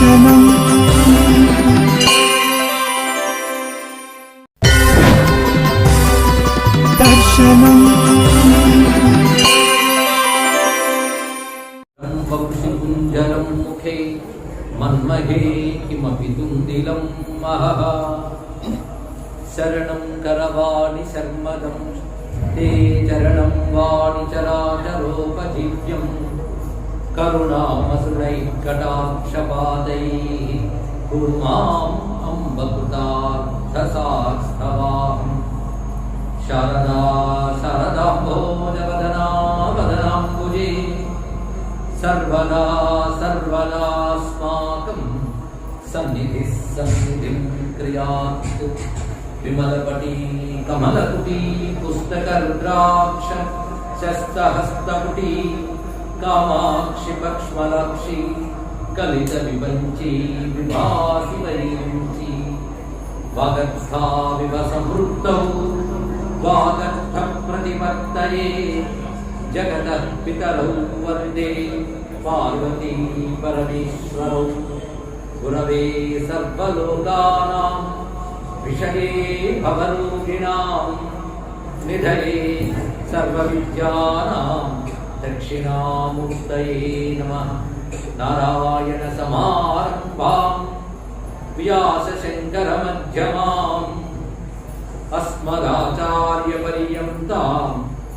దర్శనం దర్శనం కుంజరం ముఖే మన్మహే కిమపి తుందిలం మహః శరణం కరవాణి శర్మదం తే చరణం వాణి చరాచరోపజీవ్యం కరుణామసురైకటాక్షపాదైః కూర్మాం అంబకృతార్థసాస్తవాహం శారదా శారదాంభోజవదనా వదనాంబుజే సర్వదా సర్వదాస్మాకం సన్నిధిః సన్నిధిం క్రియాత్ విమలపటీ కమలకుటీ పుస్తకరుద్రాక్ష శస్తహస్తకుటీ కామాక్షి పక్ష్మలాక్షి కలిత వివంచి విభాసి వైంచి వాగర్థావివ సంవృత్తౌ వాగర్థ ప్రతిపత్తయే జగతః పితరౌ వందే పార్వతీ పరమేశ్వరౌ గురవే సర్వలోకానాం విషయే భవరూపిణాం నిధయే సర్వవిద్యానాం దక్షిణామూర్తయే నమః. నారాయణ సమారంభాం వ్యాసశంకరమధ్యమాం అస్మదాచార్యపర్యంతాం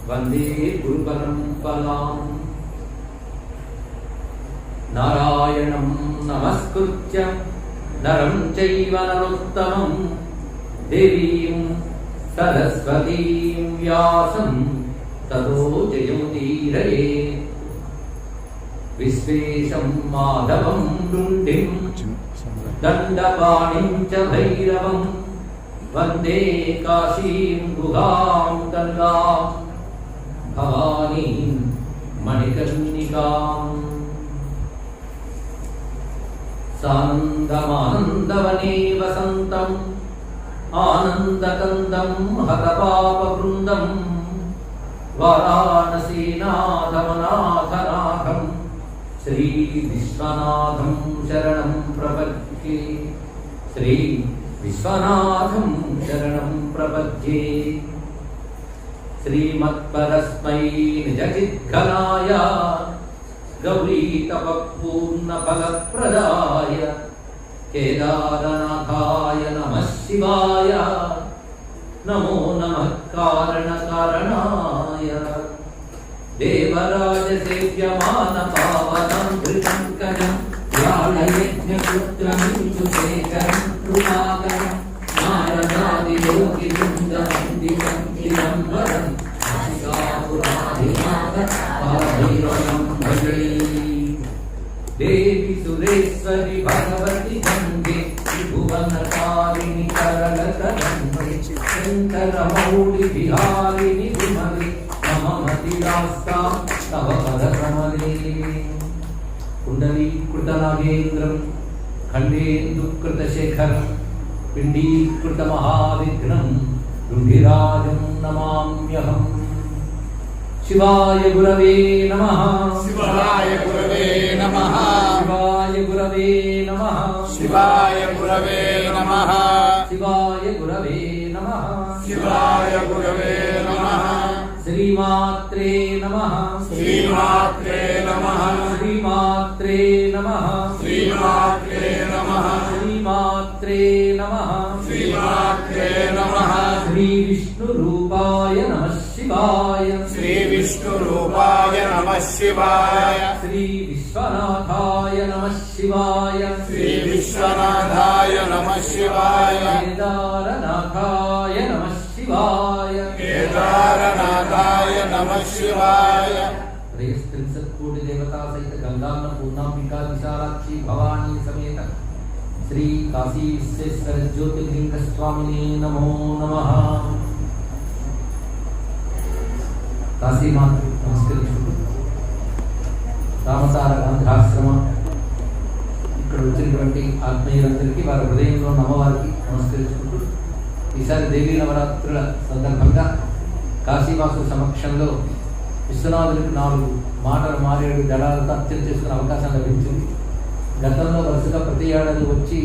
వందే గురుపరంపరాం. నారాయణం నమస్కృత్య నరం చైవ నరోత్తమం దేవీం సరస్వతీం వ్యాసం తతో జయముదీరయేత్. విశ్వేశం మాధవం డుండిం దండపాణిం చ భైరవం వందే కాశీం గుహాం గంగాం భవానీం మణికర్ణికాం. సానందమానందవనే వసంతం ఆనందకందం హతపాపవృందం వారాణసీనాథమనాథనాథం శ్రీ విశ్వనాథం శరణం ప్రపద్యే. శ్రీ విశ్వనాథం శరణం ప్రపద్యే. శ్రీమత్పరస్మై నిజచిద్ఘనాయ గౌరీతపఃపూర్ణఫలప్రదాయ కేదారనాథాయ నమః శివాయ. నమో నమః కారణకారణాయ దేవరాజసేవ్యమానపావనామృతంకరం జ్ఞానయజ్ఞపుత్రమిందుశేఖరం కృపాకరం నారదాదియోగివృందవందితం చిదంబరం నాసికాపురాధినాథం భజే. దేవి సురేశ్వరి భగవతి గంగే త్రిభువనకారిణి కరళకరంగే శంకరమౌళి విహారిణి విమలే మమమతిరాస్తాం తవ పదకమలే. కుండలీకృతనాగేంద్రం ఖండేందుకృతశేఖరం పిండీకృతమహావిఘ్నం రుధిరాజం నమామ్యహం. శివాయ గురవే నమః. శివాయ గురవే నమః. శివాయ గురవే నమః. శివాయ గురవే నమః. శివాయ గురవే నమః. శివాయ గురవే నమః. శ్రీమాత్రే నమః. శ్రీమాత్రే నమః. శ్రీమాత్రే నమః. శ్రీమాత్రే నమః. శ్రీమాత్రే నమః. శ్రీమాత్రే నమః. శ్రీ విష్ణు రూపాయ నమః శివాయ. శ్రీ విష్ణు రూపాయ నమః శివాయ. శ్రీ విశ్వనాథాయ నమః శివాయ. శ్రీ విశ్వనాథాయ నమః శివాయ. కేదారనాథాయ నమః శివాయ. కేదారనాథాయ నమః శివాయ. త్రిశత్కోటి దేవతా సహిత గంగాన్న పూర్ణాంబికా విశాలాక్షి భవానీ సమేత శ్రీ కాశీ విశ్వేశ్వర జ్యోతిర్లింగ స్వామినే నమో నమః. కాశీమాత నమస్కరించుకుంటూ రామసార గాంధాశ్రమం ఇక్కడ వచ్చినటువంటి ఆత్మీయులందరికీ వారి హృదయంలో అమ్మవారికి నమస్కరించుకుంటూ ఈసారి దేవీ నవరాత్రుల సందర్భంగా కాశీవాసు సమక్షంలో విశ్వనాథునికి 4 మాటలు మారేడు దళాలతో అర్చన చేసుకునే అవకాశం లభించింది. గతంలో వరుసగా ప్రతి ఏడాది వచ్చి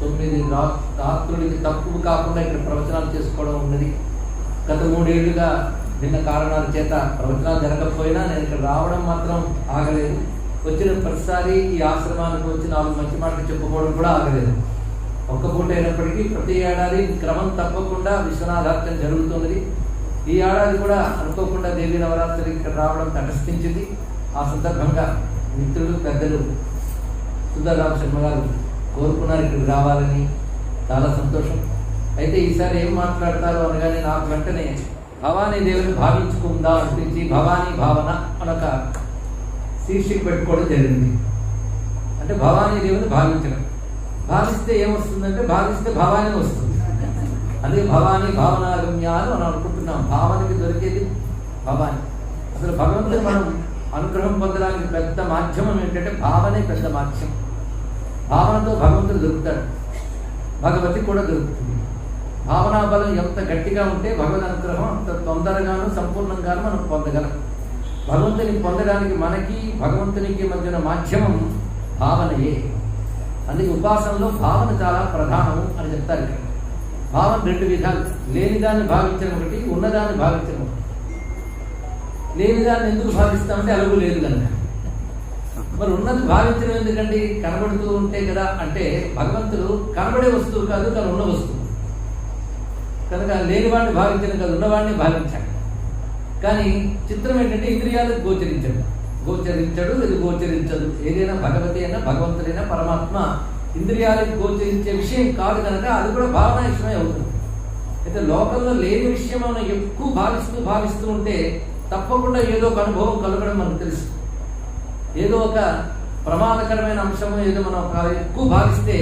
9 రాత్రులకి తక్కువ కాకుండా ఇక్కడ ప్రవచనాలు చేసుకోవడం ఉన్నది. గత 3 ఏళ్లుగా భిన్న కారణాల చేత ప్రవచనాలు జరగకపోయినా నేను ఇక్కడ రావడం మాత్రం ఆగలేదు. వచ్చిన ప్రతిసారి ఈ ఆశ్రమానికి వచ్చి 4 మంచి మాటలు చెప్పుకోవడం కూడా ఆగలేదు. ఒక్క పూట అయినప్పటికీ ప్రతి ఏడాది క్రమం తప్పకుండా విశ్వనాథార్చన జరుగుతున్నది. ఈ ఏడాది కూడా అనుకోకుండా దేవీ నవరాత్రి ఇక్కడ రావడం తటస్థించింది. ఆ సందర్భంగా మిత్రులు పెద్దలు సుందరరామ శర్మ గారు కోరుకున్నారు ఇక్కడికి రావాలని. చాలా సంతోషం. అయితే ఈసారి ఏం మాట్లాడతారు అనగానే నాకు వెంటనే భవానీ దేవుని భావించుకుందా అనిపించి భవానీ భావన అనొక శీర్షిక పెట్టుకోవడం జరిగింది. అంటే భవానీ దేవుని భావించడం. భావిస్తే ఏమొస్తుందంటే భావిస్తే భవానీ వస్తుంది. అదే భవానీ భావనాగమ్య అని మనం అనుకుంటున్నాం. భావనకి దొరికేది భవానీ. అసలు భగవంతుడు మనం అనుగ్రహం పొందడానికి పెద్ద మాధ్యమం ఏంటంటే భావనే పెద్ద మాధ్యమం. భావనతో భగవంతుడు దొరుకుతాడు, భగవతి కూడా దొరుకుతుంది. భావనా బలం ఎంత గట్టిగా ఉంటే భగవద్ అనుగ్రహం అంత తొందరగాను సంపూర్ణంగాను మనం పొందగలం. భగవంతుని పొందడానికి మనకి భగవంతునికి మధ్యన మాధ్యమం భావనయే. అందుకే ఉపాసనలో భావన చాలా ప్రధానము అని చెప్తారు. ఇక్కడ భావన 2 విధాలు. లేనిదాన్ని భావించడం ఒకటి, ఉన్నదాన్ని భావించడం ఒకటి. లేనిదాన్ని ఎందుకు భావిస్తామంటే అలుగు లేదు కనుక. మరి ఉన్నది భావించడం ఎందుకండి? కనబడుతూ ఉంటే కదా. అంటే భగవంతుడు కనబడే వస్తువు కాదు, కానీ ఉన్న వస్తువు కనుక లేనివాడిని భావించడం కాదు, ఉన్నవాడిని భావించాలి. కానీ చిత్రం ఏంటంటే ఇంద్రియాలకు గోచరించడు ఇది గోచరించదు. ఏదైనా భగవతి అయినా భగవంతుడైనా పరమాత్మ ఇంద్రియాలకు గోచరించే విషయం కాదు కనుక అది కూడా భావన విషయమే అవుతుంది. అయితే లోకంలో లేని విషయం మనం ఎక్కువ భావిస్తూ ఉంటే తప్పకుండా ఏదో ఒక అనుభవం కలగడం మనకు తెలుసు. ఏదో ఒక ప్రమాదకరమైన అంశము ఏదో మనం ఎక్కువ భావిస్తే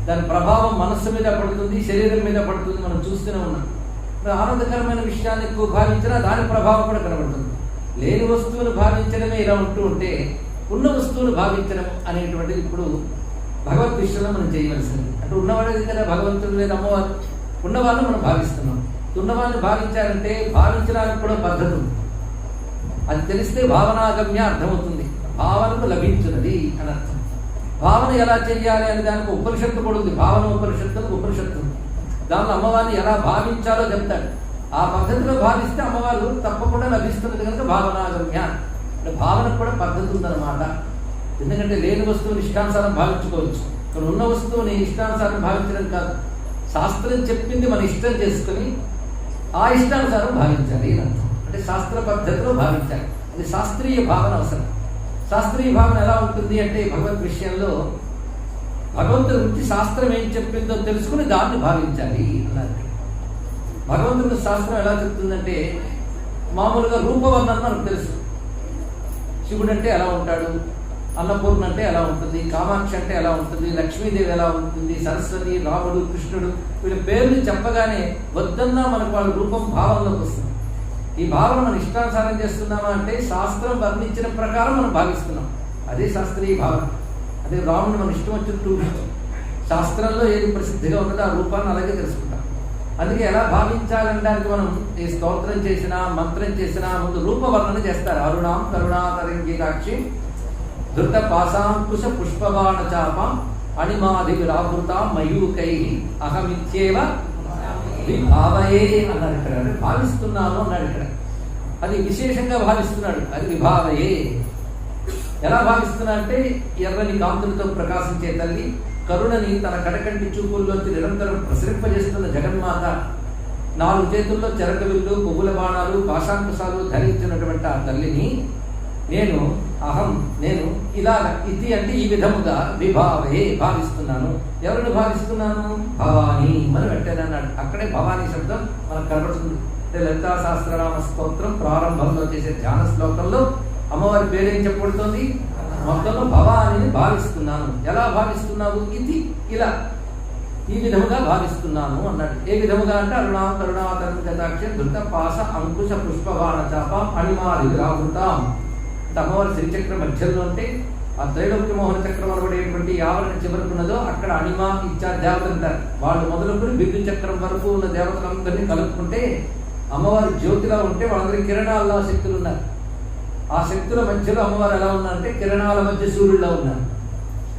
దాని ప్రభావం మనస్సు మీద పడుతుంది, శరీరం మీద పడుతుంది. మనం చూస్తూనే ఉన్నాం. ఆనందకరమైన విషయాన్ని ఎక్కువ భావించినా దాని ప్రభావం కూడా కనబడుతుంది. లేని వస్తువును భావించడమే ఇలా ఉంటే ఉన్న వస్తువును భావించడం అనేటువంటిది ఇప్పుడు భగవద్ విషయంలో మనం చేయవలసింది. అంటే ఉన్నవాడేది కదా భగవంతుడు లేదా అమ్మవారు. ఉన్నవాళ్ళని మనం భావిస్తున్నాం. ఉన్నవాళ్ళని భావించాలంటే భావించడానికి కూడా పద్ధతి ఉంది. అది తెలిస్తే భావనాగమ్య అర్థమవుతుంది. భావనకు లభించున్నది అని అర్థం. భావన ఎలా చెయ్యాలి అనే దానికి ఉపనిషత్తు కూడా ఉంది. భావన ఉపనిషత్తు దానిలో అమ్మవారిని ఎలా భావించాలో చెప్తాడు. ఆ పద్ధతిలో భావిస్తే అమ్మవారు తప్పకుండా లభిస్తున్నది కనుక భావనాగమ్య. అంటే భావనకు కూడా పద్ధతి ఉందన్నమాట. ఎందుకంటే లేని వస్తువుని ఇష్టానుసారం భావించుకోవచ్చు, కానీ ఉన్న వస్తువుని ఇష్టానుసారం భావించడం కాదు. శాస్త్రం చెప్పింది మన ఇష్టం చేసుకుని ఆ ఇష్టానుసారం భావించాలి అని అర్థం. అంటే శాస్త్ర పద్ధతిలో భావించాలి. అది శాస్త్రీయ భావన అవసరం. శాస్త్రీయ భావన ఎలా ఉంటుంది అంటే భగవద్ విషయంలో భగవంతుడి గురించి శాస్త్రం ఏం చెప్పిందో తెలుసుకుని దాన్ని భావించాలి అన్నారు. భగవంతుడి శాస్త్రం ఎలా చెప్తుందంటే మామూలుగా రూపవర్ణన మనకు తెలుసు. శివుడు అంటే ఎలా ఉంటాడు, అన్నపూర్ణ అంటే ఎలా ఉంటుంది, కామాక్షి అంటే ఎలా ఉంటుంది, లక్ష్మీదేవి ఎలా ఉంటుంది, సరస్వతి, రాముడు, కృష్ణుడు వీళ్ళ పేర్లు చెప్పగానే వద్దన్నా మనకు వాళ్ళ రూపం భావనలోకి వస్తుంది. ఈ భావన మనం ఇష్టానుసారం చేస్తున్నామా అంటే శాస్త్రం వర్ణించిన ప్రకారం మనం భావిస్తున్నాం. అదే శాస్త్రీయ భావన. అదే రాముడు మనం ఇష్టం వచ్చినట్టు శాస్త్రంలో ఏది ప్రసిద్ధిగా ఉన్నదో ఆ రూపాన్ని అలాగే తెలుసుకుంటాం. అందుకే ఎలా భావించాలనడానికి మనం ఈ స్తోత్రం చేసినా మంత్రం చేసినా ముందు రూపవర్ణన చేస్తారు. అరుణాం కరుణాకరంగితాక్షి ధృత పాశాంకుశ పుష్పబాణ చాపం అణిమాది రాహృత మయూకై అహమిత్యేవ విభావయే అన్నాడు. ఇక్కడ భావిస్తున్నాను అన్నాడు. ఇక్కడ అది విశేషంగా భావిస్తున్నాడు. అది విభావయే. ఎలా భావిస్తున్నా అంటే ఎర్రని కాంతులతో ప్రకాశించే తల్లి, కరుణని తన కడకంటి చూపుల్లోంచి నిరంతరం ప్రసరింపజేస్తున్న జగన్మాత, 4 చేతుల్లో చెరకవిల్లు, పువ్వుల బాణాలు, పాశాంకుశాలు ధరించినటువంటి ఆ తల్లిని నేను ఇలా ఇది అంటే ఈ విధముగా విభావే భావిస్తున్నాను. ఎవరిని భావిస్తున్నాను? భవానీ మనం పెట్టానన్నాడు. అక్కడే భవానీ శబ్దం మనకు కనబడుతుంది. లలితా సహస్రనామ స్తోత్రం ప్రారంభంలో చేసే ధ్యాన శ్లోకంలో అమ్మవారి పేరేం చెప్పబడుతుంది? మొత్తంలో భవానీని భావిస్తున్నాను. ఎలా భావిస్తున్నావు? ఇది ఇలా ఈ విధముగా భావిస్తున్నాను అన్నాడు. ఏ విధముగా అంటే అరుణా కరుణాకరం గతాక్షి ధృత పాశ అంకుశ పుష్పబాణ చాపం అణిమాది రాహృతాం. అమ్మవారి శ్రీచక్రం మధ్యలో ఉంటే ఆ త్రైలోక్య మోహన చక్రం అనబడేటువంటి ఆవరణ చివరకున్నదో అక్కడ అణిమ ఇత్యాది దేవతలు ఉంటారు. వాళ్ళు మొదలుకొని బిందు చక్రం వరకు ఉన్న దేవతలందరినీ కలుపుకుంటే అమ్మవారి జ్యోతిలా ఉంటే వాళ్ళందరికీ కిరణాల్లో శక్తులు ఉన్నారు. ఆ శక్తుల మధ్యలో అమ్మవారు ఎలా ఉన్నారంటే కిరణాల మధ్య సూర్యుడిలా ఉన్నారు.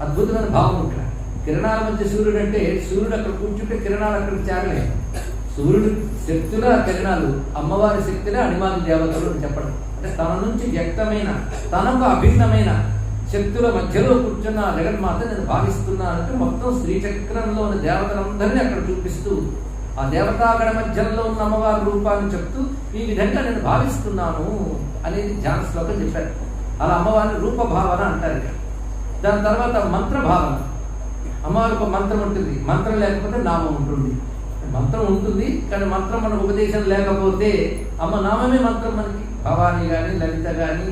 అద్భుతమైన భావం ఇక్కడ. కిరణాల మధ్య సూర్యుడు అంటే సూర్యుడు అక్కడ కూర్చుంటే కిరణాలు అక్కడికి చేరలేదు. సూర్యుడు శక్తుల కిరణాలు, అమ్మవారి శక్తులే అనిమాది దేవతలు అని చెప్పడం. అంటే తన నుంచి వ్యక్తమైన, తనకు అభిన్నమైన శక్తుల మధ్యలో కూర్చున్న జగన్మాత నేను భావిస్తున్నానంటే మొత్తం శ్రీచక్రంలో ఉన్న దేవతలందరినీ అక్కడ చూపిస్తూ ఆ దేవతాగణ మధ్యలో ఉన్న అమ్మవారి రూపాన్ని చెప్తూ ఈ విధంగా నేను భావిస్తున్నాను అనేది ధ్యాన శ్లోకం చెప్పారు. అలా అమ్మవారిని రూపభావన అంటారు ఇక్కడ. దాని తర్వాత మంత్రభావన. అమ్మవారికి ఒక మంత్రం ఉంటుంది, మంత్రం లేకపోతే నామం ఉంటుంది. మంత్రం ఉంటుంది కానీ మంత్రం మనకు ఉపదేశం లేకపోతే అమ్మ నామమే మంత్రం మనకి. భవాని కానీ లలిత కానీ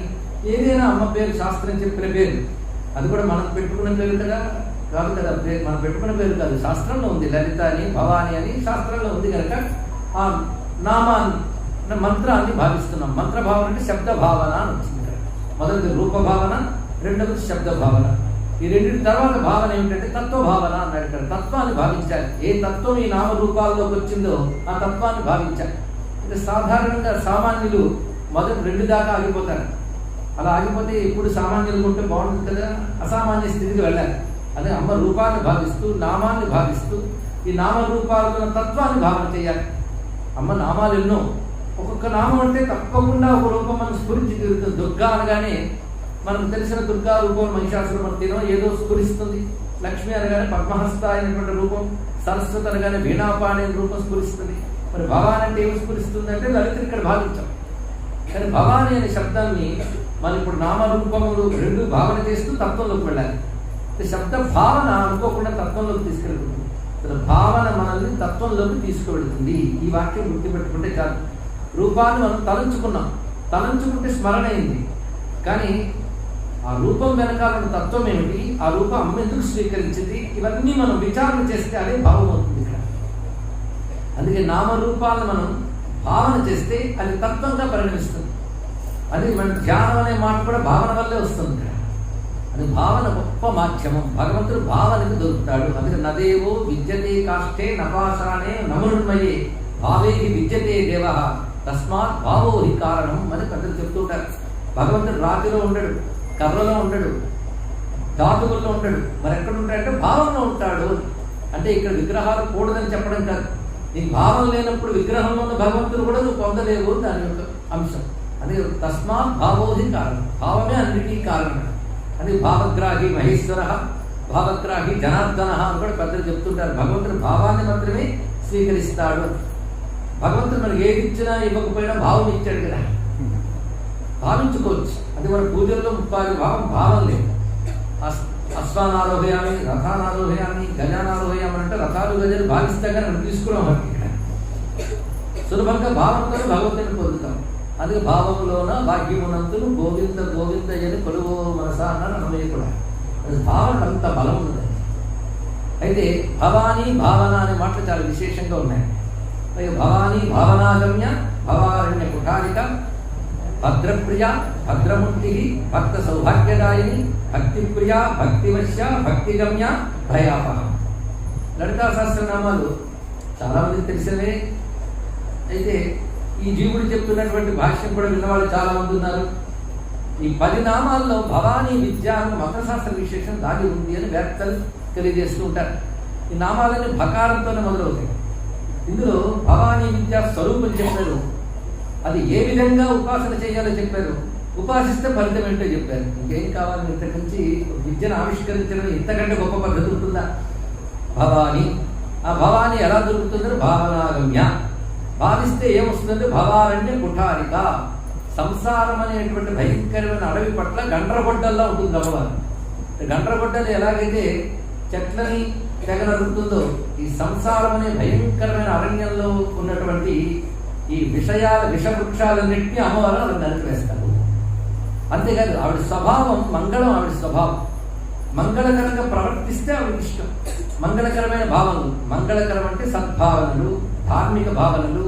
ఏదైనా అమ్మ పేరు శాస్త్రం చెప్పిన పేరు, అది కూడా మనం పెట్టుకున్న పేరు కదా కాదు కదా, మనం పెట్టుకున్న పేరు కాదు, శాస్త్రంలో ఉంది. లలిత అని భవాని అని శాస్త్రంలో ఉంది కనుక ఆ నామాన్ని మంత్రాన్ని భావిస్తున్నాం. మంత్రభావన అంటే శబ్ద భావన అని వచ్చింది ఇక్కడ. మొదటిది రూపభావన, రెండవది శబ్ద భావన. ఈ రెండింటి తర్వాత భావన ఏమిటంటే తత్వభావన అన్నాడు ఇక్కడ. తత్వాన్ని భావించాలి. ఏ తత్వం ఈ నామరూపాల్లోకి వచ్చిందో ఆ తత్వాన్ని భావించాలి. అంటే సాధారణంగా సామాన్యులు మొదటి 2 దాకా ఆగిపోతారు. అలా ఆగిపోతే ఇప్పుడు సామాన్యులు ఉంటే బాగుంటుంది కదా, అసామాన్య స్థితికి వెళ్ళాలి. అదే అమ్మ రూపాన్ని భావిస్తూ, నామాన్ని భావిస్తూ, ఈ నామరూపాలను తత్వాన్ని భావన చేయాలి. అమ్మ నామాలు ఎన్నో, ఒక్కొక్క నామం అంటే తప్పకుండా ఒక రూపం మనం స్ఫురించి తీరుతుంది. దుర్గా అనగానే మనకు తెలిసిన దుర్గా రూపం మహిషాసురమర్దినో ఏదో స్ఫురిస్తుంది. లక్ష్మి అనగానే పద్మహస్త అయినటువంటి రూపం, సరస్వతి అనగానే వీణాపాణి రూపం స్ఫురిస్తుంది. మరి భవాని అంటే ఏమి స్ఫురిస్తుంది అంటే లలిత ఇక్కడ భావించాం. కానీ భవాని అనే శబ్దాన్ని మనం ఇప్పుడు నామరూపములు 2 భావన చేస్తూ తత్వంలోకి వెళ్ళాలి. శబ్ద భావన అనుకోకుండా తత్వంలోకి తీసుకెళ్తుంది. భావన మనల్ని తత్వంలోకి తీసుకువెళ్తుంది. ఈ వాక్యం గుర్తుపెట్టుకుంటే చాలు. రూపాన్ని మనం తలంచుకున్నాం, తలంచుకుంటే స్మరణ అయింది. కానీ ఆ రూపం వెనకాల తత్వం ఏమిటి, ఆ రూపం అమ్మ ఎందుకు స్వీకరించింది, ఇవన్నీ మనం విచారణ చేస్తే అదే భావం అవుతుంది ఇక్కడ. అందుకే నామరూపాలను మనం భావన చేస్తే అది తత్వంగా పరిణమిస్తుంది. అది మన ధ్యానం అనే మాట కూడా భావన వల్లే వస్తుంది ఇక్కడ. అది భావన గొప్ప మాధ్యమం. భగవంతుడు భావనకు దొరుకుతాడు. అందుకే నదేవో విద్యతే కాష్టే నపాషానే నమనున్మయే భావే విద్యతే దేవ తస్మాత్ భావో హి కారణం అని పెద్దలు చెప్తుంటారు. భగవంతుడు రాతిలో ఉండడు, కర్రలో ఉండడు, ధాతువుల్లో ఉండడు. మరి ఎక్కడ ఉంటాడంటే భావంలో ఉంటాడు. అంటే ఇక్కడ విగ్రహాలు కూడదని చెప్పడం కాదు. నీకు భావం లేనప్పుడు విగ్రహంలో ఉన్న భగవంతుడు కూడా నువ్వు పొందలేవు, దాని యొక్క అంశం. అది తస్మాత్ భావోహి కారణం. భావమే అన్నిటికీ కారణం. అది భావగ్రాహి మహేశ్వర, భావగ్రాహి జనార్దన అని కూడా పెద్దలు చెప్తుంటారు. భగవంతుడు భావాన్ని మాత్రమే స్వీకరిస్తాడు. భగవంతుడు మనకి ఏది ఇచ్చినా ఇవ్వకపోయినా భావం ఇచ్చాడు కదా, భావించుకోవచ్చు. అది మన పూజల్లో 30 భావం భావం లేదు. అశ్వానారోహయామి, రథానారోహయామి, గజానారోహయామి అంటే రథాలు గజాలు భావిస్తే కానీ మనం తీసుకున్నాం. ఇక్కడ సులభంగా భావంతో భగవంతుని పొందుతాం. అందుకే భావంలోన భాగ్యమునంతులు గోవింద గోవింద అని కొలువో మనసా అన్నారు అన్నమయ్య కూడా. అది భావన అంత బలం ఉంది. అయితే భవానీ భావన అనే మాటలు చాలా విశేషంగా ఉన్నాయి. భవానీ భావనాగమ్య భవారణ్య కుఠారిక భద్రప్రియ భద్రమూర్తి భక్త సౌభాగ్యదాయిని భక్తిప్రియ భక్తివశ్య భక్తిగమ్య భయాపహ. లలితా సహస్రనామాలు చాలా మందికి తెలిసినవే. అయితే ఈ జీవుడు చెప్తున్నటువంటి భాష్యం కూడా విన్నవాళ్ళు చాలా మంది ఉన్నారు. ఈ 10 నామాల్లో భవానీ విద్య అన్న మంత్రశాస్త్ర విశేషం దాగి ఉంది అని వేత్తలు తెలియజేస్తూ ఉంటారు. ఈ నామాలన్నీ భకారంతోనే మొదలవుతాయి. ఇందులో భవానీ విద్య స్వరూపం చెప్పారు. అది ఏ విధంగా ఉపాసన చేయాలో చెప్పారు. ఉపాసిస్తే ఫలితం ఏంటో చెప్పారు. ఇంకేం కావాలి, ఇంతకు నుంచి విద్యను ఆవిష్కరించడం ఇంతకంటే గొప్ప పద్ధతి ఉంటుందా? భవానీ. ఆ భవానీ ఎలా దొరుకుతుందని భావనాగమ్య. భావిస్తే ఏమొస్తుందంటే భవారణ్య కుఠారిక. సంసారం అనేటువంటి భయంకరమైన అడవి పట్ల గండ్రగొడ్డల్లా ఉంటుంది అమ్మవారు. గండ్రగొడ్డలు ఎలాగైతే చెట్లని తెగ నరుకుతుందో, ఈ సంసారం అనే భయంకరమైన అరణ్యంలో ఉన్నటువంటి ఈ విషవృక్షాలన్నింటినీ అమ్మవారు అలా నరికివేస్తారు. అంతేకాదు ఆవిడ స్వభావం మంగళం. ఆవిడ స్వభావం మంగళకరంగా ప్రవర్తిస్తే ఆవిడకి ఇష్టం. మంగళకరమైన భావనలు, మంగళకరం అంటే సద్భావనలు, ధార్మిక భావనలు,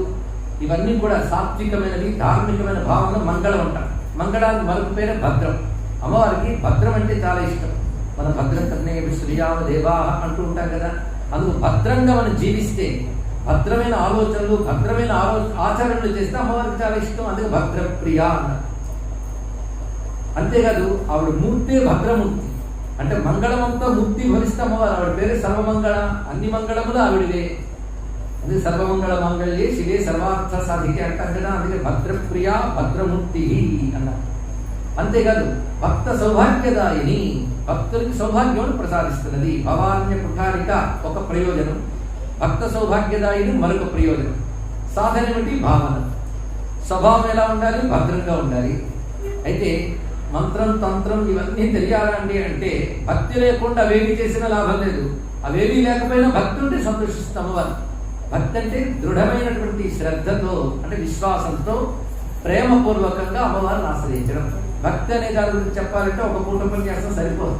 ఇవన్నీ కూడా సాత్వికమైనవి, ధార్మికమైన భావనలు మంగళం అంటారు. మంగళానికి మరొక పేరే భద్రం. అమ్మవారికి భద్రం అంటే చాలా ఇష్టం. మన భద్రం కన్నే శ్రీయామ దేవా అంటూ ఉంటాం కదా. అందుకు భద్రంగా మనం జీవిస్తే, భద్రమైన ఆలోచనలు, భద్రమైన ఆచరణలు చేస్తే అమ్మవారికి చాలా ఇష్టం. అందుకే భద్రప్రియ అన్నారు. అంతేకాదు ఆవిడ మూర్తే భద్రమూర్తి. అంటే మంగళమంతా ముక్తి భవిస్తే అమ్మవారు. ఆవిడ పేరే సర్వమంగళ, అన్ని మంగళములు ఆవిడవే. అది సర్వమంగళ మంగళ్యే శివే సర్వార్థ సాధికే అంటారు కదా. అందుకే భద్రప్రియ భద్రమూర్తి అన్నారు. అంతేకాదు భక్త సౌభాగ్యదాయిని, భక్తులకి సౌభాగ్యం ప్రసాదిస్తున్నది. భవాన్య కుఠారిక ఒక ప్రయోజనం, భక్త సౌభాగ్యదాయిని మరొక ప్రయోజనం. సాధన ఏమిటి? భావన. స్వభావం ఎలా ఉండాలి? భద్రంగా ఉండాలి. అయితే మంత్రం తంత్రం ఇవన్నీ తెలియాలండి అంటే భక్తి లేకుండా అవేవి చేసినా లాభం లేదు. అవేవి లేకపోయినా భక్తి ఉంటే సంతోషిస్తాము వారు. భక్తి అంటే దృఢమైనటువంటి శ్రద్ధతో, అంటే విశ్వాసంతో ప్రేమపూర్వకంగా అమ్మవారిని ఆశ్రయించడం. భక్తి అనే దాని గురించి చెప్పాలంటే ఒక పూట ఉపన్యాసం సరిపోదు.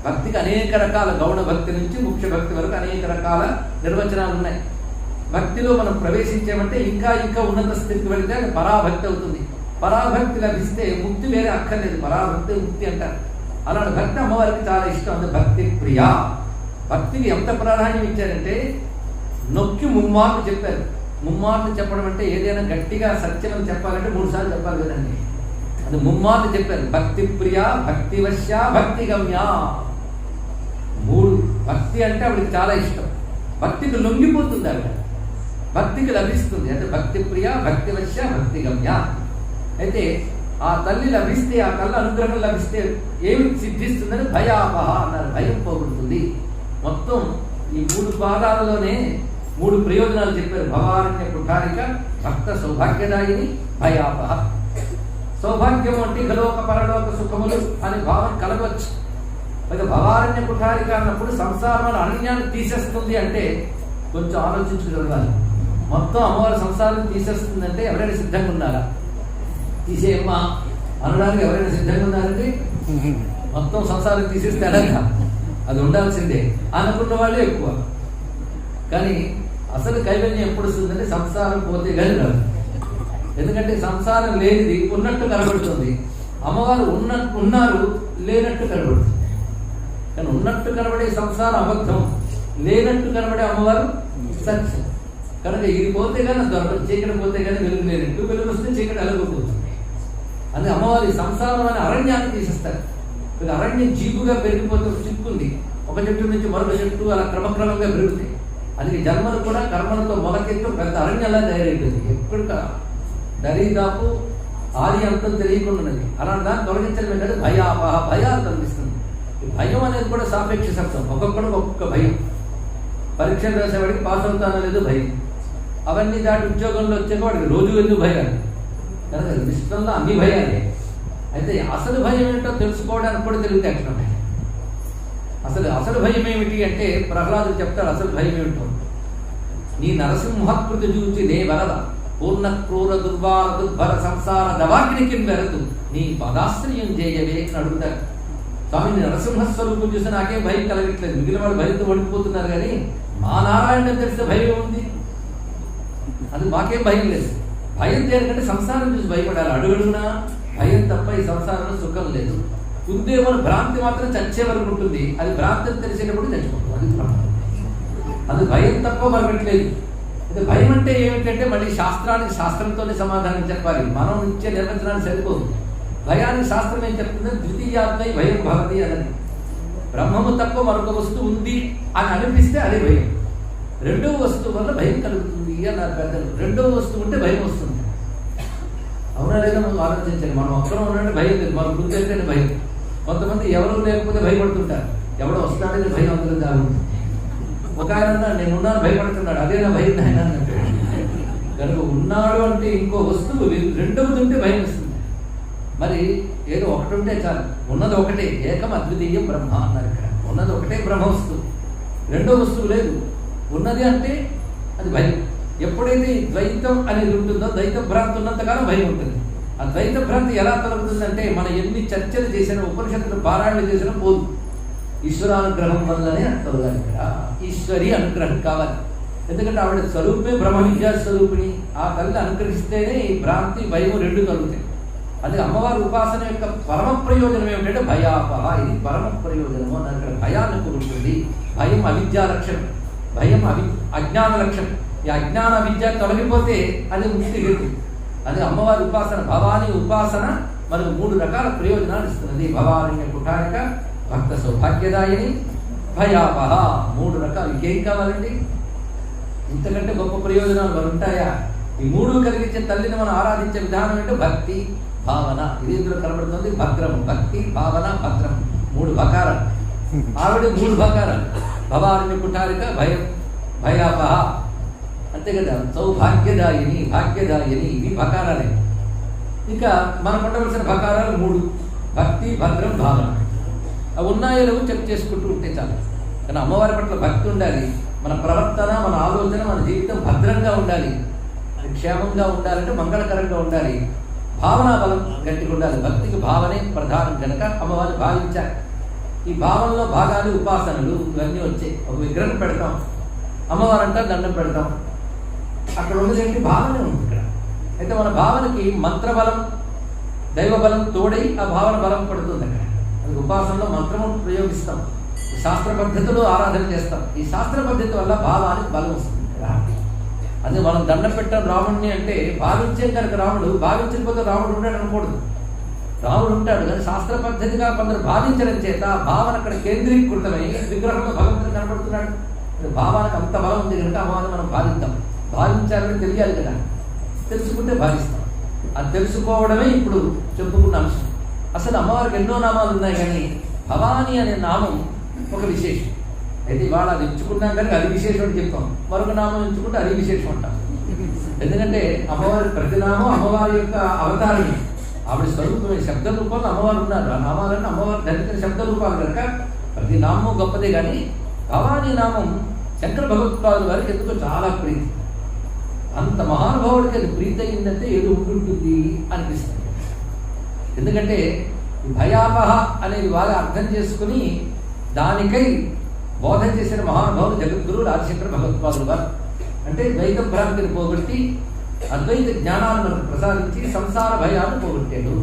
భక్తికి అనేక రకాల, గౌణ భక్తి నుంచి ముఖ్య భక్తి వరకు అనేక రకాల నిర్వచనాలు ఉన్నాయి. భక్తిలో మనం ప్రవేశించామంటే ఇంకా ఇంకా ఉన్నత స్థితికి వెళితే అది పరాభక్తి అవుతుంది. పరాభక్తి లభిస్తే ముక్తి వేరే అక్కర్లేదు, పరాభక్తి ముక్తి అంటారు. అలాంటి భక్తి అమ్మవారికి చాలా ఇష్టం. అది భక్తి ప్రియ. భక్తికి ఎంత ప్రాధాన్యం ఇచ్చారంటే నొక్కి ముమ్మార్లు చెప్పారు. ముమ్మార్లు చెప్పడం అంటే ఏదైనా గట్టిగా సత్యం చెప్పాలంటే 3 సార్లు చెప్పాలి కదండి. అది ముమ్మార్లు చెప్పారు. భక్తి ప్రియ, భక్తి వశ్య, భక్తి గమ్య. 3. భక్తి అంటే ఆవిడకి చాలా ఇష్టం. భక్తికి లొంగిపోతుంది ఆవిడ, భక్తికి లభిస్తుంది. అంటే భక్తి ప్రియ, భక్తి వశ్య, భక్తి గమ్య. అయితే ఆ తల్లి లభిస్తే, ఆ తల్లి అనుగ్రహం లభిస్తే ఏమి సిద్ధిస్తుందని భయాపహ అన్నారు. భయం పోగొడుతుంది. మొత్తం ఈ 3 పాదాలలోనే 3 ప్రయోజనాలు చెప్పారు. భవారణ్య కుఠారిక, భక్త సౌభాగ్యదాయిని, భయాపహ. సౌభాగ్యం అంటే ఇహలోక పరలోక సుఖములు అనే భావం కలగవచ్చు. అయితే భవారణ్య కుఠారిక అన్నప్పుడు సంసారం అరణ్యాన్ని తీసేస్తుంది అంటే కొంచెం ఆలోచించుకోవాలి. మొత్తం అమ్మవారి సంసారం తీసేస్తుందంటే ఎవరైనా సిద్ధంగా ఉన్నారా? తీసేయమ్మా అనడానికి ఎవరైనా సిద్ధంగా ఉన్నారంటే మొత్తం సంసారం తీసేస్తే అనగా అది ఉండాల్సిందే అనుకున్న వాళ్ళే ఎక్కువ. కానీ అసలు కైవల్యం ఎప్పుడు వస్తుందంటే సంసారం పోతే కానీ రాదు. ఎందుకంటే సంసారం లేనిది ఉన్నట్టు కనబడుతుంది. అమ్మవారు ఉన్నారు లేనట్టు కనబడుతుంది. కానీ ఉన్నట్టు కనబడే సంసారం అబద్ధం, లేనట్టు కనబడే అమ్మవారు సత్యం. కనుక ఇది పోతే కానీ దొరకదు, చీకటి పోతే కానీ వెలుగు లేనట్టు, వెలుగు వస్తే చీకటి అలగపోతుంది. అందుకే అమ్మవారి సంసారం అనే అరణ్యాన్ని తీసేస్తారు. అరణ్యం జీపుగా పెరిగిపోతే చిక్కుంది, ఒక చెట్టు నుంచి మరొక చెట్టు అలా క్రమక్రమంగా పెరుగుతాయి. అందుకే జన్మలు కూడా కర్మలతో మొదకెత్తు పెద్ద అరణ్యంలా తయారైపోయింది. ఎప్పుడు దరిదాపు ఆది అంతం తెలియకుండాది. అలాంటి దాన్ని తొలగించడం ఏంటంటే భయాపహ, భయాలు తొలగిస్తుంది. భయం అనేది కూడా సాపేక్ష సత్యం. ఒక్కొక్కడికి ఒక్కొక్క భయం. పరీక్షలు రాసేవాడికి పాస్ అవుతానో లేదో భయం. అవన్నీ దాటి ఉద్యోగంలో వచ్చాక వాడికి రోజు ఎందుకు భయాలు. కనుక విశ్వంలో అన్ని భయాలే. అయితే అసలు భయం ఏంటో తెలుసుకోవడానికి కూడా తెలివితేటలు ఉన్నాయి. అసలు భయం ఏమిటి అంటే ప్రహ్లాదుడు చెప్తాడు అసలు భయం ఏమిటో. నీ నరసింహాకృతి చూచి నే వరద పూర్ణ క్రూర దుర్వార దుర్భర సంసార దవాగ్నికి వెరదు నీ పదాశ్రయం చేయవే అని అడుగుతాడు. స్వామి నరసింహస్వరూపం చూసి నాకేం భయం కలగట్లేదు, మిగిలిన వాళ్ళు భయంతో వణికిపోతున్నారు, కానీ మా నారాయణ తెలిస్తే భయం ఉంది. అది మాకేం భయం లేదు. భయం దేనికంటే సంసారం చూసి భయపడాలి. అడుగడుగునా భయం తప్ప ఈ సంసారంలో సుఖం లేదు. ఉందేమో భ్రాంతి మాత్రం చచ్చే వరకు ఉంటుంది. అది భ్రాంతి తెలిసేటప్పుడు చచ్చిపోతుంది. అది భయం తప్ప మరొకట్లేదు. అయితే భయం అంటే ఏమిటంటే మళ్ళీ శాస్త్రానికి శాస్త్రంతోనే సమాధానం చెప్పాలి. మనం ఇచ్చే నిర్వచనాన్ని సరిపోదు. భయానికి శాస్త్రం ఏం చెప్తుంది? ద్వితీయాత్మై భయం భవతి అన్నది. బ్రహ్మము తప్ప మరొక వస్తువు ఉంది అని అనిపిస్తే అదే భయం. రెండవ వస్తువు వల్ల భయం కలుగుతుంది అన్నారు పెద్దలు. రెండవ వస్తువు ఉంటే భయం వస్తుంది. అవునా లేదా మనం ఆలోచించాలి. మనం ఒక్కరం ఉన్నట్టు భయం లేదు, మనం గుర్తెళ్తేనే భయం. కొంతమంది ఎవరు లేకపోతే భయపడుతుంటారు. ఎవడో వస్తాడని భయం అందరూ దాగుంటుంది. ఒక ఆయన నేనున్నాను భయపడుతున్నాడు, అదేనా భయం ఆయన అన్నట్టు. కనుక ఉన్నాడు అంటే ఇంకో వస్తువు రెండవది ఉంటే భయం వస్తుంది. మరి ఏదో ఒకటి ఉంటే చాలు. ఉన్నది ఒకటే, ఏకం అద్వితీయం బ్రహ్మ అన్నారు ఇక్కడ. ఉన్నది ఒకటే బ్రహ్మ వస్తువు, రెండో వస్తువు లేదు. ఉన్నది అంటే అది భయం. ఎప్పుడైతే ఈ ద్వైతం అనేది ఉంటుందో, ద్వైత భ్రాంతి ఉన్నంతకాలం భయం ఉంటుంది. ఆ ద్వైత భ్రాంతి ఎలా తొలగుతుందంటే మనం ఎన్ని చర్చలు చేసినా, ఉపనిషత్తులు పారాయణ చేసినా పోదు. ఈశ్వరానుగ్రహం వల్లనే తొలగాలి. ఇక్కడ ఈశ్వరి అనుగ్రహం కావాలి. ఎందుకంటే ఆవిడ స్వరూపే బ్రహ్మ విద్యా స్వరూపిణి. ఆ తల్లి అనుగ్రహిస్తేనే ఈ భ్రాంతి భయం రెండు కలుగుతాయి. అది అమ్మవారి ఉపాసన యొక్క పరమ ప్రయోజనం ఏమిటంటే భయాపహ. ఇది పరమ ప్రయోజనము అన్నారు. ఇక్కడ భయాన్ని కూడుతుంది. భయం అవిద్యా లక్షణం, భయం అజ్ఞాన లక్షణం. ఈ అజ్ఞాన విద్య తొలగిపోతే అది ముక్తి గతి. అది అమ్మవారి ఉపాసన. భవానీ ఉపాసన మనకు 3 రకాల ప్రయోజనాలు ఇస్తున్నది. భవానీ కుఠారిక, భక్త సౌభాగ్యదాయిని, భయాపహ. 3 రకాలు. ఇంకేం కావాలండి? ఇంతకంటే గొప్ప ప్రయోజనాలు మరి ఉంటాయా? ఈ 3 కలిగించే తల్లిని మనం ఆరాధించే విధానం ఏంటో భక్తి, భావన. ఇది ఇందులో కనబడుతుంది. భద్రం, భక్తి, భావన, భద్రం. 3 భకారాలు. ఆవిడ 3 భకారాలు. భవాని కుఠారిక, భయం, భయాపహ. అంతే కదా. సౌభాగ్యదాయిని, భాగ్యదాయిని, ఇవి భకారాలే. ఇంకా మనకు ఉండవలసిన భకారాలు 3: భక్తి, భద్రం, భావన. అవి ఉన్నాయో లేవో చెక్ చేసుకుంటూ ఉంటే చాలు. కానీ అమ్మవారి పట్ల భక్తి ఉండాలి. మన ప్రవర్తన, మన ఆలోచన, మన జీవితం భద్రంగా ఉండాలి. అది క్షేమంగా ఉండాలంటే మంగళకరంగా ఉండాలి. భావనా బలం గట్టిగా ఉండాలి. భక్తికి భావనే ప్రధానం కనుక అమ్మవారిని భావించాలి. ఈ భావనలో భాగాలు ఉపాసనలు ఇవన్నీ వచ్చాయి. ఒక విగ్రహం పెడతాం, అమ్మవారంతా దండం పెడతాం. అక్కడ ఉన్నది ఏంటి? భావనే ఉంది ఇక్కడ. అయితే మన భావనకి మంత్రబలం, దైవబలం తోడై ఆ భావన బలం పడుతుంది అక్కడ. అది ఉపాసనలో మంత్రము ప్రయోగిస్తాం, శాస్త్ర పద్ధతిలో ఆరాధన చేస్తాం. ఈ శాస్త్ర పద్ధతి వల్ల భావానికి బలం వస్తుంది కదా. అది మనం దండం పెట్టాం రాముడిని అంటే భావించే కనుక రాముడు, భావించకపోతే రాముడు ఉంటాడు అనకూడదు. రాముడు ఉంటాడు, కానీ శాస్త్ర పద్ధతిగా కొందరు భావించడం చేత భావన అక్కడ కేంద్రీకృతమై విగ్రహంలో భగవంతుడు కనబడుతున్నాడు. భావానికి అంత బలం ఉంది కనుక అమ్మవారిని మనం భావిద్దాం. భావించాలని తెలియాలి కదా, తెలుసుకుంటే భావిస్తాం. అది తెలుసుకోవడమే ఇప్పుడు చెప్పుకున్న అంశం. అసలు అమ్మవారికి ఎన్నో నామాలు ఉన్నాయి, కానీ భవాని అనే నామం ఒక విశేషం. అయితే ఇవాళ అది ఎంచుకున్నాం కనుక అది విశేషం అని చెప్తాం. మరొక నామం ఎంచుకుంటే అది విశేషం అంటాం. ఎందుకంటే అమ్మవారి ప్రతినామం అమ్మవారి యొక్క అవతారమే. ఆవిడ స్వరూపమే. శబ్ద రూపంలో అమ్మవారు ఉన్నారు. ఆ నామాలను అమ్మవారు ధరించిన శబ్ద రూపాలు కనుక ప్రతి నామం గొప్పదే. కానీ భవానీ నామం శంకర భగవత్పాదుల వారికి ఎందుకో చాలా ప్రీతి. అంత మహానుభావుడికి అది ప్రీతి అయిందంటే ఏదో ఉంటుంటుంది అనిపిస్తుంది. ఎందుకంటే భయాపహ అనేది బాగా అర్థం చేసుకుని దానికై బోధన చేసిన మహానుభావులు జగద్గురు ఆదిశంకర భగవత్పాదుల వారు. అంటే ద్వైత భ్రాంతిని పోగొట్టి అద్వైత జ్ఞానాన్ని మనకు ప్రసాదించి సంసార భయాన్ని పోగొట్టాడు.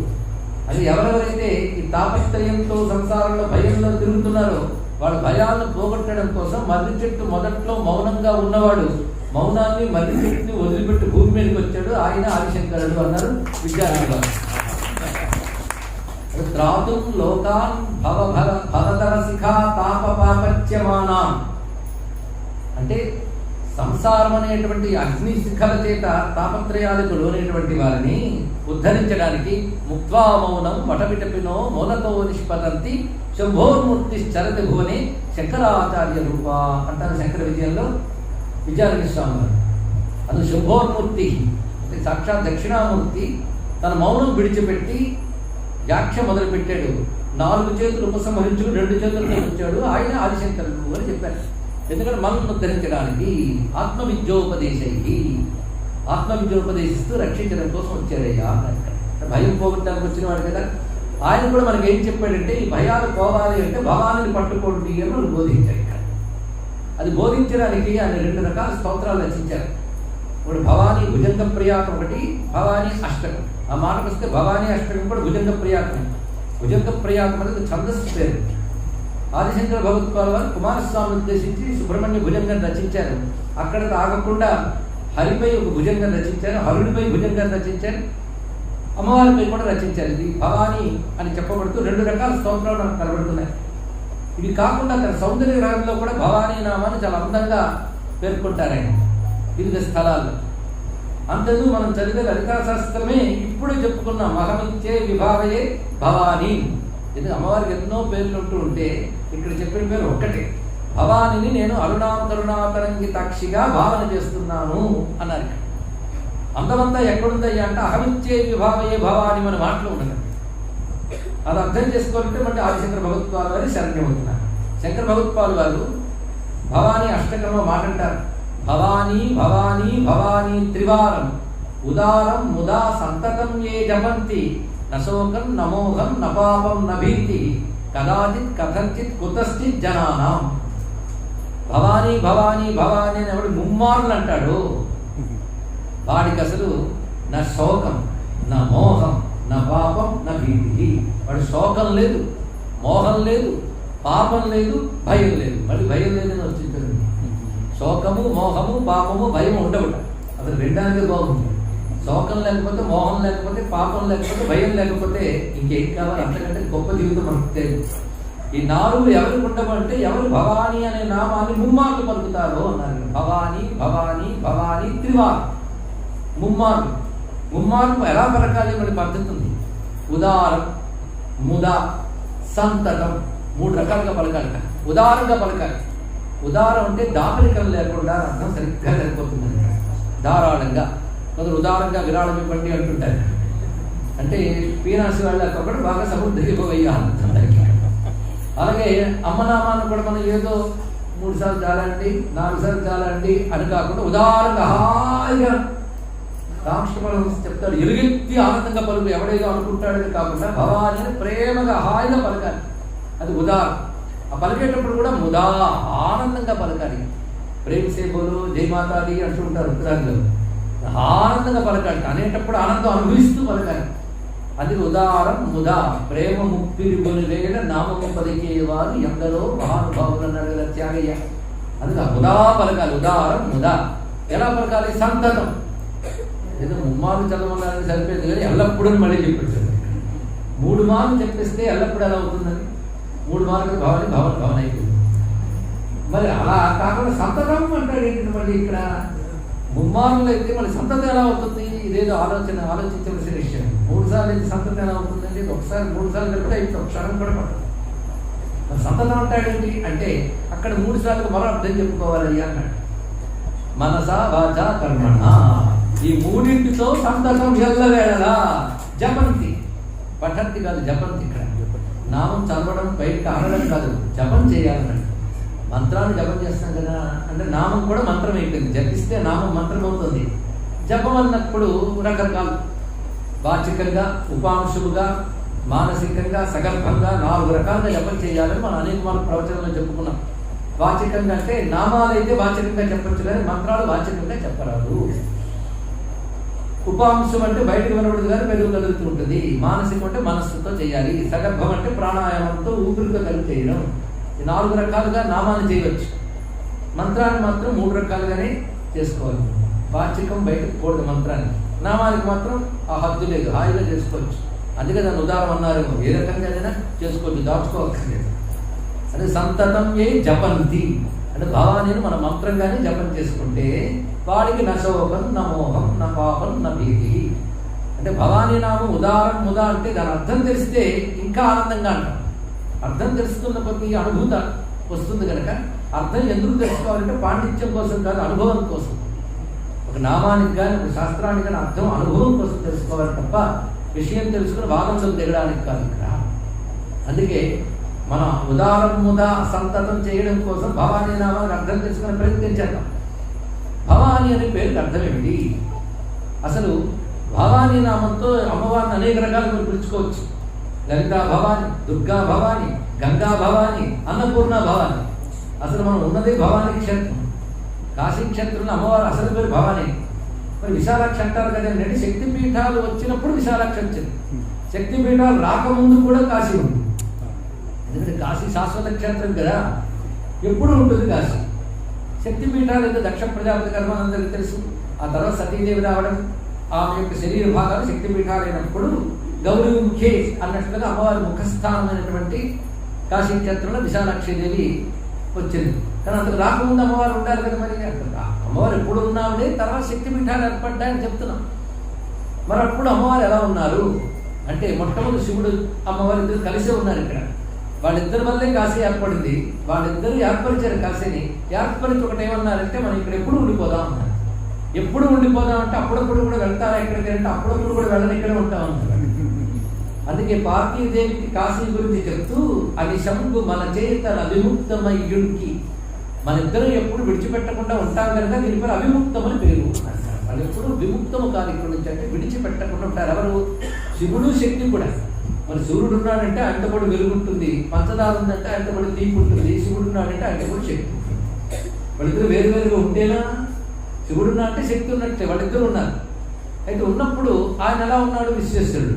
అది ఎవరెవరైతే ఈ తాపత్రయంతో సంసారంలో భయంలో తిరుగుతున్నారో వాళ్ళ భయాలను పోగొట్టడం కోసం మర్రి చెట్టు మొదట్లో మౌనంగా ఉన్నవాడు మౌనాన్ని మర్రి చెట్టుని వదిలిపెట్టి భూమి మీదకి వచ్చాడు. ఆయన ఆదిశంకరుడు అన్నారు విద్యార్థి గారు. త్రాతుం లోకాన్ భవధర శిఖా తాప పాపత్యమానాం అంటే సంసారం అనేటువంటి అగ్ని శిఖల చేత తాపత్రయాలకు లోనేటువంటి వారిని ఉద్ధరించడానికి ముక్వా మౌనం వటవిటపినో మౌనతో నిష్పతంతి శంభోర్మూర్తి చరతి భువనే శంకరాచార్య రూప అంటారు శంకర విజయంలో విద్యారణ్య స్వామి గారు. అది శంభోర్మూర్తి అంటే సాక్షాత్ దక్షిణామూర్తి తన మౌనం విడిచిపెట్టి వ్యాఖ్య మొదలుపెట్టాడు. 4 చేతులు ఉపసంహరించుకు 2 చేతులతో వచ్చాడు. ఆయన ఆదిశంకరుడు అని చెప్పారు. ఎందుకంటే మనల్ని ఉద్ధరించడానికి ఆత్మవిద్యోపదేశిస్తూ రక్షించడం కోసం వచ్చారయ్యా. భయం పోగొట్టడానికి వచ్చిన వాడు కదా. ఆయన కూడా మనకి ఏం చెప్పాడంటే ఈ భయాలు పోవాలి అంటే భవానిని పట్టుకోండి అని మనం బోధించాడు. ఇక్కడ అది బోధించడానికి ఆయన 2 రకాల స్తోత్రాలు రచించారు. ఇప్పుడు భవానీ భుజంగ ప్రియాకం ఒకటి, భవానీ అష్టకం. ఆ మాటకు వస్తే భవానీ అష్టకం కూడా భుజంగ ప్రియాకం. భుజంగ ప్రియాకం అనేది ఛందస్సు పేరు. ఆదిశంకర భగవత్పాదుల వారు కుమారస్వామిని ఉద్దేశించి సుబ్రహ్మణ్య భుజంగం రచించారు. అక్కడ ఆగకుండా హరిపై ఒక భుజంగం రచించారు, హరుడిపై భుజంగం రచించారు, అమ్మవారిపై కూడా రచించారు. ఇది భవానీ అని చెప్పబడుతూ 2 రకాల స్తోత్రాలు మనకు కనబడుతున్నాయి. ఇవి కాకుండా తన సౌందర్య రాగంలో కూడా భవానీ నామాన్ని చాలా అందంగా పేర్కొంటారు ఆయన వివిధ స్థలాల్లో. అంతేందుకు మనం చదివే లలితా శాస్త్రమే ఇప్పుడు చెప్పుకున్న మహమిచ్చే విభావయే భవానీ. ఇది అమ్మవారికి ఎన్నో పేర్లు ఉంటూ ఉంటే ఇక్కడ చెప్పిన పేరు ఒక్కటే. భవానిని నేను అరుణాం కరుణాతరంగితాక్షిగా భావన చేస్తున్నాను అన్నారు. అందమంతా ఎక్కడుందయ్యా అంటే అహమిచ్చే విభావయే భవాని మన మాటలో ఉండదు. అది అర్థం చేసుకోవాలంటే మళ్ళీ ఆదిశంకర భగవత్పాదుల వారి శరణ్యమవుతున్నారు. శంకర భగవత్పాదుల వారు భవానీ అష్టకంలో మాట అంటారు. భవానీ భవానీ భవానీ త్రివారం ఉదారం ముదా సంతతం ఏ జపంతి నశోకం నమోహం నపాపం నభీతి కదాచిత్ కథంచిత్ కుతశ్చిత్ జనానాం. భవానీ భవానీ భవానీ అని ఎవడు ముమ్మార్లు అంటాడు వాడికి అసలు నా శోకం నా మోహం నా పాపం నా భీతి. వాడు శోకం లేదు, మోహం లేదు, పాపం లేదు, భయం లేదు. మళ్ళీ భయం లేదని వచ్చింది. శోకము మోహము పాపము భయం ఉండవుట. అసలు వినడానికి బాగుంది. శోకం లేకపోతే, మోహం లేకపోతే, పాపం లేకపోతే, భయం లేకపోతే ఇంకేం కావాలి? అంతకంటే గొప్ప జీవితం మనకు తెలియదు. ఈ 4 ఎవరికి ఉండమంటే ఎవరు భవానీ అనే నామాన్ని ముమ్మార్లు పలుకుతారో అన్నారు. భవానీ భవానీ భవానీ త్రివారు ముమ్మార్లు. ముమ్మార్లు ఎలా పలకాలి మన పద్ధతి ఉంది. ఉదారం, ముద, సంతతం 3 రకాలుగా పలకాలి. ఉదారంగా పలకాలి. ఉదారం అంటే దాపరికం లేకుండా అర్థం సరిగ్గా సరిపోతుంది. ధారాళంగా కొందరు ఉదారంగా విరాళం ఇవ్వండి అంటుంటారు. అంటే పీనాసి వాళ్ళకి ఒకటి బాగా సముద్రపోయ్యాలి. అలాగే అమ్మనామాన్ని కూడా మనం ఏదో 3 సార్లు చాలండి 4 సార్లు చాలండి అని కాకుండా ఉదారంగా హాయిగా రామకృష్ణ చెప్తాడు, ఎలుగెత్తి ఆనందంగా పలుకు ఎవడేదో అనుకుంటాడని కాకుండా భవాని ప్రేమగా హాయిగా పలకాలి. అది ఉదారం. ఆ పలికేటప్పుడు కూడా ముదా ఆనందంగా పలకాలి. ప్రేమ సేబోలు జయమాతాది అంటుంటారు ఉత్తరాదిలో. ఆనందంగా పలకాలి. అనేటప్పుడు ఆనందం అనుభవిస్తూ పలకాలి. అది ఉదారం ముదా. ప్రేమ ముప్పిరి వేల నామము పలికేవారు ఎందరో మహానుభావులు అన్నాడు కదా త్యాగయ్య. అందుకే ముదా పలకాలి. ఉదారం ముదా. ఎలా పలకాలి? సంతతం. ఏదో 3 మార్లు చదవమన్నారని సరిపోయింది కానీ ఎల్లప్పుడూ మళ్ళీ చెప్పేసాడు. 3 మార్లు చెప్పేస్తే ఎల్లప్పుడు ఎలా అవుతుందని 3 మార్లు భావన భావన భావన అయిపోయింది. మరి అలా కాకుండా సంతతం అంటాడు ఏంటి మళ్ళీ ఇక్కడ 3 మార్లు అయితే మళ్ళీ సంతతం ఎలా అవుతుంది? ఇదేదో ఆలోచించవలసిన విషయం. 3 సార్లు అయితే సంతతం ఎలా అవుతుందండి? ఒకసారి 3 సార్లు కలిపితే అయితే ఒక క్షణం కూడా పడదు. మరి సంతతం అంటాడేంటి అంటే అక్కడ 3 సార్లు మరో అర్థం చెప్పుకోవాలి అన్నాడు. మనసా వాచా కర్మణ. ఈ 3టితో సంతతం ఎల్లవేళలా జపంతి. పఠంతి కాదు, జపంతి. ఇక్కడ నామం చదవడం బయటకు అనడం కాదు, జపం చేయాలన్నాడు. మంత్రాన్ని జపం చేస్తాం కదా అంటే నామం కూడా మంత్రం అయిపోయింది. జపిస్తే నామం మంత్రం అవుతుంది. జపం అన్నప్పుడు రకరకాలు వాచికంగా, ఉపాంశముగా, మానసికంగా, సగర్భంగా 4 రకాలుగా జపం చేయాలని మనం అనేక ప్రవచనంలో చెప్పుకున్నాం. వాచికంగా అంటే నామాలు అయితే వాచికంగా చెప్పచ్చు కానీ మంత్రాలు వాచికంగా చెప్పరాదు. ఉపాంశం అంటే బయటకు వినబడదు కానీ మెరుగు కలుగుతూ ఉంటుంది. మానసికం అంటే మనస్సుతో చేయాలి. సగర్భం అంటే ప్రాణాయామంతో ఊపిరితో కలిపి చేయడం. 4 రకాలుగా నామాన్ని చేయవచ్చు. మంత్రాన్ని మాత్రం 3 రకాలుగానే చేసుకోవాలి. వాచికం బయటకు కూడదు మంత్రాన్ని. నామానికి మాత్రం ఆ హద్దు లేదు, హాయిగా చేసుకోవచ్చు. అందుకే దాన్ని ఉదాహరణ అన్నారేమో. ఏ రకంగా అయినా చేసుకోవచ్చు, దాచుకోవక్కర్లేదు. అదే సంతతం ఏ జపంతి అంటే భవానీని మన మంత్రంగానే జపం చేసుకుంటే వాడికి నశోకం నమోహం న పాపం న భీతి. అంటే భవానీ నామం ఉదారం ముదా అంటే దాని అర్థం తెలిస్తే ఇంకా ఆనందంగా అంటాం. అర్థం తెలుస్తున్న కొద్ది అనుభూత వస్తుంది కనుక అర్థం ఎందుకు తెలుసుకోవాలంటే పాండిత్యం కోసం కాదు, అనుభవం కోసం. ఒక నామానికి కానీ ఒక శాస్త్రానికి కానీ అర్థం అనుభవం కోసం తెలుసుకోవాలి తప్ప విషయం తెలుసుకుని వాదంలో దిగడానికి కాదు ఇక్కడ. అందుకే మన ఉదారం ముదా సంతతం చేయడం కోసం భవానీ నామానికి అర్థం తెలుసుకుని ప్రయత్నం చేద్దాం. భవానీ అనే పేరుకి అర్థం ఏమిటి? అసలు భవానీ నామంతో అమ్మవారిని అనేక రకాలుగా పిలుచుకోవచ్చు. లలితా భవాని, దుర్గా భవాని, గంగా భవాని, అన్నపూర్ణ భవాని. అసలు మనం ఉన్నదే భవానీ క్షేత్రం. కాశీ క్షేత్రంలో అమ్మవారు అసలు పేరు భవానీ. మరి విశాలాక్షి అంటారు కదండి. శక్తిపీఠాలు వచ్చినప్పుడు విశాలాక్షి వచ్చింది. శక్తిపీఠాలు రాకముందు కూడా కాశీ ఉంది. ఎందుకంటే కాశీ శాశ్వత క్షేత్రం కదా, ఎప్పుడు ఉంటుంది కాశీ. శక్తిపీఠాలు ఏదో దక్ష ప్రజాపతి కర్మ అందరికీ తెలుసు. ఆ తర్వాత సతీదేవి రావడం, ఆమె యొక్క శరీర భాగాలు శక్తిపీఠాలు అయినప్పుడు గౌరీ ముఖే అన్నట్లుగా అమ్మవారి ముఖస్థానమైనటువంటి కాశీ క్షేత్రంలో విశాలాక్షిదేవి వచ్చింది. కానీ అంతకు రాకముందు అమ్మవారు ఉండాలి కదా. మరి అమ్మవారు ఎప్పుడు ఉన్నామని తర్వాత శక్తిపీఠాలు ఏర్పడ్డాయని చెప్తున్నాం. మరి అప్పుడు అమ్మవారు ఎలా ఉన్నారు అంటే మొట్టమొదటి శివుడు అమ్మవారు ఇద్దరు కలిసే ఉన్నారు ఇక్కడ. వాళ్ళిద్దరి వల్లే కాశీ ఏర్పడింది. వాళ్ళిద్దరు ఏర్పరిచారు కాశీని. ఏర్పరిచి ఒకటి ఏమన్నారంటే మనం ఇక్కడ ఎప్పుడు ఉండిపోదాం అన్నారు. ఎప్పుడు ఉండిపోదాం అంటే అప్పుడప్పుడు కూడా వెళ్తారా ఎక్కడికి అంటే అప్పుడప్పుడు కూడా వెళ్ళని ఇక్కడే ఉంటామన్నారు. అందుకే పార్వతీదేవికి కాశీ గురించి చెప్తూ అది శంకు మన చేతన అవిముక్తమయ్యుడికి, మన ఇద్దరు ఎప్పుడు విడిచిపెట్టకుండా ఉంటాం కనుక దీని పేరు అవిముక్తమని పేరు. వాళ్ళు ఎప్పుడు విముక్తము కాదు ఇక్కడ నుంచి అంటే విడిచిపెట్టకుండా ఉంటారు. ఎవరు? శివుడు శక్తి కూడా. మరి సూర్యుడు ఉన్నాడంటే ఆయనతో కూడా వెలుగుంటుంది, పంచదార ఉందంటే ఆయనతో కూడా తీపి ఉంటుంది. శివుడు ఉన్నాడంటే ఆయనతో కూడా శక్తి ఉంటుంది. వాళ్ళిద్దరు వేరువేరుగా ఉంటేనా? శివుడు ఉన్నా అంటే శక్తి ఉన్నట్టే. వాళ్ళిద్దరు ఉన్నారు. అయితే ఉన్నప్పుడు ఆయన ఎలా ఉన్నాడు? విశ్వేశ్వరుడు.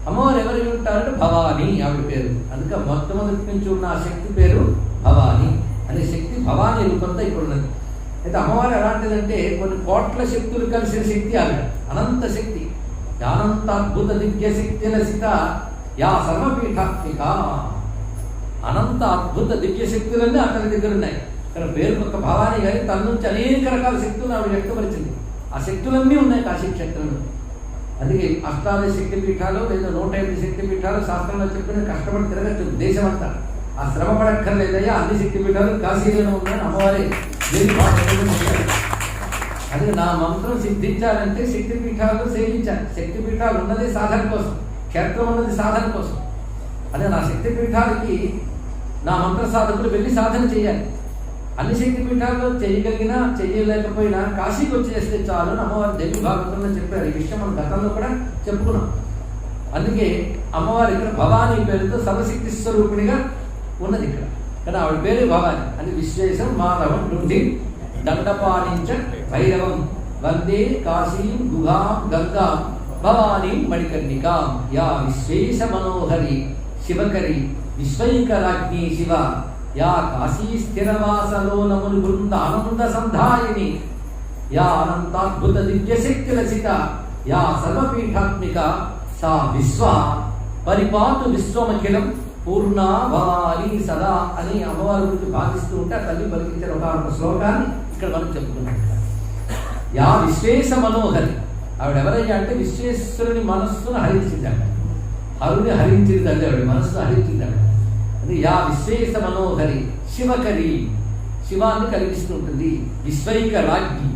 అమ్మవారు ఎవరు ఉంటారంటే భవానీ, ఆవిడ పేరు. అందుకే మొట్టమొదటి నుంచి ఉన్న ఆ శక్తి పేరు భవానీ. అనే శక్తి భవానీ రూపంతో ఇక్కడ ఉన్నది. అయితే అమ్మవారు ఎలాంటిదంటే కొన్ని కోట్ల శక్తులు కలిసిన శక్తి ఆవిడ. అనంత శక్తి, అనంత అద్భుత దివ్య శక్తి లసిత యా సర్వపీఠాత్మిక. అనంత అద్భుత దివ్య శక్తులన్నీ అతని దగ్గర ఉన్నాయి. ఇక్కడ పేరుకు ఒక భవానీ కానీ తన నుంచి అనేక రకాల శక్తులను ఆవిడ వ్యక్తపరిచింది. ఆ శక్తులన్నీ ఉన్నాయి కాశీ క్షేత్రంలో. అందుకే అష్టాదశ శక్తి పీఠాలు లేదా 105 శక్తి పీఠాలు శాస్త్రంలో చెప్పిన కష్టపడి తిరగచ్చు దేశమంతా. ఆ శ్రమ పడక్కర్లేదయ్యా, అన్ని శక్తి పీఠాలు కాశీలోనే ఉన్నాయని అమ్మవారి అది నా మంత్రం సిద్ధించాలంటే శక్తి పీఠాలు సేవించాలి. శక్తి పీఠాలు ఉన్నది సాధన కోసం, క్షేత్రం ఉన్నది సాధన కోసం. అదే నా శక్తి పీఠాలకి నా మంత్ర సాధకులు వెళ్ళి సాధన చేయాలి. అన్ని శక్తి పీఠాల్లో చేయగలిగినా చేయలేకపోయినా కాశీకి వచ్చేస్తే చాలు అని అమ్మవారి దేవి భాగవతంలో చెప్పారు. ఈ విషయం మనం గతంలో కూడా చెప్పుకున్నాం. అందుకే అమ్మవారి ఇక్కడ భవానీ పేరుతో సర్వశక్తి స్వరూపిణిగా ఉన్నది ఇక్కడ. కానీ ఆవిడ పేరు భవాని. అది విశ్వేశం మాధవం నుండి దండపాణించ భైరవం వందే కాశీం గుహాం గంగాం భవానీ మణికర్ణికాం యా విశ్వేశ మనోహరి శివకరి విశ్వైకరాజ్ఞి శివ యా కాశీ స్థిరవాసలోనముని బృంద ఆనంద సంధాయిని యా అనంతాద్భుత దివ్యశక్తి రచిత యా సర్వపీఠాత్మిక సా విశ్వ పరిపాతు విశ్వమఖిలం పూర్ణ భవాని సదా అని అమ్మవారి గురించి భావిస్తూ ఉంటే ఆ తల్లి పలికించిన ఒక శ్లోకాన్ని ఇక్కడ మనం చెప్పుకున్నాం. యా విశ్వేశ మనోహరి, ఆవిడ ఎవరయ్యా అంటే విశ్వేశ్వరుని మనస్సును హరించిందాడు. హరుని హరించింది తల్లి, ఆవిడ మనస్సును హరించిందాడు. అది యా విశ్వేశ మనోహరి శివకరి, శివాన్ని కలిగిస్తూ ఉంటుంది. విశ్వైక రాజ్ఞి,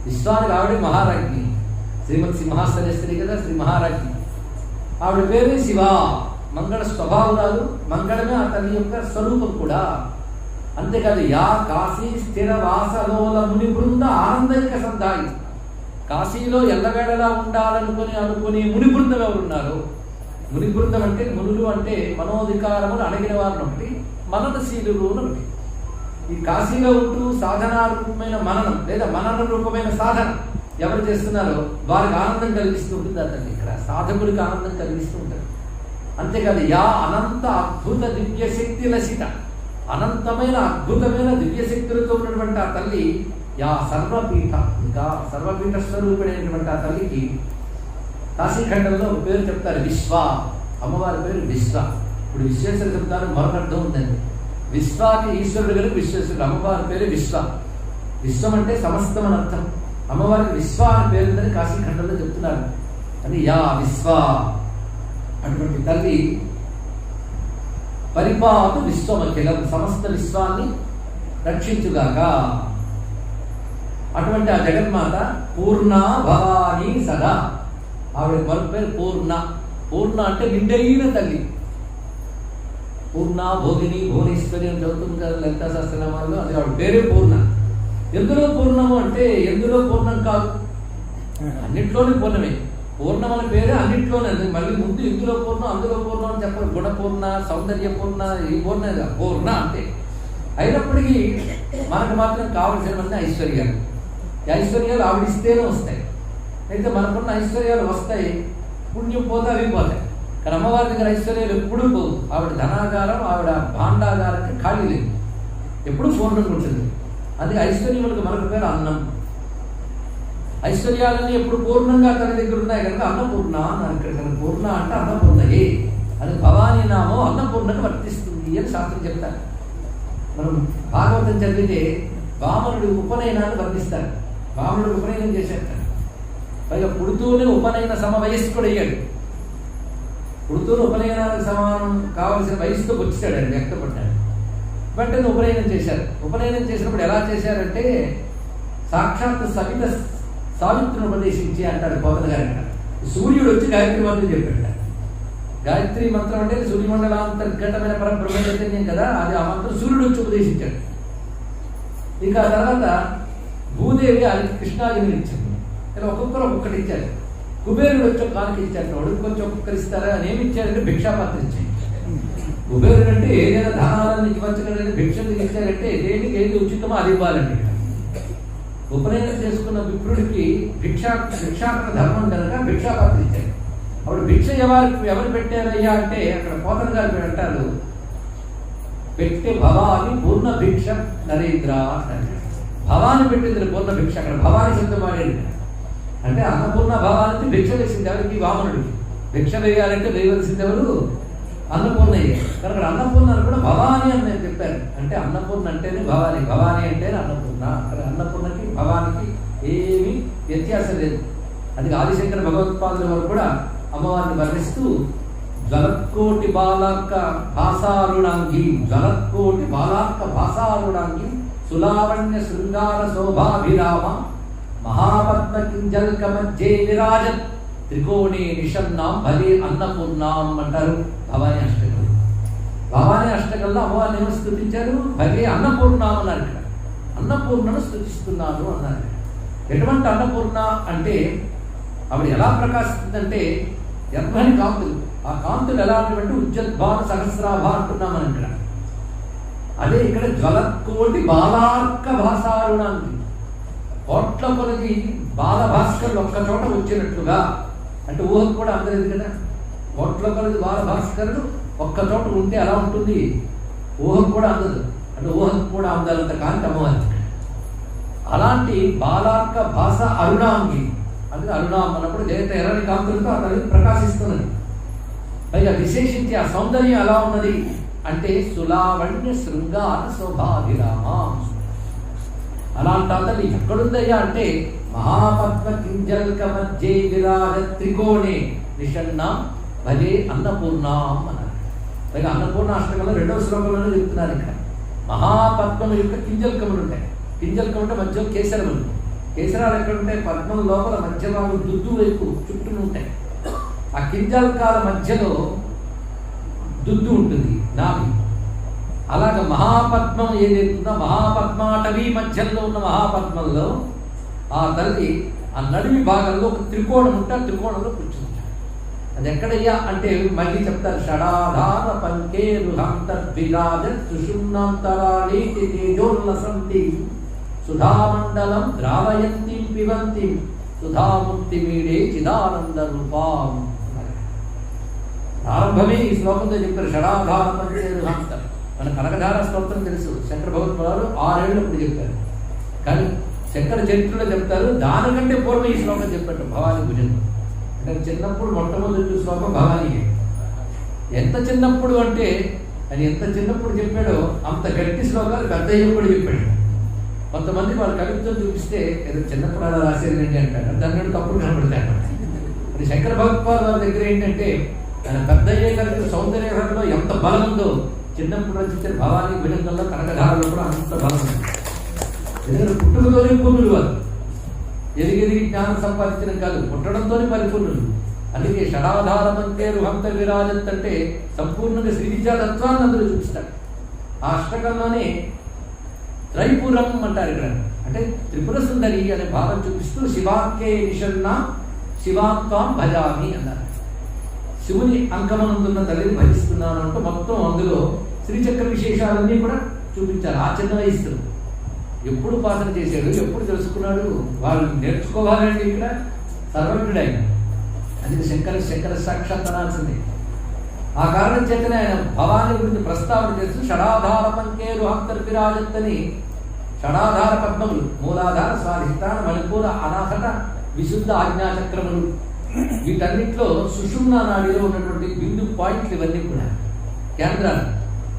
విశ్వానికి ఆవిడ మహారాజ్ఞి, శ్రీమతి సింహాసనేశ్వరి కదా, శ్రీ మహారాజ్ఞి. ఆవిడ పేరు శివ, మంగళ స్వభావాలు, మంగళమే ఆ తల్లి యొక్క స్వరూపం కూడా. అంతేకాదు యా కాశీ స్థిర వాసలోల ముని బృంద ఆనందైక సంధాయి, కాశీలో ఎల్లవేళలా అనుకునే ముని బృందం ఎవరున్నారు? ముని బృందం అంటే మునులు అంటే మనోధికారములు అణగిన వారిని ఒకటి, మననశీలులు ఒకటి. ఈ కాశీలో ఉంటూ సాధనా రూపమైన మననం లేదా మనన రూపమైన సాధన ఎవరు చేస్తున్నారో వారికి ఆనందం కలిగిస్తూ ఉంటుంది ఆ తల్లి. ఇక్కడ సాధకుడికి ఆనందం కలిగిస్తూ ఉంటుంది. అంతేకాదు యా అనంత అద్భుత దివ్యశక్తి లసిత, అనంతమైన అద్భుతమైన దివ్యశక్తులతో ఉన్నటువంటి ఆ తల్లి యా సర్వపీఠ, ఇంకా సర్వపీఠ స్వరూపుడైనటువంటి ఆ తల్లికి కాశీఖండంలో ఒక పేరు చెప్తారు విశ్వ. అమ్మవారి పేరు విశ్వ. ఇప్పుడు విశ్వేశ్వర చెప్తారు, మరొక అర్థం ఉందండి. విశ్వాకి ఈశ్వరుడు కనుక విశ్వేశ్వరుడు, అమ్మవారి పేరు విశ్వ. విశ్వం అంటే సమస్తం అని అర్థం. అమ్మవారికి విశ్వ అని పేరు ఉందని కాశీఖండంలో చెప్తున్నారు. అని యా విశ్వ అటువంటి తల్లి పరిపాటు విశ్వమఖిలం, సమస్త విశ్వాన్ని రక్షించుగాక. అటువంటి ఆ జగన్మాత పూర్ణ భవానీ సదా, ఆవిడ మరొక పేరు పూర్ణ. పూర్ణ అంటే నిండైన తల్లి. పూర్ణ భోగిని భువనేశ్వరి అని చదువుతుంది కదా లలితా సహస్రనామాల్లో, అది ఆవిడ పేరే పూర్ణ. ఎందులో పూర్ణము అంటే ఎందులో పూర్ణం కాదు, అన్నిట్లోనే పూర్ణమే. పూర్ణం అనే పేరే అన్నింటిలోనే. మళ్ళీ ముందు ఇందులో పూర్ణం అందులో పూర్ణం అని చెప్పాలి. గుణపూర్ణ, సౌందర్య పూర్ణ, ఈ పూర్ణ పూర్ణ అంటే. అయినప్పటికీ మనకు మాత్రం కావలసినవన్నీ ఐశ్వర్యాలు. ఈ ఐశ్వర్యాలు ఆవిడిస్తేనే వస్తాయి. అయితే మనకున్న ఐశ్వర్యాలు వస్తాయి, పుణ్యం పోతే అవి పోతాయి. కానీ అమ్మవారి దగ్గర ఐశ్వర్యాలు ఎప్పుడూ పోవు. ఆవిడ ధనాగారం, ఆవిడ భాండాగారానికి ఖాళీ లేదు, ఎప్పుడు పూర్ణంగా ఉంటుంది. అందుకే ఐశ్వర్యములకు మరొక పేరు అన్నం. ఐశ్వర్యాలన్నీ ఎప్పుడు పూర్ణంగా తన దగ్గర ఉన్నాయి కనుక అన్నపూర్ణ అన్నారు. ఇక్కడ పూర్ణ అంటే అన్నపూర్ణయే అని భవానీ నామం అన్నపూర్ణకు వర్తిస్తుంది అని శాస్త్రం చెప్తారు. మనం భాగవతం చదివితే వామనుడు ఉపనయనాన్ని వర్ణిస్తారు. వామనుడు ఉపనయనం చేశాడు, పైగా పుడుతూనే ఉపనయన సమవయస్కుడు అయ్యాడు. పుడుతూనే ఉపనయనానికి సమానం కావలసిన వయసుతో వచ్చాడు, ఆయన వ్యక్తపడ్డాడు. వెంటనే ఉపనయనం చేశారు. ఉపనయనం చేసినప్పుడు ఎలా చేశారంటే సాక్షాత్ సావిత్రిని ఉపదేశించి అంటాడు పోతన గారు. సూర్యుడు వచ్చి గాయత్రి మంత్రం చెప్పాడు. గాయత్రి మంత్రం అంటే సూర్యమండలాంతర్గతమైన పరబ్రహ్మ చైతన్యం కదా, అది ఆ మంత్రం సూర్యుడు వచ్చి ఉపదేశించాడు. ఇంకా ఆ తర్వాత భూదేవి ఆయనకి కృష్ణాగిని ఇచ్చింది. ఇలా ఒక్కొక్కరు ఒక్కొక్కటి ఇచ్చారు. కుబేరుడు వచ్చి కానుక ఇచ్చారు. వాడు కొంచెం ఒక్కొక్కరు ఇస్తారా అని ఏమి ఇచ్చారంటే భిక్షాపాత్ర ఇచ్చారు. కుబేరుడు అంటే ఏదైనా దానాలను ఇవ్వచ్చు కదా, భిక్షలు ఇచ్చారంటే దేనికి ఏది ఉచితమో అది ఇవ్వాలండి. ఉపనయనం చేసుకున్న విప్రుడికి భిక్షాటన ధర్మం కనుక భిక్షాపాత్ర ఇచ్చారు. అప్పుడు భిక్ష ఎవరు పెట్టారయ్యా అంటే అక్కడ పోతన గారు అంటారు, పెట్టే భవాని పూర్ణ భిక్ష నరేంద్ర అంటారు. భవాని పెట్టింది పూర్ణ భిక్ష. అక్కడ భవాని శబ్దం వాడేది. అంటే అన్నపూర్ణ భవానికి భిక్ష వేసింది ఎవరికి? వామనుడికి. భిక్ష వేయాలంటే వేయవలసింది ఎవరు? అన్నపూర్ణయ్యే. కనుక అన్నపూర్ణ కూడా భవాని అని నేను చెప్పాను. అంటే అన్నపూర్ణ అంటేనే భవాని, భవాని అంటేనే అన్నపూర్ణ. అక్కడ అన్నపూర్ణకి భవానికి ఏమీ వ్యత్యాసం లేదు. అందుకే ఆదిశంకర భగవత్పాదుల వారు కూడా అమ్మవారిని వర్ణిస్తూ జ్వలకోటి బాలార్క భాసారుణాంగి, జ్వలకోటి బాలార్క భాసారుణాంగి సులావణ్య శృంగార శోభాభిరామ మహాపద్మ కింజల్క మధ్యే విరాజత్ త్రికోణే నిషన్నాం భలే అన్నపూర్ణాం అంటారు భవానీ అష్టకం. భవానీ అష్టకంలో అమ్మవారిని ఏమో స్తుతించారు, భలే అన్నపూర్ణాం అన్నారు. ఇక్కడ అన్నపూర్ణను స్తుతిస్తున్నాను అన్నారు. ఎటువంటి అన్నపూర్ణ అంటే ఆవిడ ఎలా ప్రకాశిస్తుందంటే ఎర్రని కాంతులు. ఆ కాంతులు ఎలాంటివంటే ఉజ్జద్భాన సహస్రాభ అంటున్నాం మనం ఇక్కడ. అదే ఇక్కడ జ్వలకోటి బాలార్క భాసారుణాంగి, కోట్ల కొలది బాల భాస్కరులు ఒక్క చోట వచ్చినట్లుగా. అంటే ఊహకు కూడా అందలేదు కదా, కోట్ల కొలది బాల భాస్కరులు ఒక్క చోట ఉంటే ఎలా ఉంటుంది, ఊహకు కూడా అందదు. అంటే ఊహకు కూడా అందాలంత కాంతి అమ్మవారి. అలాంటి బాలార్క భాష అరుణాంగి, అందుకే అరుణాం అన్నప్పుడు జయత ఎర్రని కాంతులతో అతను ప్రకాశిస్తున్నది. పైగా విశేషించి ఆ సౌందర్యం ఎలా ఉన్నది అంటే సులావణ్య శృంగార శోభాభిరామ. అలాంటి అతను ఎక్కడుందయ్యా అంటే మహాపద్మ కింజల్క మధ్యే విరాజ త్రికోణే నిషన్నాం భజే అన్నపూర్ణాం అన్నారు. పైగా అన్నపూర్ణ అష్టకంలో 2వ శ్లోకంలోనే చెప్తున్నారు. ఇక్కడ మహాపద్మం యొక్క కింజల్కములు ఉంటాయి. కింజల్కం అంటే మధ్యలో కేసరములు. కేసరాలు ఎక్కడ ఉంటాయి, పద్మం లోపల మధ్య భాగం దుద్దు వైపు చుట్టూ ఉంటాయి. ఆ కింజల్కాల మధ్యలో దుద్దు ఉంటుంది, నాభి. అలాగ మహాపద్మం ఏదైతుందో మహాపద్మాటవీ మధ్యలో ఉన్న మహాపద్మంలో ఆ తల్లి ఆ నడిమి భాగంలో ఒక త్రికోణం ఉంటే ఆ త్రికోణంలో కూర్చుంది. అది ఎక్కడయ్యా అంటే మళ్ళీ చెప్తారు, షడాధార పంకేరుహంతర్విరాజ సుషుమ్నాంతరాళీతి తేజోల్లసంతి సుధామండలం ద్రావయంతి పిబంతి సుధాముక్తి మీడే చిదానంద రూపాం. ప్రారంభమే ఈ శ్లోకంతో చెప్పారు, షడాధార పంకేరుహంతర్. మన కనకధార స్తోత్రం తెలుసు, శంకర భగవత్పాదులు 6 ఏళ్ళు అప్పుడు చెప్పారు. కానీ శంకర చరిత్రలో చెప్తారు దానికంటే పూర్వం ఈ శ్లోకం చెప్పారు, భవానీ భుజం. అంటే చిన్నప్పుడు మొట్టమొదటి శ్లోకం భవానీయే. ఎంత చిన్నప్పుడు అంటే అది ఎంత చిన్నప్పుడు చెప్పాడో అంత గట్టి శ్లోకాలు పెద్ద అయ్యప్పుడు చెప్పాడు. కొంతమంది వాళ్ళ కవిత్వం చూపిస్తే ఏదో చిన్నప్పుడు అలా రాసేదండి అంటారు, దాన్ని తప్పుడు కనబడతాయి. మరి శంకర భగవత్పాదుల వారి దగ్గర ఏంటంటే ఆయన పెద్ద అయ్యే కలిగిన సౌందర్యంలో ఎంత బలం ఉందో చిన్నప్పుడు రచించిన భవానీ భుజంగంలో కనకధారలో కూడా అంత బలం ఉంది. ఎందుకంటే పుట్టుకతోనే పూర్ణులు వారు, ఎదిగెదిగి జ్ఞానం సంపాదించడం కాదు, పుట్టడంతోనే పరిపూర్ణులు. అందుకే షడాధారమంతే రుహంత విరాజత్ అంటే సంపూర్ణంగా శ్రీ విద్యాతత్వాన్ని అందరూ చూపిస్తారు. ఆ అష్టకంలోనే త్రైపురం అంటారు ఇక్కడ, అంటే త్రిపుర సుందరి అనే భావం చూపిస్తూ శివాంకే నిషన్న శివాంత్వాం భజామి అన్నారు. శివుని అంకమనందున్న తల్లిని భజిస్తున్నాను అంటూ మొత్తం అందులో శ్రీచక్ర విశేషాలన్నీ కూడా చూపించారు. ఆ చిన్న వయస్సులో ఎప్పుడు ఉపాసన చేశాడు, ఎప్పుడు తెలుసుకున్నాడు, వాళ్ళు నేర్చుకోవాలంటే ఇక్కడ సర్వజ్ఞుడు ఆయన. అందుకే శంకర సాక్షాత్ అనాల్సింది. ఆ కారణం చేతనే ఆయన భవానీ గురించి ప్రస్తావన చేస్తూ షడాధార పంకేరు అంతర్విరాజత్ అని షడాధార పద్మములు, మూలాధార, స్వాధిష్టాన, మణిపూర, అనాహట, విశుద్ధ ఆజ్ఞాచక్రములు, వీటన్నిటిలో సుషుమ్నా నాడిలో ఉన్నటువంటి బిందు పాయింట్లు ఇవన్నీ కూడా కేంద్రాలు.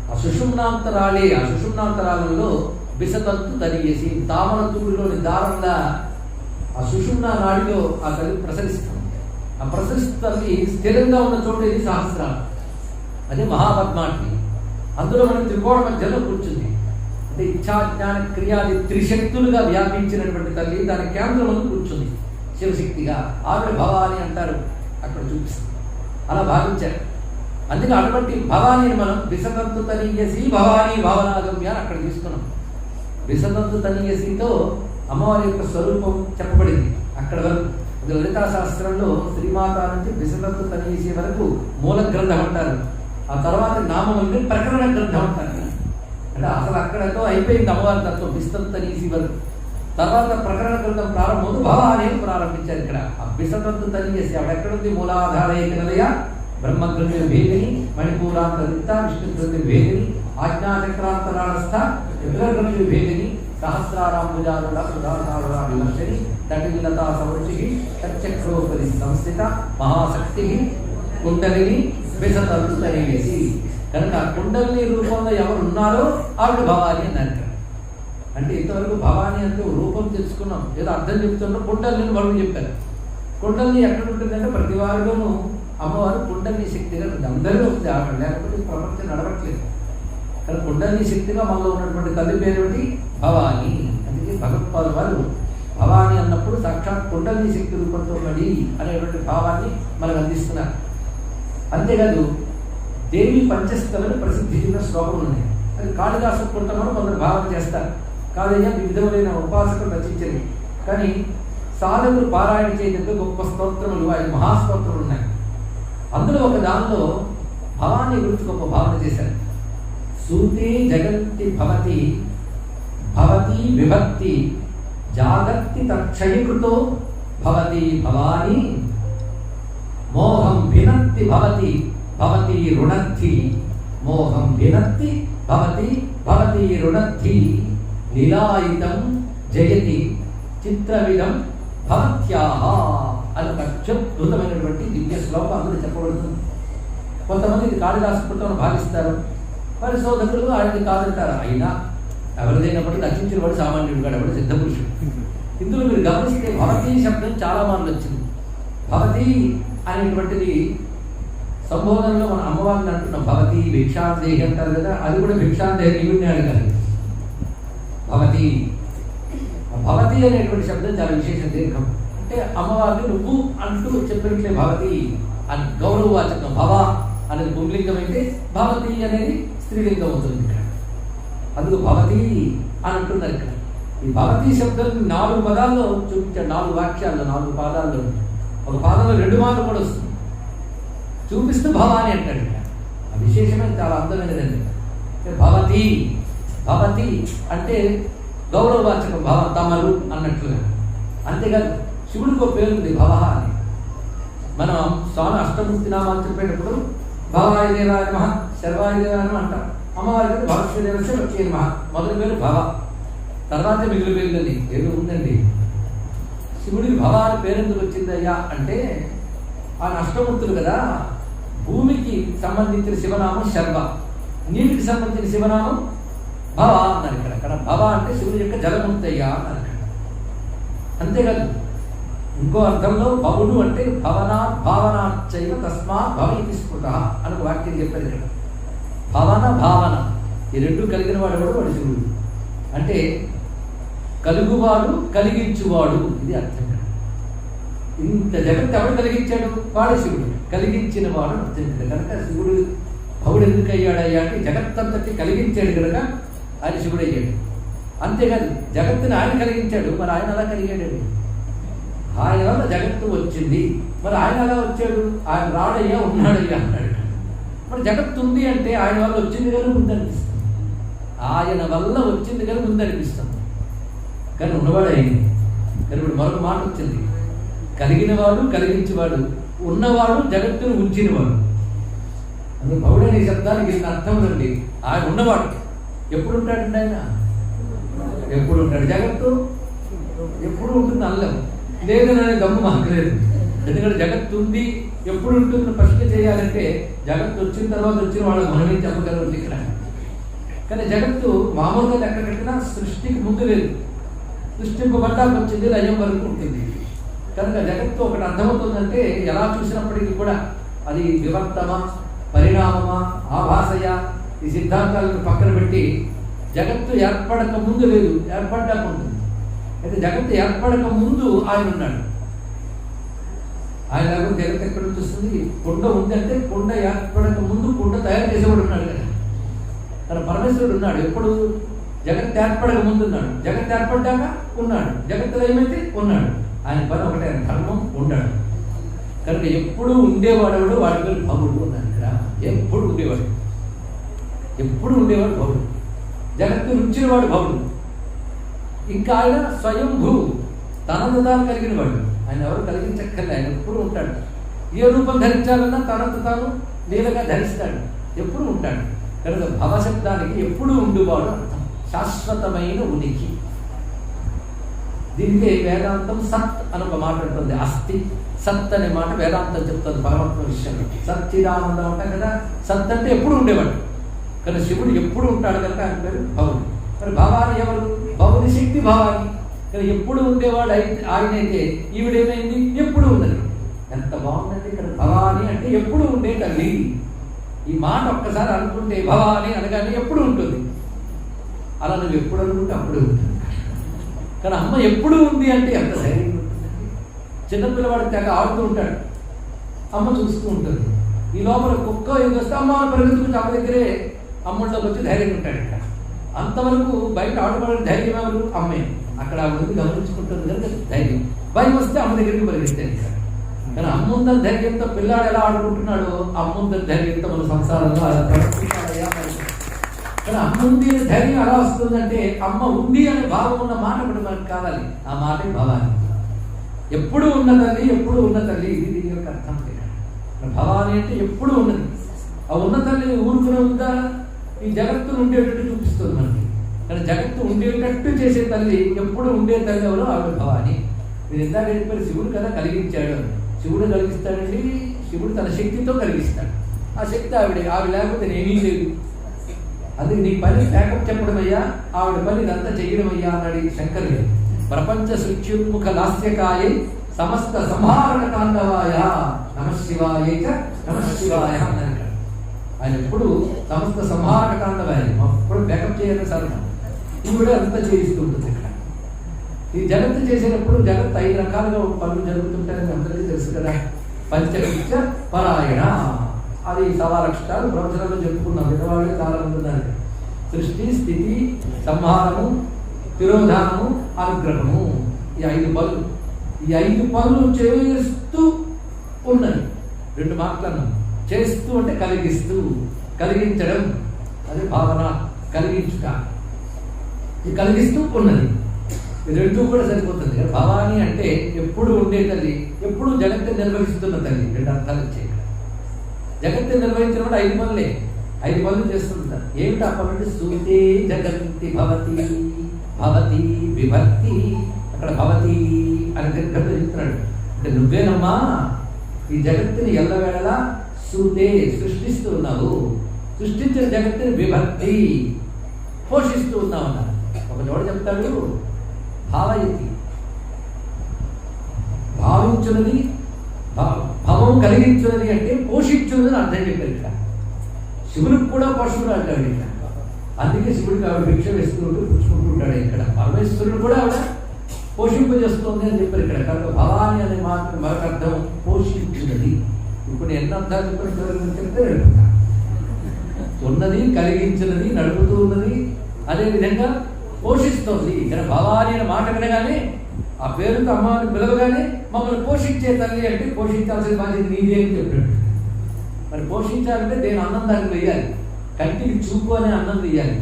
ఆ సుషుమ్నాంతరాలే, ఆ సుషుమ్నాంతరాలలో బిసతంతు తరిగేసి తామర తూడులోని దారంగా ఆ సుషుమ్నా నాడిలో ఆ తల్లి ప్రసరిస్తుంది. ఆ ప్రసరిస్తుంది స్థిరంగా ఉన్న చోటు ఇది సహస్రాలు, అదే మహాపద్మాటి. అందులో మనకి త్రికోణ మధ్యలో కూర్చుంది. అంటే ఇచ్ఛా జ్ఞాన క్రియాది త్రిశక్తులుగా వ్యాపించినటువంటి తల్లి దాని కేంద్రంలో కూర్చుంది శివశక్తిగా. ఆవిడ భవాని అంటారు, అక్కడ చూపిస్తుంది. అలా భావించారు. అందుకే అటువంటి భవానీని మనం విసతంతు తనీయసి భవానీ భావనాగమ్య అని అక్కడ తీసుకున్నాం. విసతంతు తనీయసితో అమ్మవారి యొక్క స్వరూపం చెప్పబడింది. అక్కడ వరకు లలితా శాస్త్రంలో శ్రీమాత నుంచి విసతంతు తనీయసి వరకు మూల గ్రంథం అంటారు. ఆ తర్వాత నామముల్ని ప్రకరణ గ్రంథం అంటారు. అంటే అసలు అక్కడతో అయిపోయింది అమ్మవారి తత్వం విసతంతు తనీయసి వరకు. తర్వాత ప్రకరణ గ్రంథం ప్రారంభం భవానీ ప్రారంభించారు. ఇక్కడ ఆ విసతంతు తనీయసి ఆవిడ ఎక్కడుంది, మూలాధారయ నిలయ బ్రహ్మగ్రంథి భేదిని, మణిపూరాంతరిత విష్ణుగ్రంథి భేదిని, ఆజ్ఞాచక్రాంతరాస్థ విగ్రహగ్రంథి భేదిని, సహస్రారాంబుజారుడ సుధాసారుడ విమర్శని, తటిలతా సౌచి తచ్చక్రోపరి సంస్థిత మహాశక్తి కుండలిని విసతలు తరివేసి. కనుక కుండలిని రూపంలో ఎవరు ఉన్నారో ఆవిడ భవాని అని అంటారు. అంటే ఇంతవరకు భవాని అంటే రూపం తెలుసుకున్నాం, ఏదో అర్థం చెప్తున్నా. కుండలిని వాళ్ళు చెప్పారు. కుండలిని ఎక్కడ ఉంటుందంటే ప్రతి వారిలోనూ అమ్మవారు కుండలిని శక్తిగా ఉంటుంది. అందరిలో ఉంది ఆవిడ, లేకపోతే ప్రపంచం నడవట్లేదు. కానీ కుండలిని శక్తిగా మనలో ఉన్నటువంటి తల్లి పేరు భవాని. అందుకే భగవత్పాదుల వారు భవాని అన్నప్పుడు సాక్షాత్ కుండలిని శక్తి రూపంతో ఉన్నది అనేటువంటి భావాన్ని మనకు అందిస్తున్నారు. అంతేకాదు దేవి పంచస్థలని ప్రసిద్ధి చెందిన శ్లోకం ఉన్నాయి. అది కాళిదాసు కొంతమంది కొందరు భావన చేస్తారు. కాళీయ వివిధములైన ఉపాసకులు రచించేది. కానీ సాధకులు పారాయణ చేయడంతో గొప్ప స్తోత్రములు, 5 మహాస్తోత్రములు ఉన్నాయి. అందులో ఒక దానిలో భవాని గురించి గొప్ప భావన చేశారు. సూతే జగంతి భవతి భవతి విభక్తి జాగర్తి తక్షయీకృతో భవతి భవాని మోహం వినత్తి భవతి భవతి రుణద్ధి మోహం వినత్తి భవతి భవతి రుణద్ధి లీలాయితం జయతి చిత్రవిధం భవత్యాహ అని ఒక అత్యద్భుతమైనటువంటి దివ్య శ్లోకం అందులో చెప్పబడుతుంది. కొంతమంది ఇది కాళిదాసు కృతం భావిస్తారు, పరిశోధకులు ఆయనకి కాదంటారు. అయినా ఎవరిదైనప్పటికీ రచించిన వాడు సామాన్యుడు కాదు, వాడు సిద్ధపురుషుడు. ఇందులో మీరు గమనిస్తే భవతి శబ్దం చాలా మార్లు వచ్చింది. భవతి అనేటువంటిది సంబోధనలో మన అమ్మవారిని అంటున్నాం. భవతి భిక్షాందేహి అంటారు కదా, అది కూడా భిక్షాందేహి నిగుణ్యాలు కాదు. భవతి భవతి అనేటువంటి శబ్దం చాలా విశేష దీర్ఘం. అంటే అమ్మవారిని నువ్వు అంటూ చెప్పినట్లే భవతి అని గౌరవవాచకం. భవ అనేది పుంలింగం అయితే భవతి అనేది స్త్రీలింగం అవుతుంది. ఇక్కడ అందుకు భవతి అని అంటున్నారు. ఇక్కడ ఈ భవతి శబ్దం 4 పదాల్లో చూపించాడు. 4 వాక్యాల్లో 4 పాదాల్లో. ఒక పాదంలో 2 మార్లు కూడా వస్తుంది. చూపిస్తూ భవాని అంటాడు. ఆ విశేషమైన చాలా అందమైనదండి. భవతి భవతి అంటే గౌరవవాచకం, భవ తమరు అన్నట్లుగా. అంతేకాదు శివుడికి ఒక పేరుంది భవ అని. మనం స్వామి అష్టమూర్తి నామాలు చెప్పేటప్పుడు భవాయ దేవాయ నమః శర్వాయ దేవాయ నమః అంటాం. అమ్మవారికి భవశ్వదేవస్య వచ్చే నమః మొదటి పేరు భవ, తర్వాత మిగిలిన పేరుందండి. ఏదో ఉందండి. శివుడికి భవ అని పేరు ఎందుకు వచ్చిందయ్యా అంటే ఆయన అష్టమూర్తులు కదా. భూమికి సంబంధించిన శివనామం శర్వ, నీటికి సంబంధించిన శివనామం భవ అన్నారు. ఇక్కడ భవ అంటే శివుడి యొక్క జలమూర్తి అయ్యా అన్నారు. అంతేకాదు ఇంకో అర్థంలో భవుడు అంటే భవనా భావనాచైవ తస్మాత్ భవ ఇది స్ఫుట అని ఒక వాక్యం చెప్పారు. ఇక్కడ భవన భావన ఈ 2 కలిగిన వాడు కూడా వాడు శివుడు. అంటే కలుగువాడు కలిగించువాడు, ఇది అర్థం. ఇంత జగత్ ఎవడు కలిగించాడు? వాడు శివుడు. కలిగించిన వాడు అర్థం. కనుక శివుడు భవుడు ఎందుకు అయ్యాడయ్యా అంటే జగత్తంతటి కలిగించాడు కనుక ఆయన శివుడు అయ్యాడు. అంతేకాదు జగత్తుని ఆయన కలిగించాడు, మరి ఆయన అలా కలిగాడు. ఆయన వల్ల జగత్తు వచ్చింది, మరి ఆయన ఎలా వచ్చాడు? ఆయన రాడయ్యా ఉన్నాడయ్యా అన్నాడు. మరి జగత్తు ఉంది అంటే ఆయన వల్ల వచ్చింది కానీ ముందనిపిస్తుంది, ఆయన వల్ల వచ్చింది కానీ ముందనిపిస్తుంది. కానీ ఉన్నవాడు అయింది. కానీ ఇప్పుడు మరొక మాట వచ్చింది, కలిగినవాడు కలిగించేవాడు, ఉన్నవాడు జగత్తును ఉంచినవాడు. అందుకు భవుడు అనే శబ్దానికి ఇంత అర్థం ఉందండి. ఆయన ఉన్నవాడు ఎప్పుడు ఉంటాడండి? ఆయన ఎప్పుడు ఉంటాడు. జగత్తు ఎప్పుడు ఉంటుంది అల్లం లేదనే దమ్ము మాకు లేదు. ఎందుకంటే జగత్తు ఉంది ఎప్పుడు ఉంటుంది ప్రశ్న చేయాలంటే జగత్తు వచ్చిన తర్వాత వచ్చిన వాళ్ళు మనమేం చెప్పగలరు ఇక్కడ. కానీ జగత్తు మామూలుగా లెక్క కట్టినా సృష్టికి ముందు లేదు, సృష్టింపబడ్డాక వచ్చింది, లయం వరకు ఉంటుంది. కనుక జగత్తు ఒకటి అర్థమవుతుందంటే ఎలా చూసినప్పటికీ కూడా అది వివర్తమా పరిణామమా ఆభాసయ ఈ సిద్ధాంతాలను పక్కన పెట్టి జగత్తు ఏర్పడక ముందు లేదు, ఏర్పడ్డాక ఉంటుంది. అయితే జగత్తు ఏర్పడక ముందు ఆయన ఉన్నాడు. ఆయన లేకపోతే జగత్తు ఎక్కడ నుంచి వస్తుంది? కుండ ఉందంటే కుండ ఏర్పడక ముందు కుండ తయారు చేసేవాడు ఉన్నాడు కదా. తన పరమేశ్వరుడు ఉన్నాడు. ఎప్పుడు? జగత్తు ఏర్పడక ముందు ఉన్నాడు, జగత్తు ఏర్పడ్డాక ఉన్నాడు, జగత్తులో ఏమైతే ఉన్నాడు. ఆయన పని ఒకటే, ధర్మం ఉండాడు. కనుక ఎప్పుడు ఉండేవాడు వాడి పేరు భవుడు అన్నాడు. ఇక్కడ ఎప్పుడు ఉండేవాడు, ఎప్పుడు ఉండేవాడు భవుడు. జగత్తు రుచినవాడు భవుడు. ఇంకా ఆయన స్వయంభూ, తనను తాను కలిగిన వాడు. ఆయన ఎవరు కలిగించక్కర్లే, ఆయన ఎప్పుడు ఉంటాడు. ఏ రూపం ధరించాలన్నా తనకు తాను లీలగా ధరిస్తాడు, ఎప్పుడు ఉంటాడు. కనుక భవశబ్దానికి ఎప్పుడు ఉండువాడు అర్థం, శాశ్వతమైన ఉనికి. దీనికే వేదాంతం సత్ అని ఒక మాట ఉంటుంది. అస్థి సత్ అనే మాట వేదాంతం చెప్తుంది పరమాత్మ విషయంలో. సచ్చిదానందం అంటాం కదా. సత్ అంటే ఎప్పుడు ఉండేవాడు, కానీ శివుడు ఎప్పుడు ఉంటాడు కనుక ఆయన పేరు భవుడు. మరి భవాని ఎవరు? భవుని శక్తి భవాని. కానీ ఎప్పుడు ఉండేవాడు ఆయనైతే ఈవిడేమైంది? ఎప్పుడు ఉన్నది. ఎంత బాగుందండి ఇక్కడ. భవాని అంటే ఎప్పుడు ఉండే తల్లి. ఈ మాట ఒక్కసారి అనుకుంటే భవాని అనగానే ఎప్పుడు ఉంటుంది. అలా నువ్వు ఎప్పుడు అనుకుంటే అప్పుడే ఉంటుంది. కానీ అమ్మ ఎప్పుడు ఉంది అంటే ఎంత ధైర్యం ఉంటుందండి. చిన్నపిల్లవాడు తెగ ఆడుతూ ఉంటాడు, అమ్మ చూస్తూ ఉంటుంది. ఈ లోపల కుక్క ఏది వస్తే అమ్మ పరిగెత్తుకుంటే అమ్మ దగ్గరే అమ్మలోకి వచ్చి ధైర్యం ఉంటాడు. ఇక్కడ అంతవరకు బయట ఆడుకోవడానికి ధైర్యం ఎవరు? అమ్మే. అక్కడ ఆవిడ గమనించుకుంటుంది కనుక ధైర్యం. భయం వస్తే అమ్మ దగ్గరికి పరిగెత్తాడు. కానీ అమ్ముందని ధైర్యంతో పిల్లాడు ఎలా ఆడుకుంటున్నాడో అమ్ముందని ధైర్యంతో మన సంసారంలో కానీ అమ్ముంది అనే ధైర్యం ఎలా వస్తుందంటే అమ్మ ఉంది అనే భావం ఉన్న మాట ఒకటి మనకు కావాలి. ఆ మాటే భవాని. ఎప్పుడు ఉన్న తల్లి, ఎప్పుడు ఉన్న తల్లి. ఇది దీని యొక్క అర్థం. భవాని అంటే ఎప్పుడు ఉన్నది. ఆ ఉన్న తల్లి ఊరుకునే ఉందా? ఈ జగత్తును ఉండేటట్టు చూపిస్తుంది మనకి. కానీ జగత్తు ఉండేటట్టు చేసే తల్లి, ఎప్పుడు ఉండే తల్లి ఎవరో ఆవిడ భవాని. మీరు ఇందాక చెప్పారు శివుడు కదా కలిగించాడు. శివుడు కలిగిస్తాడండి. శివుడు తన శక్తితో కలిగిస్తాడు. ఆ శక్తి ఆవిడ లేకపోతే నేమీ లేదు. అందుకే నీ పని ప్యాకప్ చెప్పడం అయ్యా, ఆవిడ పని ఇదంతా చేయడం అయ్యా అన్నాడు శంకరుడు. ప్రపంచ సృష్ట్యున్ముఖ లాస్యకాయ సమస్త సంహారణ తాండవాయ నమశివాయ నమశివాయ అన్నాడు. ఆయన ఎప్పుడు సమస్త సంహారణ తాండవాయ అప్పుడు ప్యాకప్ చేయాలని సార్ ఈవిడ అంతా చేయిస్తూ ఉంటుంది. ఇక్కడ ఈ జగత్తు చేసేటప్పుడు జగత్తు 5 రకాలుగా పనులు జరుగుతుంటాయని అందరికీ తెలుసు కదా. పంచకృత్య పరాయణ, అది 1,00,000 ప్రవచనాలు చెప్పుకున్నాం. వినవాళ్ళే చాలా మంది ఉన్నారు. సృష్టి, స్థితి, సంహారము, తిరోధానము, అనుగ్రహము. ఈ 5 పనులు. ఈ 5 పనులు చేస్తూ ఉన్నది. 2 మాటలన్నాం. చేస్తూ అంటే కలిగిస్తూ, కలిగించడం అది భావన, కలిగించుట. ఇది కలిగిస్తూ ఉన్నది. ఈ 2 కూడా సరిపోతుంది. భవాని అంటే ఎప్పుడు ఉండే తల్లి, ఎప్పుడు జగత్తు నిర్వహిస్తున్న తల్లి. 2 అర్థాలు వచ్చాయి. జగత్తు నిర్వహించడం 5 పనులే. 5 పనులు చేస్తుంటారు. ఏమిటి ఆ పనులు? సూతే జగత్తి భవతి భవతి విభక్తి. అక్కడ భవతి అని దగ్గర చెప్తున్నాడు. అంటే నువ్వేనమ్మా ఈ జగత్తుని ఎల్లవేళలా సూతే సృష్టిస్తూ ఉన్నావు. సృష్టించిన జగత్తుని విభక్తి పోషిస్తూ ఉన్నావు అన్నారు. ఒక చోట చెప్తాడు భావయతి, భావించున్నది, భావం కలిగించున్నది అంటే పోషించున్నది అర్థం చెప్పారు. ఇక్కడ శివుడికి కూడా పోషకుడు అంటాడు. ఇక్కడ అందుకే శివుడికి ఆవిడ భిక్ష వేసుకుంటూ పుచ్చుకుంటూ ఉంటాడు. ఇక్కడ పరమేశ్వరుడు కూడా ఆవిడ పోషింపజేస్తుంది అని చెప్పారు. ఇక్కడ కనుక భవాని అనే మాట మరొక అర్థం పోషించున్నది. ఇప్పుడు ఎన్ని అర్థాలు చెప్తే ఉన్నది, కలిగించినది, నడుపుతూ ఉన్నది, అదేవిధంగా పోషిస్తుంది. ఇక్కడ భవాని అనే మాట వినగానే ఆ పేరుతో అమ్మని పిలవగానే మమ్మల్ని పోషించే తల్లి అంటే పోషించాల్సిన బాధ్యత నీదే అని చెప్పాడు. మరి పోషించాలంటే దేని అన్నం దానికి వేయాలి. కంటికి చూపు అనే అన్నం వేయాలి,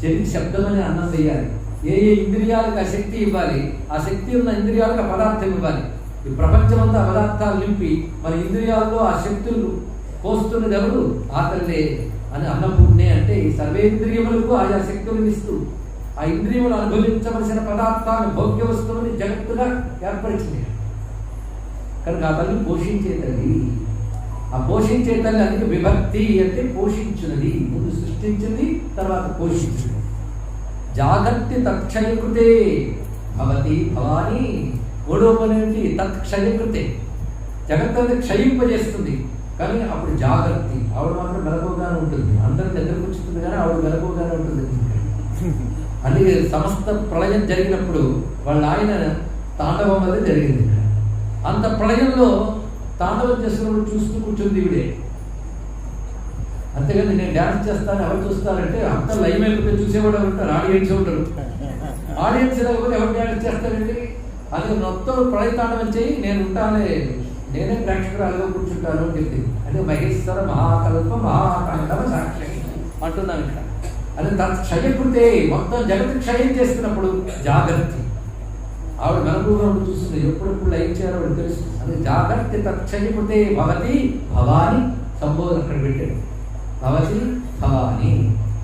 చెవికి శబ్దం అనే అన్నం వేయాలి. ఏ ఇంద్రియాలకు ఆ శక్తి ఇవ్వాలి, ఆ శక్తి ఉన్న ఇంద్రియాలకు ఆ పదార్థం ఇవ్వాలి. ఈ ప్రపంచమంతా పదార్థాలు నింపి మన ఇంద్రియాల్లో ఆ శక్తులు పోస్తున్నది ఎవరు? ఆ తల్లే అని అన్నపూర్ణే. అంటే ఈ సర్వేంద్రియములకు ఆయా శక్తులను ఇస్తూ ఆ ఇంద్రియములు అనుభవించవలసిన పదార్థాన్ని, భోగ్య వస్తువుని జగత్తుగా ఏర్పరిచింది. కనుక ఆ తల్లి పోషించే తల్లి. ఆ పోషించే తల్లి అందుకే విభక్తి అంటే పోషించున్నది. ముందు సృష్టించింది, తర్వాత పోషించింది. జాగర్తి తత్క్షయకృతే భవతి భవాని. 3వ పని ఏంటి? తత్క్షయకృతే. జగత్ అనేది క్షయింపజేస్తుంది. కానీ అప్పుడు జాగర్తి. ఆవిడ మాత్రం మెలకువగానే ఉంటుంది. అందరి దగ్గరకు వచ్చుతుంది కానీ ఆవిడ మెలకువగానే ఉంటుంది. అందుకే సమస్త ప్రళయం జరిగినప్పుడు వాళ్ళ ఆయన తాండవం వల్ల జరిగింది. అంత ప్రళయంలో తాండవం చేస్తున్నప్పుడు చూస్తూ కూర్చుంది ఈవిడే. అంతేగాని నేను డ్యాన్స్ చేస్తాను ఎవరు చూస్తారంటే అంత లైవ్ అయిపోతే చూసేవాడు ఉంటారు, ఆడియన్స్ ఉంటారు. ఆడియన్స్ లేకపోతే ఎవరు డ్యాన్స్ చేస్తారండి? అది మొత్తం ప్రళయ తాండవం చేయి, నేను ఉంటానే, నేనే ప్రేక్షకురాలుగా కూర్చుంటాను అని చెప్పింది. అంటే మహేశ్వర మహాకల్ప మహాకాండవ సాక్షి అంటున్నాను ఇక్కడ. అది క్షయకృతే. మొత్తం జగత్ క్షయం చేస్తున్నప్పుడు జాగర్తి. ఆవిడ మెలకువగా చూస్తుంది. ఎప్పుడెప్పుడు లైవ్ చేయాలో ఆవిడ తెలుస్తుంది. అది జాగర్తి తత్క్షయకృతే భవతి భవాని. సంబోధన అక్కడ పెట్టాడు. భవతి భవాని.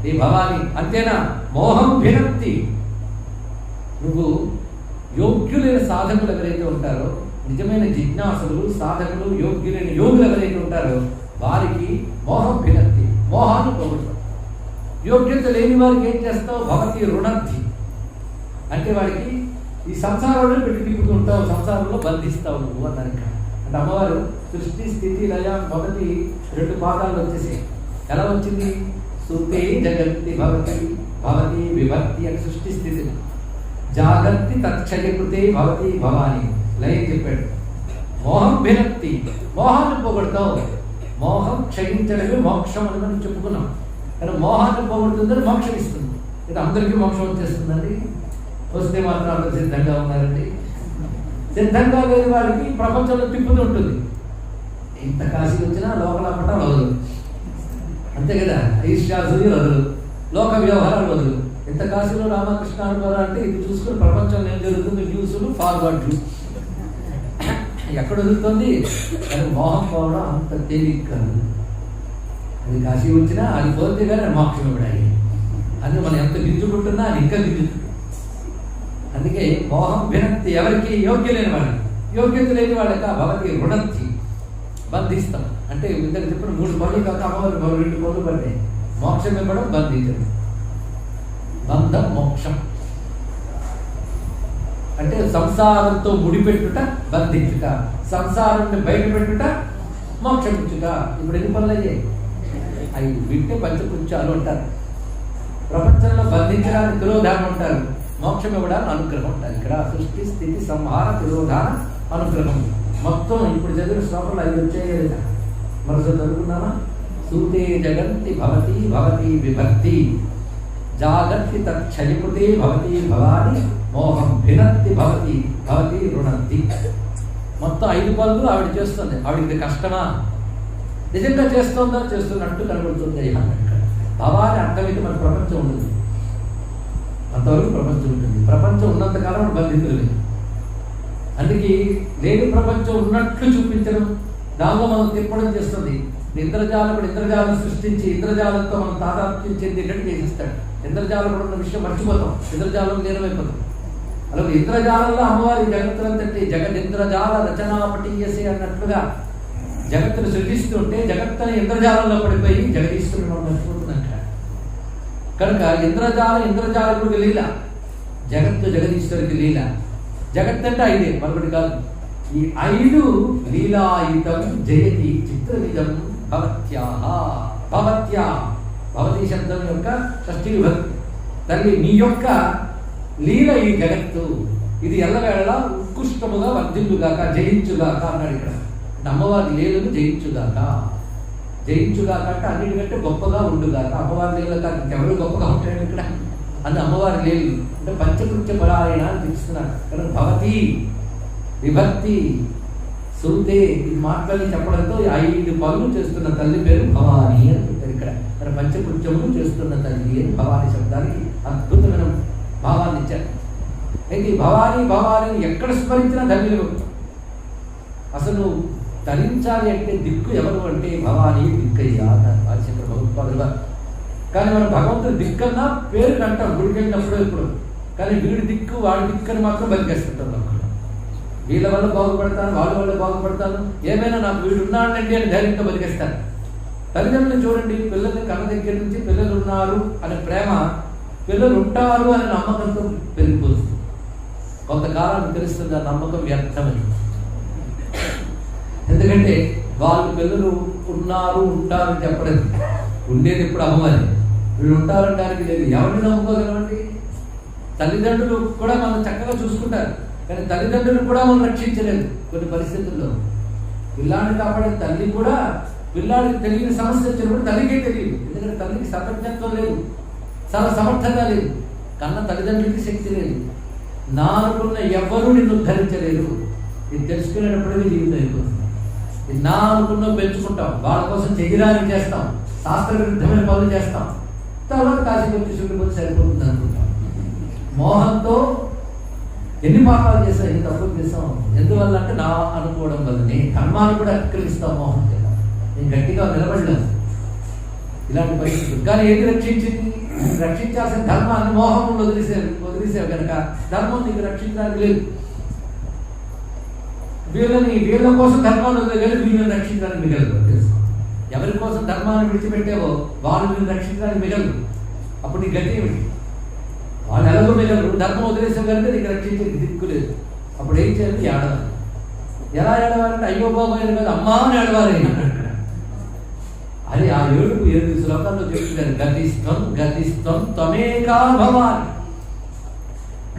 ఈ భవాని అంతేనా? మోహం వినక్తి. నువ్వు యోగ్యులైన సాధకులు ఎవరైతే ఉంటారో, నిజమైన జిజ్ఞాసులు, సాధకులు, యోగ్యులైన యోగులు ఎవరైతే ఉంటారో వారికి మోహం భినత్తి, మోహాన్ని పోగొడతాం. యోగ్యత లేని వారికి ఏం చేస్తావు? భవతి రుణద్ధి, అంటే వాడికి ఈ సంసారంలో పెట్టి తిప్పుతుంటావు, సంసారంలో బంధిస్తావు నువ్వు అన్నారు. అంటే అమ్మవారు సృష్టి స్థితి లయ భవతి 2 పాదాలు వచ్చేసాయి. ఎలా వచ్చింది? సూతే జగత్తి భవతి భవతి విభక్తి అని సృష్టి స్థితి, జాగర్తి తక్షయకృతే భవతి భవాని లయం చెప్పాడు. మోహం భినత్తి, మోహాన్ని పోగొడతావు. మోహం క్షయించడమే మోక్షం అని మనం చెప్పుకున్నాం. కానీ మోహాన్ని పోగొడుతుందని మోక్షం ఇస్తుంది. ఇది అందరికీ మోక్షం వచ్చేస్తుందండి? వస్తే మాత్రం అందరూ సిద్ధంగా ఉన్నారండి. సిద్ధంగా లేని వాడికి ప్రపంచంలో తిప్పుతూ ఉంటుంది. ఇంత కాశీ వచ్చినా లోకల పట్టం వదలు, అంతే కదా. ఈర్ష్యాసులు వదలు, లోక వ్యవహారాలు వదలు. ఇంత కాశీలో రామకృష్ణ అనుభవం అంటే ఇది చూసుకుని ప్రపంచంలో ఏం జరుగుతుంది న్యూస్లు ఫార్వర్డ్లు ఎక్కడ వదులుతుంది? కానీ మోహం పోవడం అంత తేలిక కాదు. అది కాశీ వచ్చినా అది పోతే కానీ మోక్షం ఇవ్వడాయి. అది మనం ఎంత గింజుకుంటున్నా అది ఇంకా గింజుకుంటుంది. అందుకే మోహం వినక్తి ఎవరికి? యోగ్యలేని వాళ్ళకి. యోగ్యత లేని వాళ్ళకి భవతి రుణత్తి, బంధిస్తాం. అంటే ఇద్దరు చెప్పిన 3 పనులు కాక అమ్మవారు 2 పనులు పడ్డాయి. మోక్షం ఇవ్వడం, బంధించడం. బంధం మోక్షం అంటే సంసారంతో ముడిపెట్టుట బంధించుట, సంసారాన్ని బయట పెట్టుట మోక్షం ఇచ్చుట. ఇప్పుడు ఎన్ని పనులు అయ్యాయి? 5. వీటిని పంచకృత్యాలు అంటారు. ప్రపంచంలో బంధించడానికి తిరోధానం అంటారు, మోక్షం ఇవ్వడానికి అనుగ్రహం అంటారు. ఇక్కడ సృష్టి స్థితి సంహార తిరోధాన అనుగ్రహం మొత్తం ఇప్పుడు చదివిన శ్లోకంలో 5 వచ్చాయి కదా. మరోసారి చదువుకున్నామా? సూతే జగంతి భవతి భవతి విభక్తి, జాగర్తి తక్షయకృతే భవతి భవాని, మోహం భినత్తి భవతి భవతి రుణంతి. మొత్తం 5 పనులు ఆవిడ చేస్తుంది. ఆవిడకి కష్టమా? నిజంగా చేస్తుందా? చేస్తున్నట్టు కనబడుతుంది. భవాని అర్థమైతే మన ప్రపంచం ఉండదు, అంతవరకు ప్రపంచం ఉంటుంది. ప్రపంచం ఉన్నంతకాలం బంధితులు లేదు. అందుకే లేని ప్రపంచం ఉన్నట్లు చూపించడం, దానిలో మనం తిప్పడం చేస్తుంది. ఇంద్రజాలకుడు ఇంద్రజాలం సృష్టించి ఇంద్రజాలంతో మనం తాదాత్మ్యం చెందేటట్టు చేసిస్తాడు. ఇంద్రజాలకుడు ఉన్న విషయం మర్చిపోతాం, ఇంద్రజాలం లీనమైపోతాం. అలాగే ఇంద్రజాలంలో అమ్మవారి జగత్తులంతటి జగదింద్రజాల రచనాపటీయసే అన్నట్లుగా జగత్తును సృష్టిస్తుంటే జగత్తుని ఇంద్రజాలంలో పడిపోయి జగదీశ్వరుడు మనం మర్చిపోతుందంట. కనుక ఇంద్రజాలకుడికి లీల, జగత్తు జగదీశ్వరికి లీల. జగత్ అంటే 5, మరొకటి కాదు. ఈ 5 లీలాయుతం జయతి చిత్రవిధం భవత్యాహ. భవత్యా భవతి శబ్దం యొక్క షష్ఠీ విభక్తి. తల్లి నీ యొక్క లీల ఈ జగత్తు, ఇది ఎల్లవేళలా ఉత్కృష్టముగా వర్ధిల్లుగాక, జయించుగాక అన్నాడు ఇక్కడ. అమ్మవారి లీలను జయించుగాక. జయించుగాక అంటే అన్నిటికంటే గొప్పగా ఉండుగాక. అమ్మవారి లీల కాదు ఇంకెవరు గొప్పగా ఉంటాడు ఇక్కడ. అది అమ్మవారి లీలు అంటే పంచకృత్య బలాయన అని తెలుస్తున్నాడు. కనుక భవతి విభక్తి సూతే ఈ మాటలని చెప్పడంతో 5 పనులు చేస్తున్న తల్లి పేరు భవాని అని చెప్పారు ఇక్కడ. తన పంచకృత్యములు చేస్తున్న తల్లి అని భవాని శబ్దానికి అద్భుతమైన భావాన్ని ఇచ్చారు. అయితే భవాని భవాని ఎక్కడ స్మరించినా ధన్యులు. అసలు ధరించాలి అంటే దిక్కు ఎవరు అంటే భవాని దిక్కయ్యా ఆదిశంకర భగవత్పాదులు గారు. కానీ మనం భగవంతుడు దిక్కన్నా పేరు కంటాం గుడికి వెళ్ళినప్పుడు ఇప్పుడు. కానీ వీడి దిక్కు వాడి దిక్కని మాత్రం బలికేస్తుంటాం. వీళ్ళ వల్ల బాగుపడతాను, వాళ్ళ వల్ల బాగుపడతాను, ఏమైనా నాకు వీడు ఉన్నాడండి అని ధైర్యంగా బతికేస్తాను. తల్లిదండ్రులు చూడండి, పిల్లల్ని కన్న దగ్గర నుంచి పిల్లలు ఉన్నారు అనే ప్రేమ, పిల్లలు ఉంటారు అనే నమ్మకంతో పెరిగిపోతుంది. కొంతకాలానికి తెలుస్తుంది ఆ నమ్మకం వ్యర్థమని. ఎందుకంటే వాళ్ళు పిల్లలు ఉన్నారు ఉంటారని చెప్పడం, ఉండేది ఇప్పుడు అమ్మవారి. వీళ్ళు ఉంటారంటానికి లేదు. ఎవరిని నమ్ముకోగలమండి? తల్లిదండ్రులు కూడా మనం చక్కగా చూసుకుంటారు, కానీ తల్లిదండ్రులు కూడా మనం రక్షించలేదు కొన్ని పరిస్థితుల్లో. పిల్లాడిని కాపాడే తల్లి కూడా పిల్లాడికి తెలియని సమస్య వచ్చినప్పుడు తల్లికే తెలియదు. ఎందుకంటే తల్లికి సర్వజ్ఞత్వం లేదు, చాలా సమర్థత లేదు, కన్న తల్లిదండ్రులకి శక్తి లేదు. నానుకున్న ఎవ్వరూ నిన్ను ఉద్ధరించలేరు. ఇది తెలుసుకునేటప్పుడే జీవితం అయిపోతుంది. ఇది నా అనుకున్న పెంచుకుంటాం, వాళ్ళ కోసం చెగిరాని చేస్తాం, శాస్త్ర విరుద్ధమైన పనులు చేస్తాం, తర్వాత కాశీకి వచ్చి చూడిపోతే సరిపోతుంది అనుకుంటాం. మోహంతో ఎన్ని పాపాలు చేస్తాం, ఎన్ని తప్పులు చేస్తాం. ఎందువల్ల అంటే నా అనుకోవడం వల్లనే ధర్మాన్ని కూడా అక్రమిస్తాం మోహం చేత. నేను గట్టిగా నిలబడలేదు ఇలాంటి పరిస్థితులు. కానీ ఏది రక్షించింది? రక్షించాల్సిన ధర్మాన్ని మోహంలో వదిలేసావు కనుక ధర్మం నీకు రక్షించడానికి లేదు. వీళ్ళ కోసం ధర్మాన్ని వదిలేదు, వీళ్ళని రక్షించడానికి మిగలదు. తెలుసు, ఎవరి కోసం ధర్మాన్ని విడిచిపెట్టావో వాళ్ళు వీళ్ళని రక్షించడానికి మిగలదు. అప్పుడు నీ గతి ఏమిటి? వాళ్ళు ఎలాగో మిగలరు, ధర్మం వదిలేసావు కనుక నీకు రక్షించే దిక్కు లేదు. అప్పుడు ఏం చేయాలి? ఏడవాలి. ఎలా ఏడవాలంటే అయ్యో బాబోయే కాదు, అమ్మా అని ఏడవాలి. అది ఆ 7 శ్లోకాల్లో చెప్తున్నారు. గతిస్త్వం గతిస్త్వం త్వమేకా భవాని,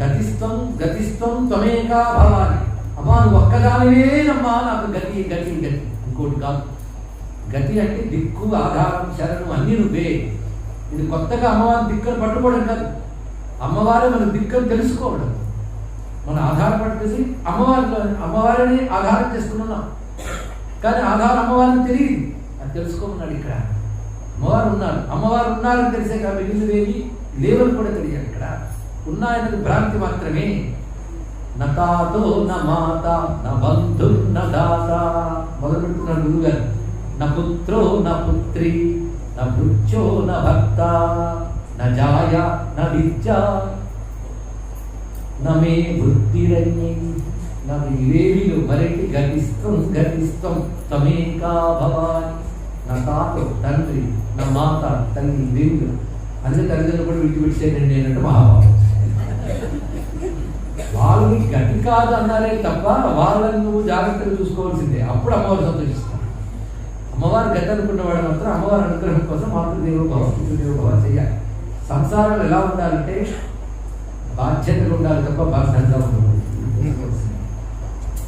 గతిస్త్వం గతిస్త్వం త్వమేకా భవాని. అమ్మా నువ్వు ఒక్కదానివేనమ్మా నాకు గతి గతి గతి, ఇంకోటి కాదు. గతి అంటే దిక్కు, ఆధారం, శరణం అన్నీ నువ్వే. ఇది కొత్తగా అమ్మవారి దిక్కును పట్టుకోవడం కాదు, అమ్మవారే మన దిక్కును తెలుసుకోవడం. మన ఆధారపట్టేసి అమ్మవారిని ఆధారం చేసుకున్నాం, కానీ ఆధారం అమ్మవారిని తెలియదు. అది తెలుసుకోమన్నాడు ఇక్కడ. అమ్మవారు ఉన్నారని తెలిసే కాబట్టి మిగిలినవేవి లేవని కూడా తెలియాలి. ఇక్కడ ఉన్నాయన్నది భ్రాంతి మాత్రమే. నతాతో న మాత న బంధు న దాత మొదలు పెడుతున్నాడు గురువు గారు. న పుత్రో న పుత్రి న భృత్యో న భర్త న జాయ న విద్య నమే వృత్తిరన్యే. నాకు ఇవేమీలు మరెట్టి గతిస్తం గతిస్తం తమేకా భవాని. నా తాత తండ్రి, నా మాత తల్లి, ఇవేమీలు అన్ని తల్లిదండ్రులు కూడా విడిచిపెట్టేది నేనంటే మహాభావం. వాళ్ళని గతి కాదు అన్నారే తప్ప వాళ్ళని నువ్వు జాగ్రత్తగా చూసుకోవాల్సిందే. అప్పుడు అమ్మవారు సంతోషిస్తాను. అమ్మవారు గతి అనుకున్నవాడు మాత్రం అమ్మవారి అనుగ్రహం కోసం మాతృదేవో భవ పితృదేవో భవ చేయాలి. సంసారం ఎలా ఉండాలంటే బాధ్యతలు ఉండాలి తప్ప బాధ్యతగా ఉండదు.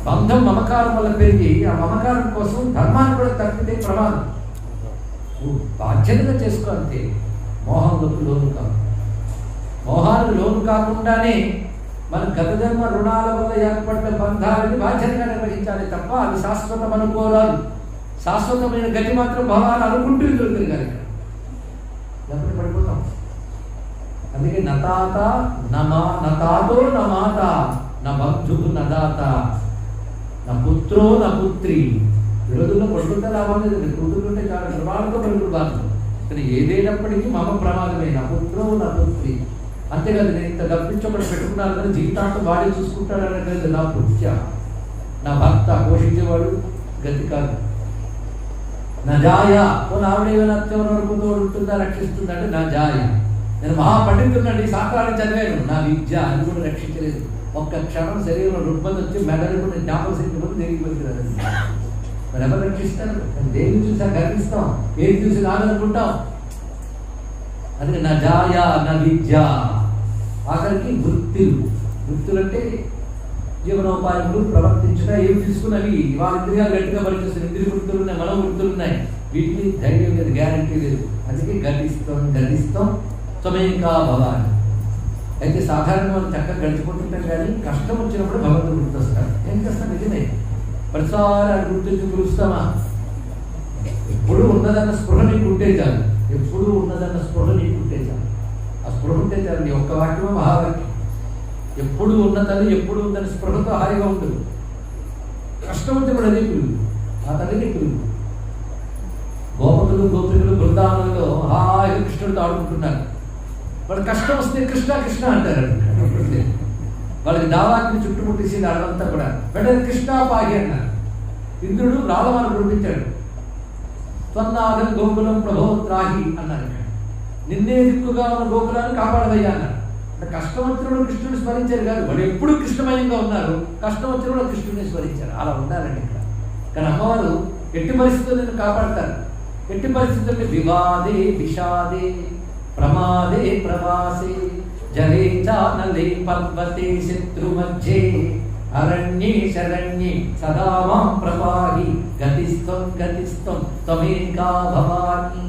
బంధం మమకారం వల్ల పెరిగి ఆ మమకారం కోసం ధర్మాన్ని కూడా తప్పితే ప్రమాదం. బాధ్యతగా చేసుకో అంతే. మోహంలోకి లోను కాదు. మోహానికి లోను కాకుండానే మన గత జన్మ రుణాల వల్ల ఏర్పడ్డ బంధాలని బాధ్యతగా నిర్వహించాలి తప్ప అది శాశ్వతం అనుకోరాదు. శాశ్వతమైన గతి మాత్రం భావాలు అనుకుంటూ ఎదురు తిరగాలి. ఎప్పుడు పడిపోతాం. అందుకే నతాత నతాతో న మాత న బంధు నదాత న పుత్రో న పుత్రి. ఈ రోజుల్లో పడుకుంటే లాభం లేదు. కూతురుంటే చాలా ప్రమాదంతో పడుకుడు బాధ. కానీ ఏదైనప్పటికీ మమ ప్రమాదమే. నా పుత్రో నా పుత్రి. అంతేకాదు నేను ఇంత డబ్బించబడి పెట్టుకున్నాను కానీ జీవితాంతం వాడే చూసుకుంటాడనే కదా నా పుత్య. నా భర్త పోషించేవాడు గతి కాదు. నా జాయ ఆవిడేమైనా అత్యవరం వరకు ఉంటుందా రక్షిస్తుందా అంటే నా జాయ. నేను మహాపండితుడినండి, శాస్త్రాన్ని చదివాను, నా విద్య అది కూడా రక్షించలేదు. ఒక్క క్షణం శరీరంలో రుగ్మత వచ్చి మెడలు కూడా జ్ఞాపక శక్తి కూడా దేనికి పడుతుంది. మరి ఎవరు రక్షిస్తారు? దేని చూసా గర్విస్తాం, ఏది చూసి నాదనుకుంటాం. అందుకే నా జాయ నా విద్య. ఆఖరికి వృత్తులు అంటే జీవనోపాయములు ప్రవర్తించగా ఏమి తీసుకున్నవి వాళ్ళ ఇంద్రియాలు గట్టిగా పనిచేస్తున్న ఇంద్రియ వృత్తులు ఉన్నాయి, మనో వృత్తులు ఉన్నాయి. వీటిని ధైర్యం లేదు, గ్యారంటీ లేదు. అందుకే గతిస్తాం త్వమేకా భవాని. అయితే సాధారణంగా మనం చక్కగా గడిచిపోతుంటాం కానీ కష్టం వచ్చినప్పుడు భగవంతుడు గుర్తొస్తాడు. ఏం చేస్తాం? నిజమే ప్రతిసారి అది గుర్తొచ్చి పిలుస్తామా? ఎప్పుడు ఉన్నదన్న స్పృహ నీకు ఉంటే చాలు. ఎప్పుడు ఉన్నదన్న స్పృహ నీకు ఉంటే చాలు. ఆ స్పృహ ఉంటే చాలు. నీ ఒక్క వాక్యమో మహావాక్యం. ఎప్పుడు ఉన్న తల్లి ఎప్పుడు ఉందని స్పృహతో హాయిగా ఉంటుంది. కష్టం వచ్చి కూడా అదే పిలుగు, ఆ తల్లిని పిలుగు. గోపకులు గోపికులు బృందావనంలో హాయిగా కృష్ణుడితో ఆడుకుంటున్నారు. వాళ్ళు కష్టం వస్తే కృష్ణ కృష్ణ అంటారు. వాళ్ళకి దావాన్ని చుట్టుముట్టేసింది అడవంతా కూడా. వెంటనే కృష్ణ పాగి అన్నారు. ఇంద్రుడు రాళ్ళవారు కురిపించాడు. త్వన్నాదం గోకులం ప్రభోత్రాహి అన్నారు. నిన్నే దిక్కుగా ఉన్న గోకులాన్ని కాపాడవయ్యా అన్నారు. అంటే కష్టం వచ్చినప్పుడు కృష్ణుని స్మరించారు కాదు, వాళ్ళు ఎప్పుడు కృష్ణమయంగా ఉన్నారు. కష్టం వచ్చినప్పుడు కృష్ణుని స్మరించారు. అలా ఉండాలండి ఇక్కడ. కానీ అమ్మవారు ఎట్టి పరిస్థితుల్లో నిన్ను కాపాడతారు. ఎట్టి పరిస్థితుల్లో వివాదే విషాదే ప్రమాదే ప్రవాసే జలే చానలే పర్వతే శత్రు మధ్యే అరణ్యే శరణ్యే సదా మాం ప్రపాహి గతిస్త్వం త్వమేకా భవాని.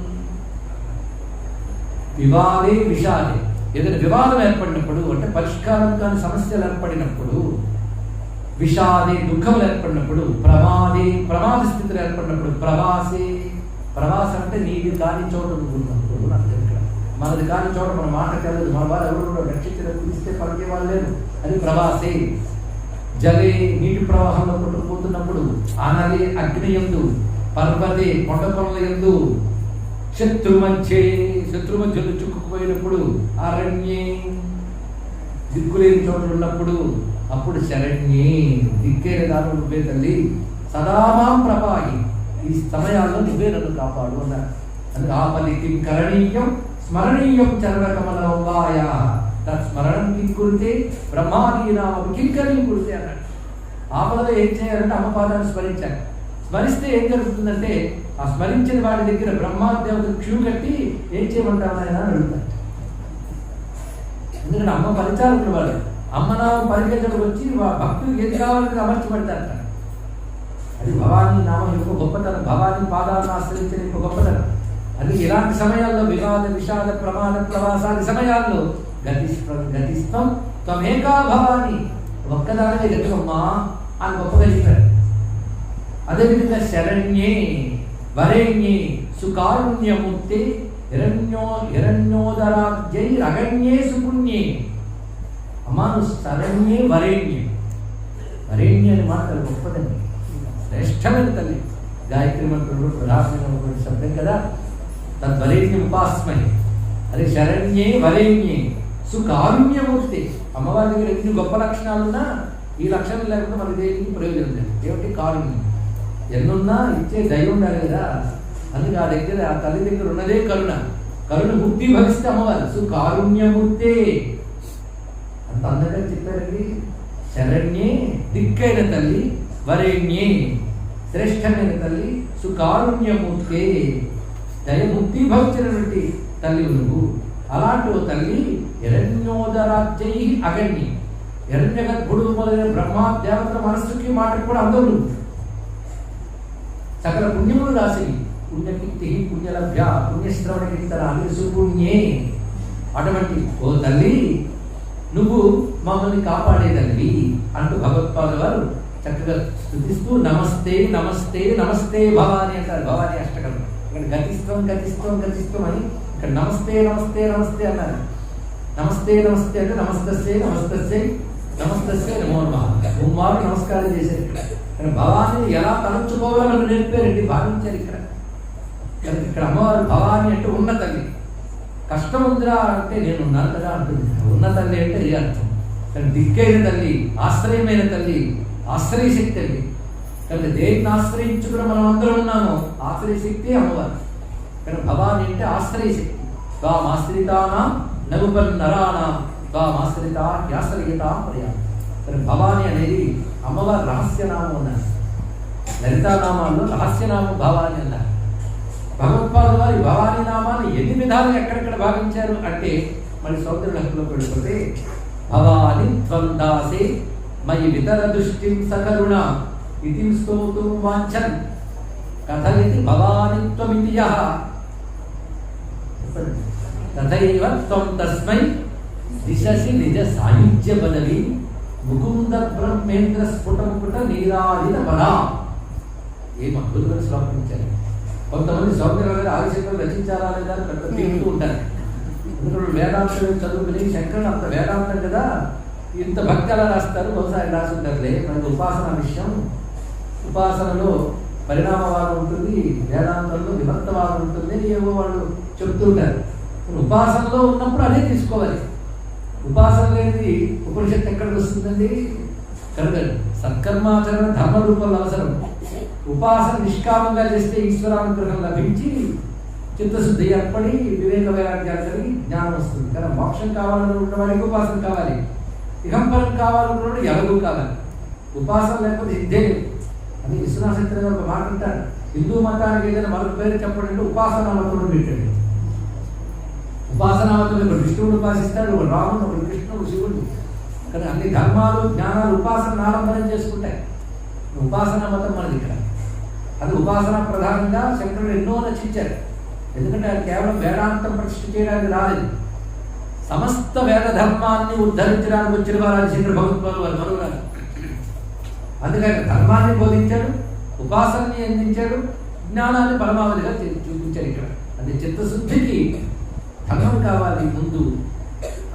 వివాదే విషాదే, ఏదైనా వివాదం ఏర్పడినప్పుడు అంటే పరిష్కారం కాని సమస్యలు ఏర్పడినప్పుడు, విషాదే దుఃఖములు ఏర్పడినప్పుడు, ప్రమాద స్థితులు ఏర్పడినప్పుడు, ప్రవాసం అంటే నీది కాని చోట ఉన్నప్పుడు అర్థం. ఇక్కడ మనది కాని చోట మన మాట కలదు, మన వారు ఎవరు రక్షించిన పిలిస్తే పలికే వాళ్ళు లేదు. అది ప్రవాసే. జలే నీటి ప్రవాహంలో కొట్టుకుపోతున్నప్పుడు, అనలే అగ్ని యందు, పర్వతే కొండ కొనల యందు, శత్రు మధ్యలో చిక్కుకుపోయినప్పుడు, అరణ్యే దిక్కులేని చోటు ఉన్నప్పుడు, అప్పుడు శరణ్యే దిక్కేన దాని నువ్వే తల్లి, సదామాం ప్రపాహి ఈ సమయాల్లో నువ్వే నన్ను కాపాడు అన్నారు. అందుకే ఆపలికి కరణీయం స్మరణీయం చరణకమలవాయ స్మరణం కింకురితే బ్రహ్మాదీనామం కింకరీ కురితే అన్నాడు. ఆపదలో ఏం చేయాలంటే అమ్మపాదాన్ని స్మరించాలి. స్మరిస్తే ఏం జరుగుతుందంటే ఆ స్మరించిన వాడి దగ్గర బ్రహ్మాదేవత క్యూ కట్టి ఏం చేయమంటావు ఆయన అని అడుగుతాడు. ఎందుకంటే అమ్మ పరిచారకులు వాడు, అమ్మనామం పరిగెత్తడం వచ్చి భక్తులు ఏది కావాలని అమర్చబడతారు. అది భవానీ నామం యొక్క గొప్పతనం, భవానీ పాదాలను ఆశ్రయించిన యొక్క గొప్పతనం. అది ఇలాంటి సమయాల్లో వివాద విషాద ప్రమాద ప్రవాసాది సమయాల్లో గతిస్తం త్వమేకా భవాని, ఒక్కదానివే గతివమ్మా అని గొప్పగా చెప్పారు. అదేవిధంగా శరణ్యే వరేణ్యే సుకారుణ్యమూర్తి హిరణ్యోదరాబ్జై రగణ్యే సుపుణ్యే. అమ్మా నువ్వు శరణ్యే వరేణ్యే, వరేణ్య అని మాట గొప్పదండి, శ్రేష్టమైన తల్లి. గాయత్రి మంత్రులు ప్రధానమైనటువంటి శబ్దం కదా, తద్వరేణ్యం ఉపాస్మై. అదే శరణ్యే వరేణ్యే సుకారుణ్యమూర్తి. అమ్మవారి దగ్గర ఎన్ని గొప్ప లక్షణాలున్నా ఈ లక్షణం లేకుండా మనకి దేనికి ప్రయోజనం లేదు. ఏమిటి? కారుణ్యం. ఎన్నున్నా ఇచ్చే దయ ఉండాలి కదా. అందుకే ఆ దగ్గర ఆ తల్లి దగ్గర ఉన్నదే కరుణ. కరుణ ముక్తి భవిస్తే అమ్మవారు సుకారుణ్యమూర్తే అంత అందంగా చెప్పారండి. శరణ్యే దిక్కైన తల్లి, వరేణ్యే శ్రేష్టమైన తల్లి, సుకారుణ్యమూర్తే దయముక్తి భవించినటువంటి తల్లి నువ్వు. అలాంటి ఓ తల్లి హిరణ్యోదరాబ్జై అగణ్య, హిరణ్య గర్భుడు మొదలైన బ్రహ్మ దేవతల మనస్సుకి మాటకు కూడా అందరు సకల పుణ్యములు రాసి పుణ్యకీర్తి పుణ్యలభ్య పుణ్యశ్రవణ కీర్తనాన్ని సుపుణ్యే. అటువంటి ఓ తల్లి నువ్వు మమ్మల్ని కాపాడే తల్లి అంటూ భగవత్పాదుల వారు చక్కగా స్తుతిస్తూ నమస్తే నమస్తే నమస్తే భవాని అంటారు. భవాని అష్టకం. ఇక్కడ గతిస్తం గతిస్తం గతిస్తం అని ఇక్కడ నమస్తే నమస్తే నమస్తే అన్నారు. నమస్తే నమస్తే అంటే నమస్తస్యై నమస్తస్యై నమస్తస్యై నమో నమః ఉమ్మారు నమస్కారం చేశారు. ఇక్కడ భవాని ఎలా తలంచుకోవాలో నేర్పారండి, భావించారు. ఇక్కడ అమ్మవారు భవాని అంటే ఉన్న తల్లి. కష్టం ఉందిరా అంటే నేను ఉన్నాను కదా అంటుంది. ఉన్న తల్లి అంటే ఏ అర్థం? కానీ దిక్కైన తల్లి, ఆశ్రయమైన తల్లి, ఆశ్రయశక్తి తల్లి. కానీ దేన్ని ఆశ్రయించుకుని మనం అందరం ఉన్నామో ఆశ్రయశక్తి అమ్మవారు. కానీ భవాని అంటే ఆశ్రయశక్తి. త్వామాశ్రితానాం నగుపన్నరానాం త్వామాశ్రితా యాశ్రయతా ప్రియా. కానీ భవాని అనేది అమ్మవారి రహస్యనామం ఉన్నారు. లలితానామాల్లో రహస్యనామం భవాని అన్నారు. భగవత్పాదుల వారి భవానీ నామాన్ని ఎన్ని విధాలు ఎక్కడెక్కడ భావించారు అంటే మరి సౌందర్య లహరిలో పెడుతుంటే భవాని త్వం దాసే మయి వితర దృష్టిం సకరుణ ఇతి స్తోతుం వాంఛన్ కథయతి భవాని త్వమితి యః తథైవ త్వం తస్మై దిశసి నిజ సాయుజ్య పదవి ముకుంద బ్రహ్మేంద్ర స్ఫుటముట నీరాదిన పరా. ఏం అద్భుతమైన శ్లోకం ఇచ్చారు. కొంతమంది సౌందర్య గారు ఆదిశంకరులు రచించారా లేదా పెద్ద తిరుగుతూ ఉంటారు. ఎందుకంటే వేదాంతం చదువుకుని శంకరుడు అంత వేదాంతం కదా, ఇంత భక్తి అలా రాస్తారు. బహుశా ఆయన రాసుంటారులే. మనకు ఉపాసన విషయం, ఉపాసనలో పరిణామవాదం ఉంటుంది, వేదాంతంలో విభక్తవాదం ఉంటుంది, ఏవో వాళ్ళు చెప్తూ ఉంటారు. ఉపాసనలో ఉన్నప్పుడు అదే తీసుకోవాలి. ఉపాసన లేనిది ఉపనిషత్తు ఎక్కడికి వస్తుందండి? కనుక సత్కర్మాచరణ ధర్మ రూపంలో అవసరం. ఉపాసన నిష్కామంగా చేస్తే ఈశ్వరానుగ్రహం లభించి చిత్తశుద్ధి ఏర్పడి వివేక వైరాగ్యాలు కలిగి జ్ఞానం వస్తుంది. కానీ మోక్షం కావాలనుకున్న వాడికి ఉపాసన కావాలి, ఇహంపరం కావాలనుకున్న ఎలాగూ కావాలి. ఉపాసన లేకపోతే సిద్ధే లేదు అని విశ్వనాథ ఒక మాట అంటారు. హిందూ మతానికి ఏదైనా మరొక పేరు చెప్పండి అంటే ఉపాసనా మతుడు పెట్టండి. ఉపాసనా మతుడు ఇప్పుడు విష్ణువుడు ఉపాసిస్తాడు, ఒక రాముడు, ఒక కృష్ణుడు, శివుడు. కానీ అన్ని ధర్మాలు జ్ఞానాలు ఉపాసన ఆలంబనం చేసుకుంటాయి. ఉపాసనా మతం మనది ఇక్కడ. అది ఉపాసనా ప్రధానంగా శంకరుడు ఎన్నో రచించారు. ఎందుకంటే అది కేవలం వేదాంతం ప్రతిష్ఠ చేయడానికి రాలేదు. సమస్త వేద ధర్మాన్ని ఉద్ధరించడానికి వచ్చిన వారు శంకర భగవత్పాదులు వారు మరువురారు. అందుకని ధర్మాన్ని బోధించాడు, ఉపాసనని అందించాడు, జ్ఞానాన్ని పరమావధిగా చూపించాడు. ఇక్కడ అది చిత్తశుద్ధికి ధర్మం కావాలి ముందు,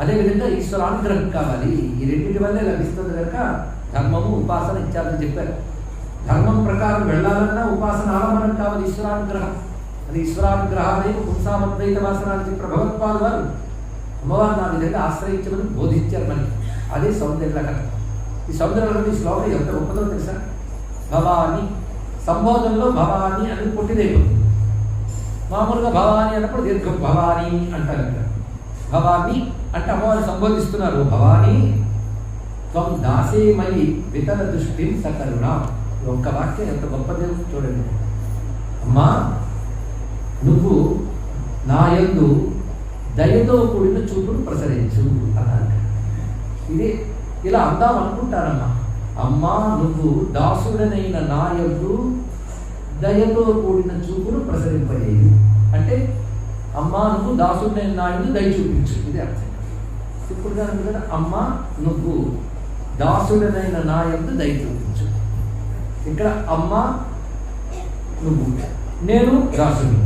అదేవిధంగా ఈశ్వరానుగ్రహం కావాలి. ఈ రెండింటి వల్లే లభిస్తుంది కనుక ధర్మము ఉపాసన ఇచ్చారని చెప్పారు. ధర్మం ప్రకారం వెళ్ళాలన్నా ఉపాసన ఆలంబనం కావాలి, ఈశ్వరానుగ్రహం. అది ఈశ్వరానుగ్రహాలయం పుంసామద్వైత వాసనాన్ని చెప్పిన భగవత్పాల్ వారు అమ్మవారిని ఆ విధంగా ఆశ్రయించమని బోధించారు మనకి. అదే సౌందర్యలహరి. ఈ సౌందర్యలహరి ఈ శ్లోకం ఎంత గొప్పదో తెలుసా? భవాని సంబోధనలో భవాని అని పుట్టిదైపోతుంది. మామూలుగా భవాని అన్నప్పుడు దీర్ఘం భవాని అంటారు. ఇక్కడ భవాని అంటే అమ్మవారిని సంబోధిస్తున్నారు. భవాని త్వం దాసేమయి వితర దృష్టిం సకరుణ. ఒక్క వాక్యం ఎంత గొప్పదే చూడండి. అమ్మా నువ్వు నా యందు దయతో కూడిన చూపును ప్రసరించు అన్నారు. ఇదే ఇలా అందాం అనుకుంటారమ్మా. అమ్మా నువ్వు దాసుడనైన నా యందు దయతో కూడిన చూపును ప్రసరింపలేదు అంటే అమ్మా నువ్వు దాసుడనైన నా యందు దయ చూపించు. ఇది అర్థం. ఇప్పుడుగా కదా అమ్మా నువ్వు దాసుడనైన నా యందు దయ చూపించు. ఇక్కడ అమ్మ నువ్వు, నేను దాసుడు.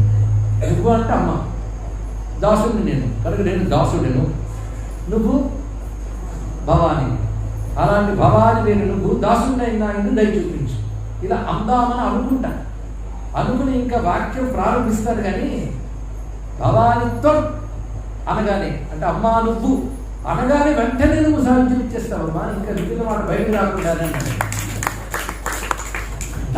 నువ్వు అంటే అమ్మ, దాసుడిని నేను కనుక నేను దాసుడను, నువ్వు భవాని. అలాంటి భవాని నేను నువ్వు దాసుడినైన నా యందు దయ చూపించు. ఇలా అందామని అనుకుంటా. అనుకుని ఇంకా వాక్యం ప్రారంభిస్తారు. కానీ భవానిత్వం అనగానే అంటే అమ్మా నువ్వు అనగానే వెంటనే నువ్వు సాహిత్యం ఇచ్చేస్తావమ్మా. ఇంకా మిగిలిన మాట బయటకు రాకుండానే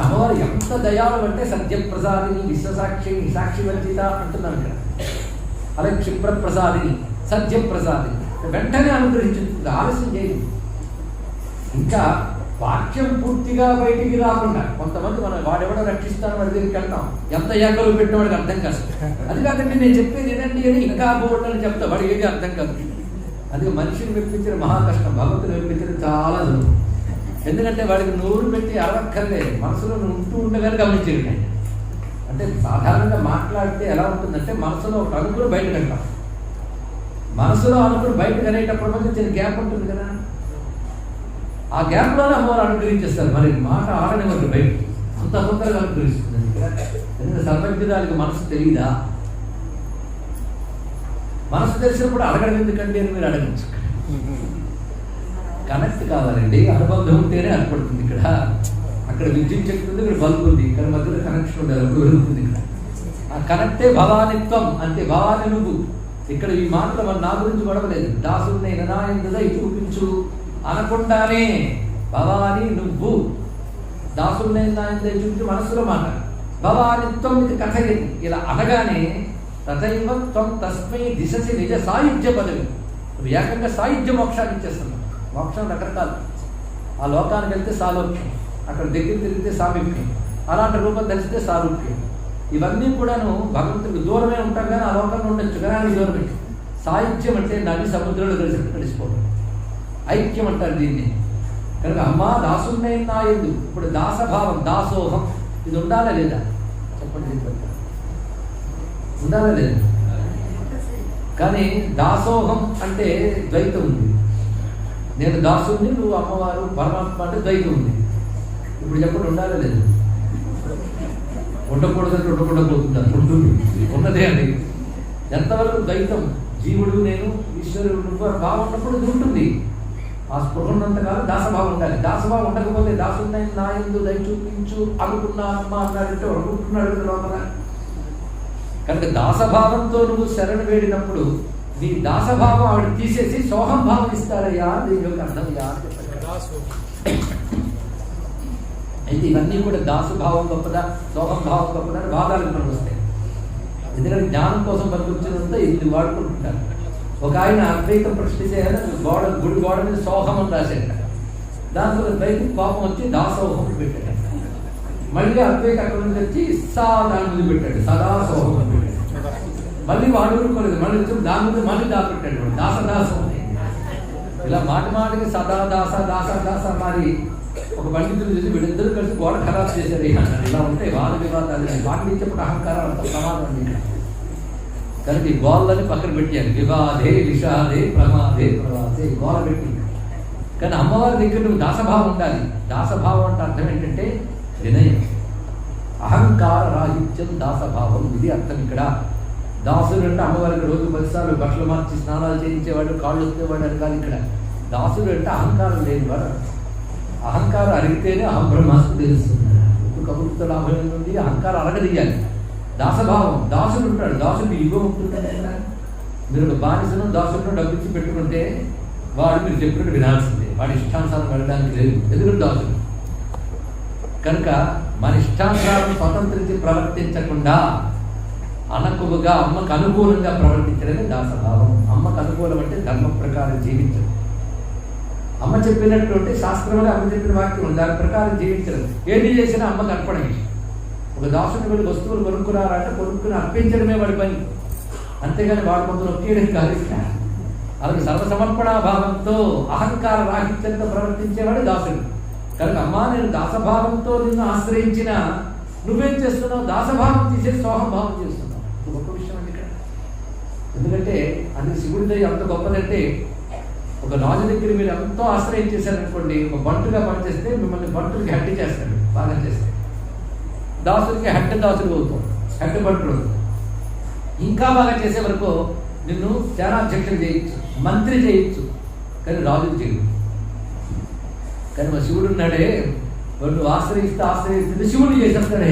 అమ్మవారు ఎంత దయాలు అంటే సత్యప్రసాదిని విశ్వసాక్షి సాక్షివర్జిత అంటున్నాను ఇక్కడ. అలాగే క్షిప్రప్రసాదిని సత్యప్రసాదిని వెంటనే అనుగ్రహించుతుంది. ఆలస్యం చేయదు. ఇంకా వాక్యం పూర్తిగా బయటికి రాకుండా కొంతమంది మనం వాడెవడో రక్షిస్తాను వాడి దగ్గరికి వెళ్తాం. ఎంత ఏకలు పెట్టినవాడికి అర్థం కాదు. అది కాదండి నేను చెప్పేది ఏదండి అని ఇంకా బోర్డని చెప్తా వాడికి ఏది అర్థం కాదు. అది మనిషిని మెప్పించిన మహా కష్టం, భగవంతుని మెప్పించడం చాలా సులువు. ఎందుకంటే వాడికి నోరు పెట్టి అరవక్కర్లేదు, మనసులో ఉంటూ ఉండగానే గమనించేది. అంటే సాధారణంగా మాట్లాడితే ఎలా ఉంటుందంటే మనసులో ఒక అనుకుని బయటకు వెళ్తాం. మనసులో అనుకుని బయటకు అనేటప్పుడు మధ్య చిన్న గ్యాప్ ఉంటుంది కదా, ఆ గ్యాప్లోనే అమ్మవారు అనుగ్రహించేస్తారు. మరి మాట ఆడనివ్వదు బయట, అంత తొందరగా అనుగ్రహిస్తుంది. ఎందుకంటే సర్వజ్ఞానికి మనసు తెలియదా? మనసు తెలిసినప్పుడు అడగడం ఎందుకండి అని మీరు అడగచ్చు. కనెక్ట్ కావాలండి, అనుబంధం ఉంటేనే ఏర్పడుతుంది. ఇక్కడ అక్కడ విద్యుత్ శక్తి ఉంది, ఇక్కడ బల్బు ఉంది, ఇక్కడ మధ్యలో కనెక్షన్ ఉండాలి, వెలుగుతుంది. ఇక్కడ ఆ కనెక్టే భవానిత్వం. అంతే, భవాని నువ్వు. ఇక్కడ ఈ మాటలు మన నా గురించి గొడవలేదు. దాసుని నా యందు దయ చూపించు అనకుండానే భవాని నువ్వు దాసుని నా యందు దయ చూపించు మనసులో మాట. భవానిత్వం ఇది కథ. ఇలా అనగానే తథైవ త్వం తస్మై దిశసి నిజ సాయుధ్య పదవి. ఏకంగా సాయుధ్య మోక్షాన్ని ఇచ్చేస్తున్నాం. మోక్షం రకరకాలు. ఆ లోకానికి వెళ్తే సాలోక్యం, అక్కడ దగ్గర తిరిగితే సామీప్యం, అలాంటి రూపం తెలిస్తే సారూప్యం. ఇవన్నీ కూడాను భగవంతుడికి దూరమే ఉంటాం కానీ ఆ లోకంలో ఉండొచ్చు కానీ అది దూరమే. సాయుధ్యం అంటే నది సముద్రంలో కలిసిపోవడం, ఐక్యం అంటారు దీన్ని. కనుక అమ్మా దాసున్నై నా యందు. ఇప్పుడు దాసభావం, దాసోహం ఇది ఉండాలా లేదా చెప్పండి. ఉండాలా లేదా? కానీ దాసోహం అంటే ద్వైతం ఉంది. నేను దాసుని, నువ్వు అమ్మవారు, పరమాత్మ అంటే ద్వైతం ఉంది. ఇప్పుడు చెప్పండి ఉండాలా లేదు? ఉండకూడదంటే ఉండకుండా పోతుంది, ఉంటుంది, ఉన్నదే అండి. ఎంతవరకు ద్వైతం, జీవుడు నేను, ఈశ్వరుడు నువ్వు భావం ఉన్నప్పుడు ఇది ఉంటుంది. ఆ స్పృహ ఉన్నంతకాలం దాసభావం ఉండాలి. దాసభావం ఉండకపోతే దాసుని నా యందు దయ చూపించు అనుకున్నా అమ్మ అన్నాడంటే అనుకుంటున్నాడు లోపల. కనుక దాసభావంతో నువ్వు శరణు వేడినప్పుడు నీ దాసభావం ఆవిడ తీసేసి సోహం భావం ఇస్తారయ్యా, దీని యొక్క అర్థం అయితే ఇవన్నీ కూడా దాసుభావం గొప్పదా సోహం భావం గొప్పదా అని వాదాలు మనకు వస్తాయి. ఎందుకంటే జ్ఞానం కోసం పనికొచ్చినంతా ఇది వాడుకుంటుంటారు. ఒక ఆయన అద్వైతం ప్రశ్నిస్తే గుడి గోడ మీద సోహం అని రాశాడు. దాంతో ద్వైతం కోపం వచ్చి దాసోహం పెట్టాడు. మళ్ళీ అద్వైతం అక్కడ నుంచి వచ్చి దాని ముందు పెట్టాడు, సదా సోహం అని పెట్టాడు. మళ్ళీ వాడు ఊరుకోలేదు, మళ్ళీ దాని ముందు మళ్ళీ దాపెట్టాడు, దాసదాసం. ఇలా మాటికి సదా దాస దాస దాస. మరి ఒక పండితులు చూసి వీళ్ళిద్దరూ కలిసి గోడ ఖరాబ్ చేశారు. ఇలా ఉంటాయి వాద వివాదాలు. వాటిని ఇచ్చేప్పుడు అహంకారం అంత ప్రమాదం అండి. కనుక ఈ గోళ్ళని పక్కన పెట్టాను. వివాదే విషాదే ప్రమాదే ప్రవాదే గోల పెట్టి. కానీ అమ్మవారి దగ్గర నువ్వు దాసభావం ఉండాలి. దాసభావం అంటే అర్థం ఏంటంటే వినయం, అహంకార రాహిత్యం, దాసభావం. ఇది అర్థం ఇక్కడ. దాసుడు అంటే అమ్మవారికి రోజు 10 సార్లు బట్టలు మార్చి స్నానాలు చేయించేవాడు, కాళ్ళు వచ్చేవాడు అని కాదు. ఇక్కడ దాసుడు అంటే అహంకారం లేనివాడు. అహంకారం అరిగితేనే అహం బ్రహ్మాస్తి తెలుస్తుంది. కబుర్తో లాభం నుండి అహంకారం అరగదీయాలి. దాసభావం. దాసుడు ఉంటాడు, దాసుడు ఇగో ఉంటుంది కదా. మీరు ఒక బానిసను దాసులను డబ్బిచ్చి పెట్టుకుంటే వాడు మీరు చెప్పినట్టు వినాల్సిందే, వాడి ఇష్టానుసారం వెళ్ళడానికి లేదు, ఎందుకంటే దాసుడు. కనుక మన ఇష్టానుసారం స్వతంత్రించి ప్రవర్తించకుండా అనకువగా అమ్మకు అనుకూలంగా ప్రవర్తించడమే దాసభావం. అమ్మకు అనుకూలం అంటే ధర్మ ప్రకారం జీవించడం. అమ్మ చెప్పినట్టు అంటే శాస్త్రంలో అమ్మ చెప్పిన వాక్యం ఉంది, దాని ప్రకారం జీవించడం. ఏది చేసినా అమ్మకు అర్పణమే. ఒక దాసుని వెళ్ళి వస్తువులు కొనుక్కున్నారంటే కొనుక్కుని అర్పించడమే వాడి పని, అంతేగాని వాడు కొంత నొక్కేయడం కాదు. అలాగే సర్వసమర్పణా భావంతో అహంకార రాహిత్యంతో ప్రవర్తించేవాడు దాసుడు. కనుక అమ్మా నేను దాసభావంతో నిన్ను ఆశ్రయించిన నువ్వేం చేస్తున్నావు? దాసభావం తీసేసి సోహంభావం చేస్తున్నావు. గొప్ప విషయం అండి ఇక్కడ. ఎందుకంటే అది శివుడి దయ అంత గొప్పదంటే, ఒక రాజు దగ్గర మీరు ఎంతో ఆశ్రయం చేశారనుకోండి, ఒక బంటుగా పనిచేస్తే మిమ్మల్ని బంటుకి హెడ్ చేస్తాడు, బాగా చేస్తే. దాసుడికి హెడ్ దాసుడు అవుతాం, హెడ్ బంటుడు. ఇంకా బాగా చేసే వరకు నిన్ను సేనాధ్యక్షుడు చేయొచ్చు, మంత్రి చేయొచ్చు, కానీ రాజుకు చేయడు. కానీ మా శివుడు ఉన్నాడే, వాడు ఆశ్రయిస్తే శివుడు చేసేస్తాడే.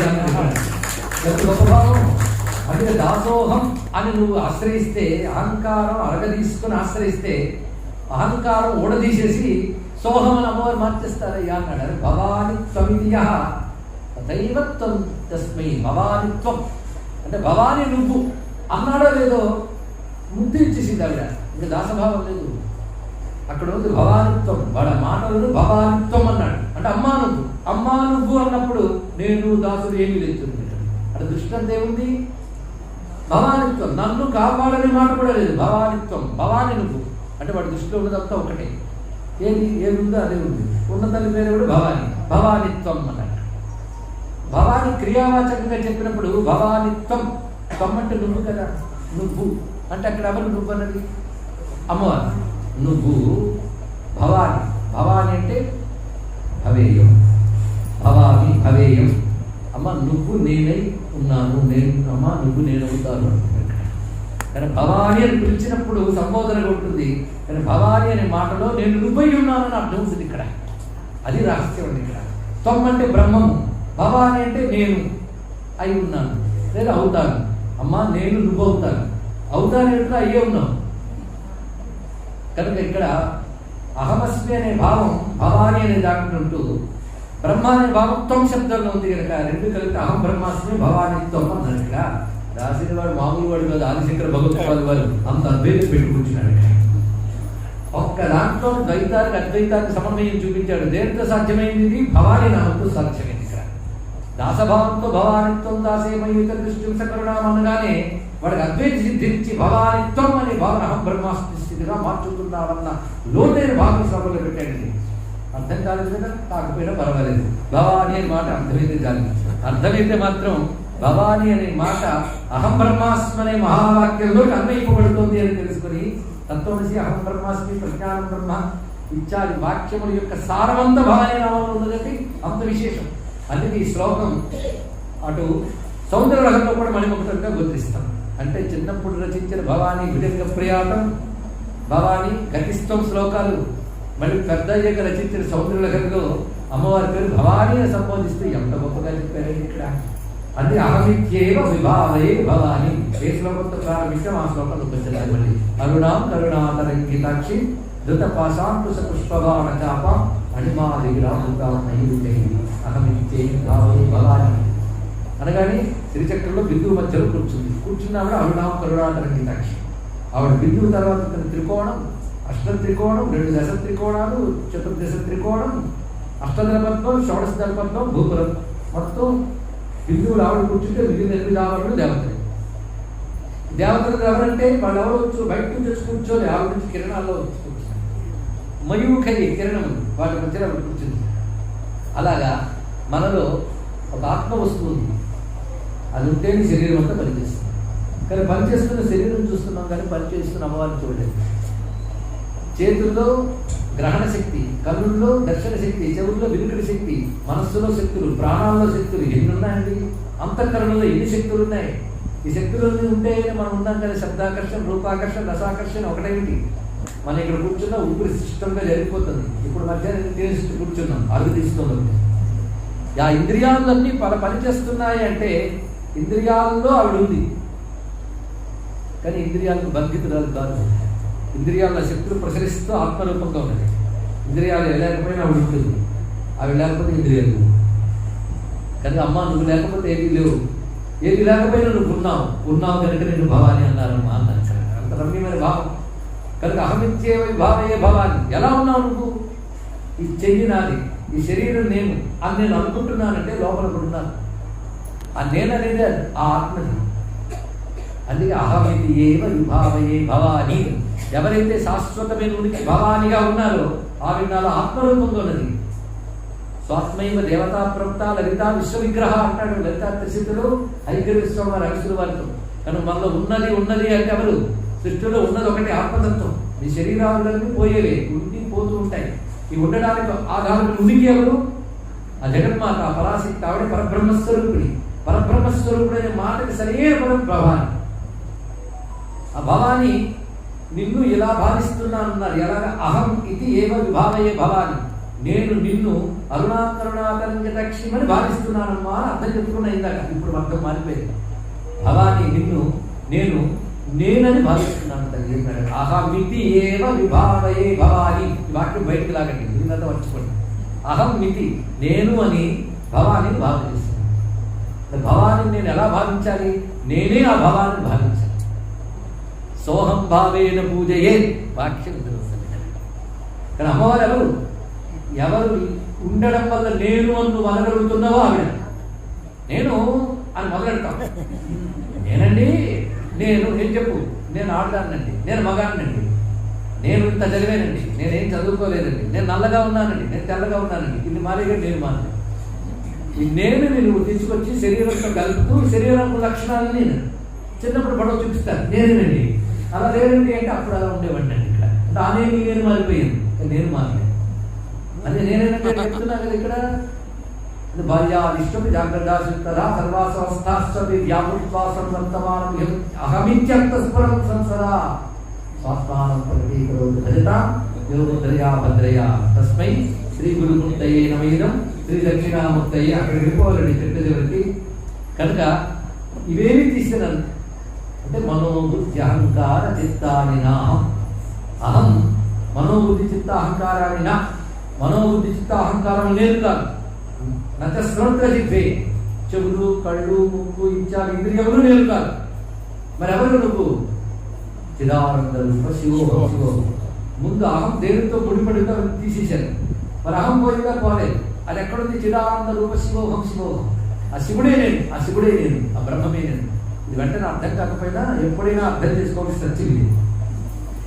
గొప్ప భావం. అంటే దాసోహం అని నువ్వు ఆశ్రయిస్తే, అహంకారం అరగదీసుకుని ఆశ్రయిస్తే, అహంకారం ఊడదీసేసి సోహం అని అమ్మవారు మార్చేస్తారయ్యా అన్నాడు. అరే భవాని త్వమిదియ దైవత్వం తస్మై భవానిత్వం అంటే భవాని నువ్వు అన్నాడో లేదో ముద్దు ఇచ్చేసింది ఆవిడ. ఇంకా దాసభావం లేదు అక్కడ ఉంది. భవానిత్వం, వాడ మాటలను భవానిత్వం అన్నాడు. అంటే అమ్మా నువ్వు అన్నప్పుడు నేను దాసుడు ఏమీ లేదు. అంటే దృష్టాంతం ఏముంది? భవానిత్వం, నన్ను కాపాడని మాట కూడా లేదు. భవానిత్వం, భవాని నువ్వు అంటే వాడి దృష్టిలో ఉన్నదంతా ఒకటే. ఏది ఉందో అదే ఉంది. ఉన్న తల్లి పేరు కూడా భవాని, భవానిత్వం అన్నాడు. భవాని క్రియావాచకంగా చెప్పినప్పుడు భవానిత్వం, త్వం అంటే నువ్వు కదా, నువ్వు అంటే అక్కడ ఎవరు నువ్వు అన్నది? అమ్మవారు. నువ్వు భవాని, భవాని అంటే భవేయం, భవామి భవేయం. అమ్మ నువ్వు నేనై ఉన్నాను, నేను అమ్మ నువ్వు నేనవుతాను. కానీ భవాని అని పిలిచినప్పుడు సంబోధనగా ఉంటుంది, కానీ భవాని అనే మాటలో నేను నువ్వై ఉన్నానని అర్థం ఉంటుంది ఇక్కడ. అది రహస్యం అండి ఇక్కడ. త్వం అంటే బ్రహ్మము, భవాని అంటే నేను అయి ఉన్నాను లేదా అవుతాను. అమ్మ నేను నువ్వు అవుతాను, అవుతాను ఎట్లా అయ్యే ఉన్నావు. కనుక ఇక్కడ అహమస్మి అనే భావం భవాని అనే దాంట్లో బ్రహ్మ అనే భావం త్వం శబ్దంలో ఉంది కనుక రెండు కలిపి అహం బ్రహ్మాస్మి భవాని త్వం అన్నాడు. ఇక్కడ రాసిన వాడు మామూలు వాడు కాదు, ఆదిశంకర భగవత్పాదు వారు అంత అద్వైతం పెట్టి కూర్చున్నాడు. ఒక్క దాంట్లో ద్వైతానికి అద్వైతానికి సమన్వయం చూపించాడు. దేంతో సాధ్యమైంది? ఇది భవాని నామంతో సాధ్యమైంది. ఇక్కడ దాసభావంతో భవానిత్వం దాసేమయుత దృష్టి సకరుణామనగానే వాడికి అద్వైత సిద్ధించి భవానిత్వం అనే భావన అహం బ్రహ్మాస్మి స్థితిగా మార్చుతున్నావన్న లోతైన భావన సభలో పెట్టండి. అర్థం కాలేదు కదా, కాకపోయినా పర్వాలేదు. భవాని అనే మాట అర్థమైతే చాలు. అర్థమైతే మాత్రం భవాని అనే మాట అహం బ్రహ్మాస్మి అనే మహావాక్యంలో అన్వయింపబడుతోంది అని తెలుసుకుని తత్వమసి అహం బ్రహ్మాస్మి ప్రజ్ఞానం బ్రహ్మ ఇత్యాది వాక్యముల యొక్క సారవంత భవాని నామంలో ఉన్నదండి. అంత విశేషం. అందుకే ఈ శ్లోకం అటు సౌందర్యలహరిలో కూడా మణిముఖంగా గుర్తిస్తాం. అంటే చిన్నప్పుడు రచించిన భవాని విడంగ ప్రియాతం, భవాని గతిస్త్వం శ్లోకాలు మళ్ళీ పెద్ద అయ్యాక రచించిన సౌందర్యలహరిలో అమ్మవారి పేరు భవాని అని సంబోధిస్తూ ఎంత గొప్పగా చెప్పారండి ఇక్కడ. అది అహమిత్యేవ విభావయే భవాని. ఏ శ్లోకంతో ప్రారంభించాం ఆ శ్లోకంలో వచ్చేది మళ్ళీ. అరుణాం కరుణాతరంకితాక్షి ధృత పాశాంకుశ పుష్పవాన చాప అహమిత్యే భావయే భవాని అనగానే శ్రీచక్రంలో బిందువు మధ్యలో కూర్చున్న ఆవిడ అరుణాం కరుణాతరంకితాక్షి. ఆవిడ బిందువు తర్వాత త్రికోణం, అష్ట త్రికోణం, 2 దశ త్రికోణాలు, చతుర్దశ త్రికోణం, అష్టదళ పద్మం, షోడశ దళ పద్మం, భూపురం మొత్తం బిందువులు ఆవిడ కూర్చుంటే మిగిలిన 8 ఆవరణలు దేవతలు. దేవతలు ఎవరంటే వాళ్ళు ఎవరు వచ్చు? బయట నుంచి వచ్చి కూర్చొని ఆవిడ నుంచి కిరణాల్లో వచ్చి కూర్చున్నారు. మయూఖై కిరణం వాళ్ళ మధ్యలో ఆవిడ కూర్చుంది. అలాగా మనలో ఒక ఆత్మ వస్తుంది, అది ఉంటేనే శరీరం అంతా పనిచేస్తుంది. కానీ పనిచేస్తున్న శరీరం చూస్తున్నాం కానీ పనిచేస్తున్న అమ్మవారిని చూడలేదు. చేతుల్లో గ్రహణ శక్తి, కళ్ళుల్లో దర్శన శక్తి, చెవుల్లో వినుకడి శక్తి, మనస్సులో శక్తులు, ప్రాణాల్లో శక్తులు ఎన్ని ఉన్నాయండి. అంతఃకరణలో ఎన్ని శక్తులు ఉన్నాయి. ఈ శక్తులన్నీ ఉంటే మనం ఉన్నాం కదా. శబ్దాకర్షణ, రూపాకర్షణ, రసాకర్షణ ఒకటేమిటి. మనం ఇక్కడ కూర్చున్నా ఊపిరి సిస్టంగా జరిగిపోతుంది. ఇప్పుడు మధ్యాహ్నం తీసి కూర్చున్నాం, అరుగు తీస్తున్నాం. ఆ ఇంద్రియాలన్నీ పనిచేస్తున్నాయి అంటే ఇంద్రియాల్లో ఆవిడ ఉంది, కానీ ఇంద్రియాలకు బంధితురాలు కాదు. ఇంద్రియాల శక్తులు ప్రసరిస్తూ ఆత్మరూపంగా ఉన్నది. ఇంద్రియాలు లేకపోయినా ఆవిడ ఉంటుంది, ఆవిడ లేకపోతే ఇంద్రియాలు. కానీ అమ్మ నువ్వు లేకపోతే ఏది లేవు, ఏది లేకపోయినా నువ్వు ఉన్నావు కనుక నేను భవాని అన్నారమ్మా అన్నాను. అంత రమ్యమైన భావం కనుక అహమిచ్చే భావయే భవాని. ఎలా ఉన్నావు నువ్వు? ఈ చెయ్యి నాది, ఈ శరీరం నేను అని నేను అనుకుంటున్నానంటే లోపల ఉన్నాను. ఆ నేననేది ఆ ఆత్మని. అందుకే అహమితి ఏవ విభావయే భవాని. ఎవరైతే శాశ్వతమైన ఉనికి భవానిగా ఉన్నారో ఆవిడ నాలో ఆత్మరూపంగా ఉన్నది. స్వాత్మైవ దేవతా ప్రవక్త లలిత విశ్వవిగ్రహ అంటాడు లలితా త్రిశితులు ఐగ్యవిశ్వం వారి అగసుల వారితో. కనుక మనలో ఉన్నది అంటే ఎవరు? సృష్టిలో ఉన్నది ఒకటి ఆత్మతత్వం. మీ శరీరాలన్నీ పోయేవే, ఉండి పోతూ ఉంటాయి. ఈ ఉండడానికి ఆధారం ఉనికి ఎవరు? ఆ జగన్మాత, ఆ పరాశక్తి, ఆవిడ పరబ్రహ్మస్వరూపిణి. పరబ్రహ్మస్వరూపుడు అనే మాటకి సరైన పదం భవాని. ఆ భవాని నిన్ను ఇలా భావిస్తున్నానన్నారు. ఎలాగా? అహం ఇది ఏవ విభావయే భవాని. నేను నిన్ను అరుణాకరుణాకరంగక్షిమని భావిస్తున్నానమ్మా అని అర్థం చెప్పుకున్నా ఇందాక. ఇప్పుడు అర్థం మారిపోయింది. భవాని నిన్ను నేనని భావిస్తున్నాను తల్లి. అహమితి ఏవ విభావయే భవాని. ఈ వాక్యం బయటకు లాగండి, మిగతా మర్చిపోండి. అహం మితి నేను అని భవానిని భావిస్తున్నాను. భవాని నేను ఎలా భావించాలి? నేనే ఆ భవాని భావించాలి. సోహం భావేన పూజయే వాక్యం తెలుస్తుంది. కానీ అమ్మవారు ఎవరు ఉండడం వల్ల నేను అని నువ్వు అనగలుగుతున్నావో ఆవిడ. నేను అని మొదలెడతాం. నేనండి, నేను చెప్పు, నేను ఆడదానండి, నేను మగాడినండి, నేను ఇంత చదివానండి, నేనేం చదువుకోలేదండి, నేను నల్లగా ఉన్నానండి, నేను తెల్లగా ఉన్నానండి, ఇది మారేగా నేను మాత్రం. ఈ నేను నువ్వు తీసుకొచ్చి శరీరంతో కలుపుతూ శరీరం లక్షణాలు నేను చిన్నప్పుడు పడవ చూపిస్తాను. నేనేనండి, అలా లేదండి అంటే అప్పుడు అలా ఉండేవాడిని అండి. ఇక్కడ అంటే ఆ నేను మారిపోయాను, నేను మారలేదు. అదే నేనేనంటే చెప్తున్నా కదా ఇక్కడ. భార్యాదిష్టమి జాగ్రత్త సర్వాస్వస్థాశ్చపి వ్యాపృత్వాసం వర్తమానం అహమిత్యర్థ స్ఫురం సంసరా స్వాత్మానం ప్రతీకరోధి భజత యోగదయా భద్రయా తస్మై శ్రీ గురుమూర్తయే నమేదం శ్రీ దక్షిణామూర్తయ్య. అక్కడ వెళ్ళిపోవాలండి చెట్టు చివరికి. కనుక ఇవేమి తీసినాను అంటే మనోబుద్ధి అహంకార చిత్తాని నాహం. అహం మనోబుద్ధి చిత్త అహంకారాన్ని నా. మనోబుద్ధి చిత్త అహంకారం లేదు కాదు. నచ్చ శ్రోత్ర జిహ్వే, చెవులు కళ్ళు ముక్కు ఇచ్చాలు ఇంద్రియములు లేదు కాదు. మరి ఎవరు నువ్వు? చిదానంద రూప శివోహం శివోహం. ముందు అహం దేవుడితో ముడిపడితో తీసేశారు. మరి అహం పోయిందా? పోలేదు. అది ఎక్కడుంది? చిదానంద రూప శివోహం శివోహం. ఆ శివుడే నేను, ఆ శివుడే నేను, ఆ బ్రహ్మమే నేను. ఇది వెంటనే అర్థం కాకపోయినా ఎప్పుడైనా అర్థం చేసుకోవాల్సి వచ్చింది.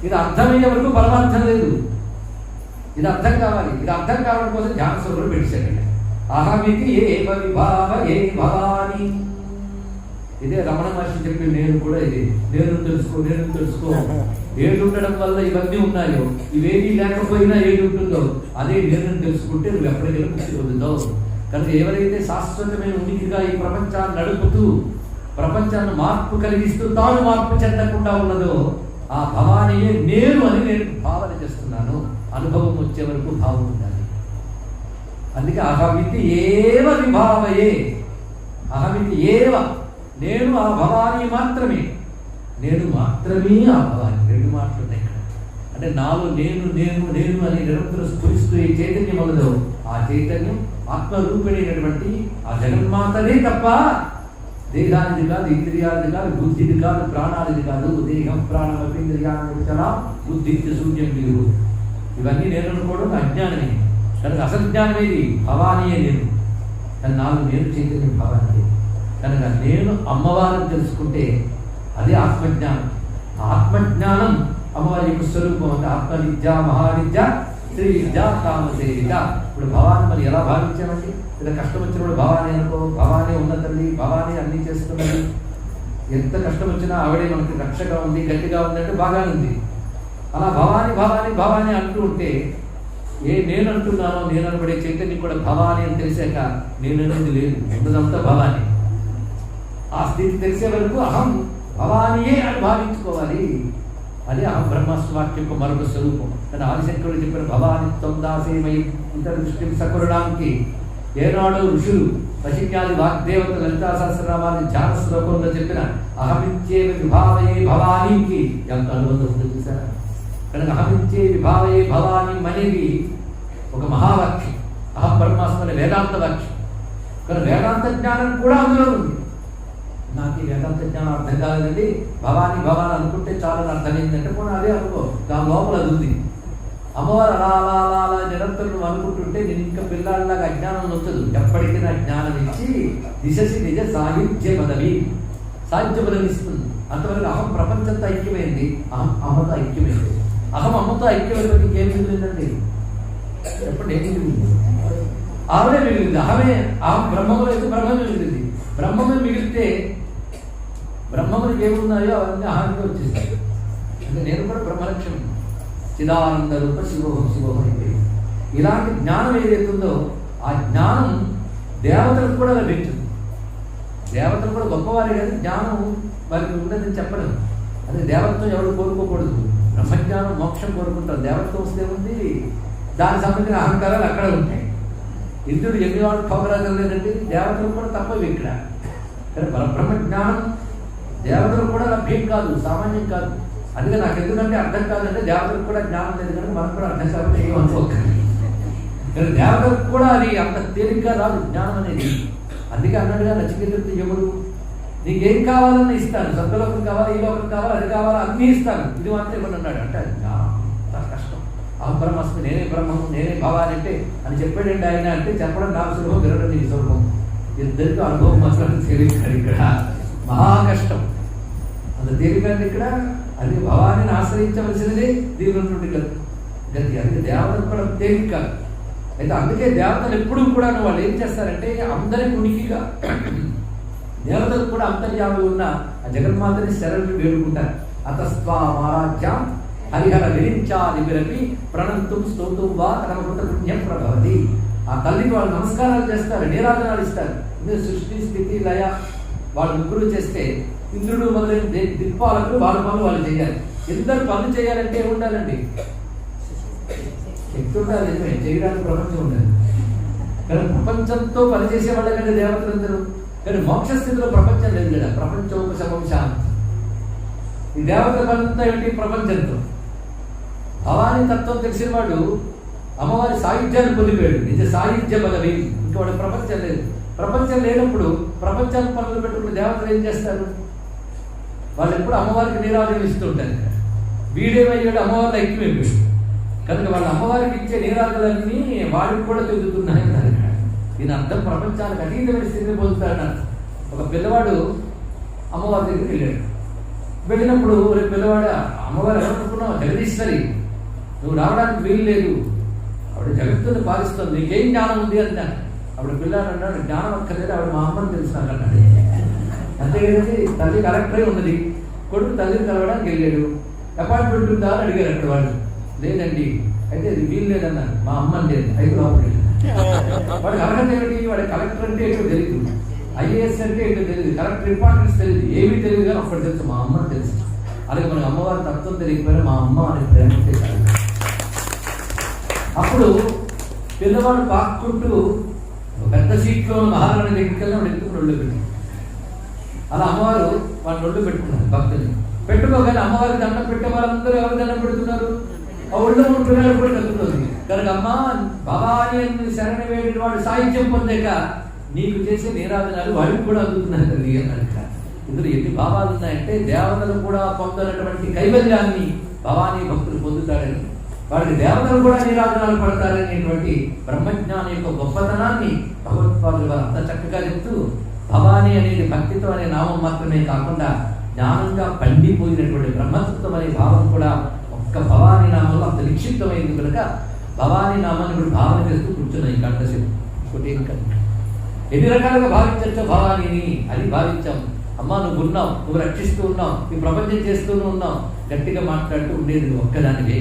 ఇది అర్థమయ్యే వరకు పరమార్థం లేదు. ఇది అర్థం కావాలి. ఇది అర్థం కావడం కోసం ధ్యానస్వరుడు పెట్టాడు. అహమితి ఏవ విభావయే భవాని. ఇదే రమణ మహర్షి చెప్పి నేను కూడా ఇది నేను తెలుసుకో. ఏది ఉండడం వల్ల ఇవన్నీ ఉన్నాయో, ఇవేమీ లేకపోయినా ఏది ఉంటుందో అదే నేను తెలుసుకుంటే నువ్వు ఎప్పటికైనా ముక్తి పొందుతావు. కనుక ఎవరైతే శాశ్వతమైన ఉనికిగా ఈ ప్రపంచాన్ని నడుపుతూ ప్రపంచాన్ని మార్పు కలిగిస్తూ తాను మార్పు చెందకుండా ఉన్నదో ఆ భవానియే నేను అని నేను భావన చేస్తున్నాను. అనుభవం వచ్చే వరకు భావం ఉండాలి. అందుకే అహమితి ఏవ విభావయే. అహమితి ఏవ, నేను ఆ భవాని మాత్రమే, నేను మాత్రమే ఆ భవాని. రెండు మాటలు ఉన్నాయి ఇక్కడ. అంటే నాలో నేను అని నిరంతరం స్ఫురిస్తూ ఏ చైతన్యం ఉన్నదో ఆ చైతన్యం ఆత్మరూపిణైనటువంటి ఆ జగన్మాతనే తప్ప దేహానిది కాదు, ఇంద్రియాలది కాదు, బుద్ధిది కాదు, ప్రాణాలది కాదు. దేహం ప్రాణం ఇంద్రియాన్ని బుద్ధి శూన్యం లేదు. ఇవన్నీ నేను అనుకోవడం అజ్ఞానమే. కనుక అసలు జ్ఞానమేది భవానియే నేను. కానీ నాలుగు నేను చైతన్యం భవాని. కనుక నేను అమ్మవారిని తెలుసుకుంటే అదే ఆత్మజ్ఞానం. ఆత్మజ్ఞానం అమ్మవారి యొక్క స్వరూపం. అంటే ఆత్మవిద్య, మహావిద్య, శ్రీ విద్య, కామసేవిక. ఇప్పుడు భవాని మరి ఎలా భావించామండి? ఇలా కష్టం వచ్చినప్పుడు భవాని అనుకో, భవాని ఉన్న తల్లి, భవాని అన్నీ చేస్తున్నది. ఎంత కష్టం వచ్చినా ఆవిడే మనకి రక్షగా ఉంది, గట్టిగా ఉంది అంటే బాగానే ఉంది. అలా భవాని భవాని భవాని అంటూ ఉంటే నేను అంటున్నానో నేను అనబడే చైతన్యం కూడా భవాని అని తెలిసాక నేను అనేది లేదు, ఉన్నదంతా భవాని. ఆ స్థితి తెలిసే వరకు అహం భవానియే అని భావించుకోవాలి. అదే అహం బ్రహ్మస్వాక్యం యొక్క మరొక స్వరూపం. కానీ ఆదిశంకరుడు చెప్పిన భవాని త్వం దాసేమై ఇంత దృష్టి సకరుడానికి ఏనాడు ఋషులు వశిన్యాది వాగ్దేవత లలితా సహస్రనామాన్ని ధ్యాన శ్లోకంలో చెప్పిన అహమించే విభావయే భవానీకి ఎంత అనుబంధం ఉందో చూసారా. కనుక అహమించే విభావయే భవానీ అనేది ఒక మహావాక్యం. అహం బ్రహ్మాస్మి అనే వేదాంత వాక్యం. కానీ వేదాంత జ్ఞానం కూడా అందులో ఉంది. నాకు ఈ వేదాంత జ్ఞానం అర్థం కాలేదండి, భవానీ భవాని అనుకుంటే చాలా అర్థం ఏంటంటే కూడా అదే అనుకో, దాని లోపల అది ఉంది. అమ్మవారు అలా అలా అలా అలా నిరంతరం నువ్వు అనుకుంటుంటే నేను ఇంకా పిల్లాడిలాగా అజ్ఞానం నొచ్చదు. ఎప్పటికీ నా జ్ఞానం ఇచ్చి దిశసి నిజ సాహిత్య పదవి, సాహిత్య పదవి ఇస్తుంది. అంతవరకు అహం ప్రపంచంతో ఐక్యమైంది, అహం అమ్మతో ఐక్యమైంది. అహం అమ్మతో ఐక్యమైతే ఇంకేం మిగిలిందండి? ఎప్పుడు ఏం మిగిలింది? ఆమె మిగిలింది. అహమే అహం బ్రహ్మములు అయితే బ్రహ్మమే మిగిలింది. బ్రహ్మమే మిగిలితే బ్రహ్మమునికి ఏమున్నాయో అవన్నీ అహానికి వచ్చేస్తాయి. అంటే నేను కూడా బ్రహ్మలక్ష్యం చిదానంద రూప శివోహం శివోహం అయిపోయింది. ఇలాంటి జ్ఞానం ఏదైతుందో ఆ జ్ఞానం దేవతలకు కూడా లభించింది. దేవతలు కూడా గొప్పవారే కానీ జ్ఞానం వారికి ఉండదని చెప్పడం. అదే దేవతతో ఎవరు కోరుకోకూడదు. బ్రహ్మజ్ఞానం మోక్షం కోరుకుంటారు. దేవతతో వస్తే ఉంది దానికి సంబంధించిన అహంకారాలు అక్కడ ఉంటాయి. ఇంద్రుడు ఎన్ని వాడు ఠోకరాజం లేదండి, దేవతలు కూడా తప్పవి ఇక్కడ. కానీ బ్రహ్మజ్ఞానం దేవతలు కూడా లభ్యం కాదు, సామాన్యం కాదు. అందుకే నాకు ఎందుకంటే అర్థం కాదంటే దేవతలకు కూడా జ్ఞానం లేదు కనుక మనకు కూడా అర్థం కాబట్టి ఏమనుకోకండి. కానీ దేవతలకు కూడా అది అంత తేలిగ్గా రాదు జ్ఞానం అనేది. అందుకే అన్నట్టుగా నచికేతుడితో యముడు నీకేం కావాలని ఇస్తాను, స్వర్గలోకం కావాలి, ఈ లోకం కావాలి, అది కావాలి, అన్నీ ఇస్తాను, ఇది మాత్రం ఇవ్వను అన్నాడు. అంటే అది చాలా కష్టం. అహం బ్రహ్మస్మి, నేనే బ్రహ్మము, నేనే భవాని అంటే అని చెప్పాడండి ఆయన. అంటే చెప్పడం నాకు సులభం, వినడం నీకు సులభం. ఇద్దరికి అనుభవం మాత్రం తేలికాడు. ఇక్కడ మహా కష్టం. అంత తేలికండి ఇక్కడ. అది భవానిని ఆశ్రయించవలసినదే దీని నుండి గతి. అందుకే దేవతలు కూడా తేలిక కాదు. అయితే అందుకే దేవతలు ఎప్పుడూ కూడా వాళ్ళు ఏం చేస్తారంటే అందరికి ఉనికిగా దేవతలు కూడా అంతర్యామి ఉన్న ఆ జగన్మాతని శరణి వేడుకుంటారు. అతస్వామారాధ్యాం హరిహర విరించాది విరపి ప్రణంతుం స్తోతుం వా కనమృత పుణ్యం ప్రభవతి. ఆ తల్లికి వాళ్ళు నమస్కారాలు చేస్తారు, నీరాజనాలు ఇస్తారు. సృష్టి స్థితి లయ వాళ్ళు ముగ్గురు చేస్తే ఇంద్రుడు మొదలైన దిక్పాలకులు వాళ్ళ పనులు వాళ్ళు చేయాలి. ఇద్దరు పనులు చేయాలంటే ఏముండాలండి? శక్తి ఉండాలి, చేయడానికి ప్రపంచం ఉండాలి. కానీ ప్రపంచంతో పనిచేసే వాళ్ళ కంటే దేవతలందరూ. కానీ మోక్ష స్థితిలో ప్రపంచం లేదు కదా. ప్రపంచోపశమం శాంతి. ఈ దేవతల పనంతా ఏమిటి? ప్రపంచంతో. భవానీ తత్వం తెలిసిన వాడు అమ్మవారి సాయుధ్యాన్ని పొందిపోయాడు. నిజ సాయుధ్య పదవి. ఇంకా వాడు ప్రపంచం లేదు. ప్రపంచం లేనప్పుడు ప్రపంచాన్ని పనులు పెట్టుకున్న దేవతలు ఏం చేస్తారు? వాళ్ళు ఎప్పుడు అమ్మవారికి నీరాజనం ఇస్తూ ఉంటారు. వీడేమయ్యాడు? అమ్మవారిని ఐక్యమైపోయాడు కనుక వాళ్ళ అమ్మవారికి ఇచ్చే నీరాజనాలన్నీ వాడికి కూడా తిరుగుతున్నాయి అన్నారు. దీని అర్థం ప్రపంచానికి అతీతమైన స్థితిని పొందుతాడు. ఒక పిల్లవాడు అమ్మవారి దగ్గరికి వెళ్ళాడు. వెళ్ళినప్పుడు రేపు పిల్లవాడు అమ్మవారు ఎవరనుకున్నావు? జగదీశ్వరి, నువ్వు రావడానికి వీలు లేదు, ఆవిడ జగత్తుని పాలిస్తుంది, నీకేం జ్ఞానం ఉంది అన్నాడు. అప్పుడు పిల్లాడు అన్నాడు, జ్ఞానం అక్కర్లేదు, ఆవిడ మా అమ్మని తెలుసున్నాడు అన్నాడు. అంతేకాదండి, తల్లి కలెక్టరే ఉన్నది, కొడుకు తల్లిని కలవడానికి వెళ్ళాడు. అపాయింట్మెంట్ ఉందా అని అడిగారు అక్కడ వాళ్ళు. లేదండి. అయితే అది వీలు లేదన్నారు. మా అమ్మని లేదు, 5 లోపల. వాడికి అర్హత ఏమిటి? వాడి కలెక్టర్ అంటే ఏంటో తెలియదు, ఐఏఎస్ అంటే ఏంటో తెలియదు, కలెక్టర్ ఇంపార్టెన్స్ తెలియదు, ఏమీ తెలియదు. కానీ ఒక్కటి తెలుసు, మా అమ్మని తెలుసు. అలాగే మనకి అమ్మవారి తత్వం తెలియకపోయినా మా అమ్మ అని ప్రేమ చేశారు. అప్పుడు పిల్లవాడు పాక్కుంటూ పెద్ద సీట్లో మహారాణి దగ్గరికి వెళ్ళి వాడు ఎత్తుకుని ఒళ్ళు పెట్టి, అలా అమ్మవారు వాళ్ళు ఒళ్ళు పెట్టుకున్నారు. భక్తులు పెట్టుకోగానే అమ్మవారికి దండం పెట్టే వాళ్ళందరూ ఎవరు దండం పెడుతున్నారు? ఆ ఒళ్ళు పిల్లలు కూడా కలుగుతుంది. కనుక అమ్మ భవాని అని శరణ వేడిన వాడు సాహిత్యం పొందాక నీకు చేసే నీరాజనాలు వాడికి కూడా అందుతున్నాయి తల్లి అన్నాడు. ఇందులో ఎన్ని భావాలు ఉన్నాయంటే దేవతలు కూడా పొందనటువంటి కైవల్యాన్ని భవానీ భక్తులు పొందుతాడని, వాడికి దేవతలు కూడా నీరాజనాలు పడతారనేటువంటి బ్రహ్మజ్ఞానం యొక్క గొప్పతనాన్ని భగవత్పాదులు వారు అంత చక్కగా చెప్తూ, భవానీ అనేది భక్తితో అనే నామం మాత్రమే కాకుండా జ్ఞానంగా పండిపోయినటువంటి బ్రహ్మతత్వం అనే భావం కూడా ఒక్క భవానీ నామంలో అంత నిక్షిప్తమైంది కనుక భవానీ నామాన్ని ఇప్పుడు భావన చేస్తూ కూర్చున్నాయి. కంఠశివం ఒకటి ఎన్ని రకాలుగా భావించచ్చో భవానీని అది భావించాం. అమ్మ నువ్వు ఉన్నావు, నువ్వు రక్షిస్తూ ఉన్నావు, ఈ ప్రపంచం చేస్తూనే ఉన్నావు, గట్టిగా మాట్లాడుతూ ఉండేది నువ్వు ఒక్కదానివే.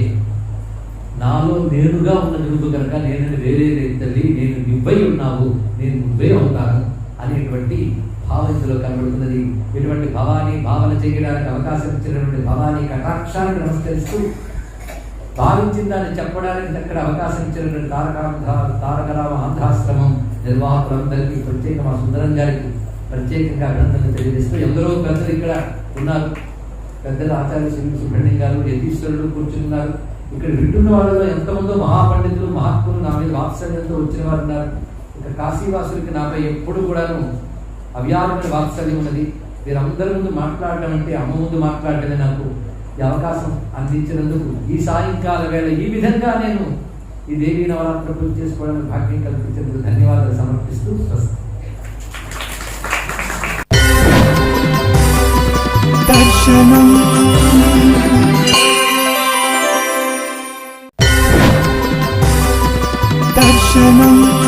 నాలో నేనుగా ఉన్న నువ్వు కనుక నేను వేరే తల్లి, నేను నువ్వై ఉన్నావు, నేను నువ్వే అవుతాను అనేటువంటి భావం ఇందులో కనబడుతున్నది. ఇటువంటి భవానీ భావన చేయడానికి అవకాశం ఇచ్చినటువంటి భవానీ కటాక్షానికి నమస్కరిస్తూ భావించిన దాన్ని చెప్పడానికి అక్కడ అవకాశం ఇచ్చినటువంటి తారకరామ ఆంధ్రాశ్రమం నిర్వాహకులందరికీ ప్రత్యేక మా సుందరం గారికి ప్రత్యేకంగా అభినందనలు తెలియజేస్తూ ఎందరో పెద్దలు ఇక్కడ ఉన్నారు. పెద్దలు ఆచార్య శ్రీ సుబ్రహ్మణ్యం గారు, యతీశ్వరుడు కూర్చున్నారు. ఇక్కడ వింటున్న వాళ్ళలో ఎంతమందో మహాపండితులు మహాత్ములు నా మీద వాత్సల్యంతో వచ్చిన వారు ఉన్నారు. ఇక కాశీవాసులకి నాపై ఎప్పుడు కూడాను అవ్యారమైన వాత్సల్యం ఉన్నది. వీరందరి ముందు మాట్లాడటం అంటే అమ్మ ముందు మాట్లాడటమే. నాకు ఈ అవకాశం అందించినందుకు ఈ సాయంకాల వేళ ఈ విధంగా నేను ఈ దేవీ నవరాత్రి పూజ చేసుకోవడానికి భాగ్యం కల్పించేందుకు ధన్యవాదాలు సమర్పిస్తూ స్వస్తి. దర్శనం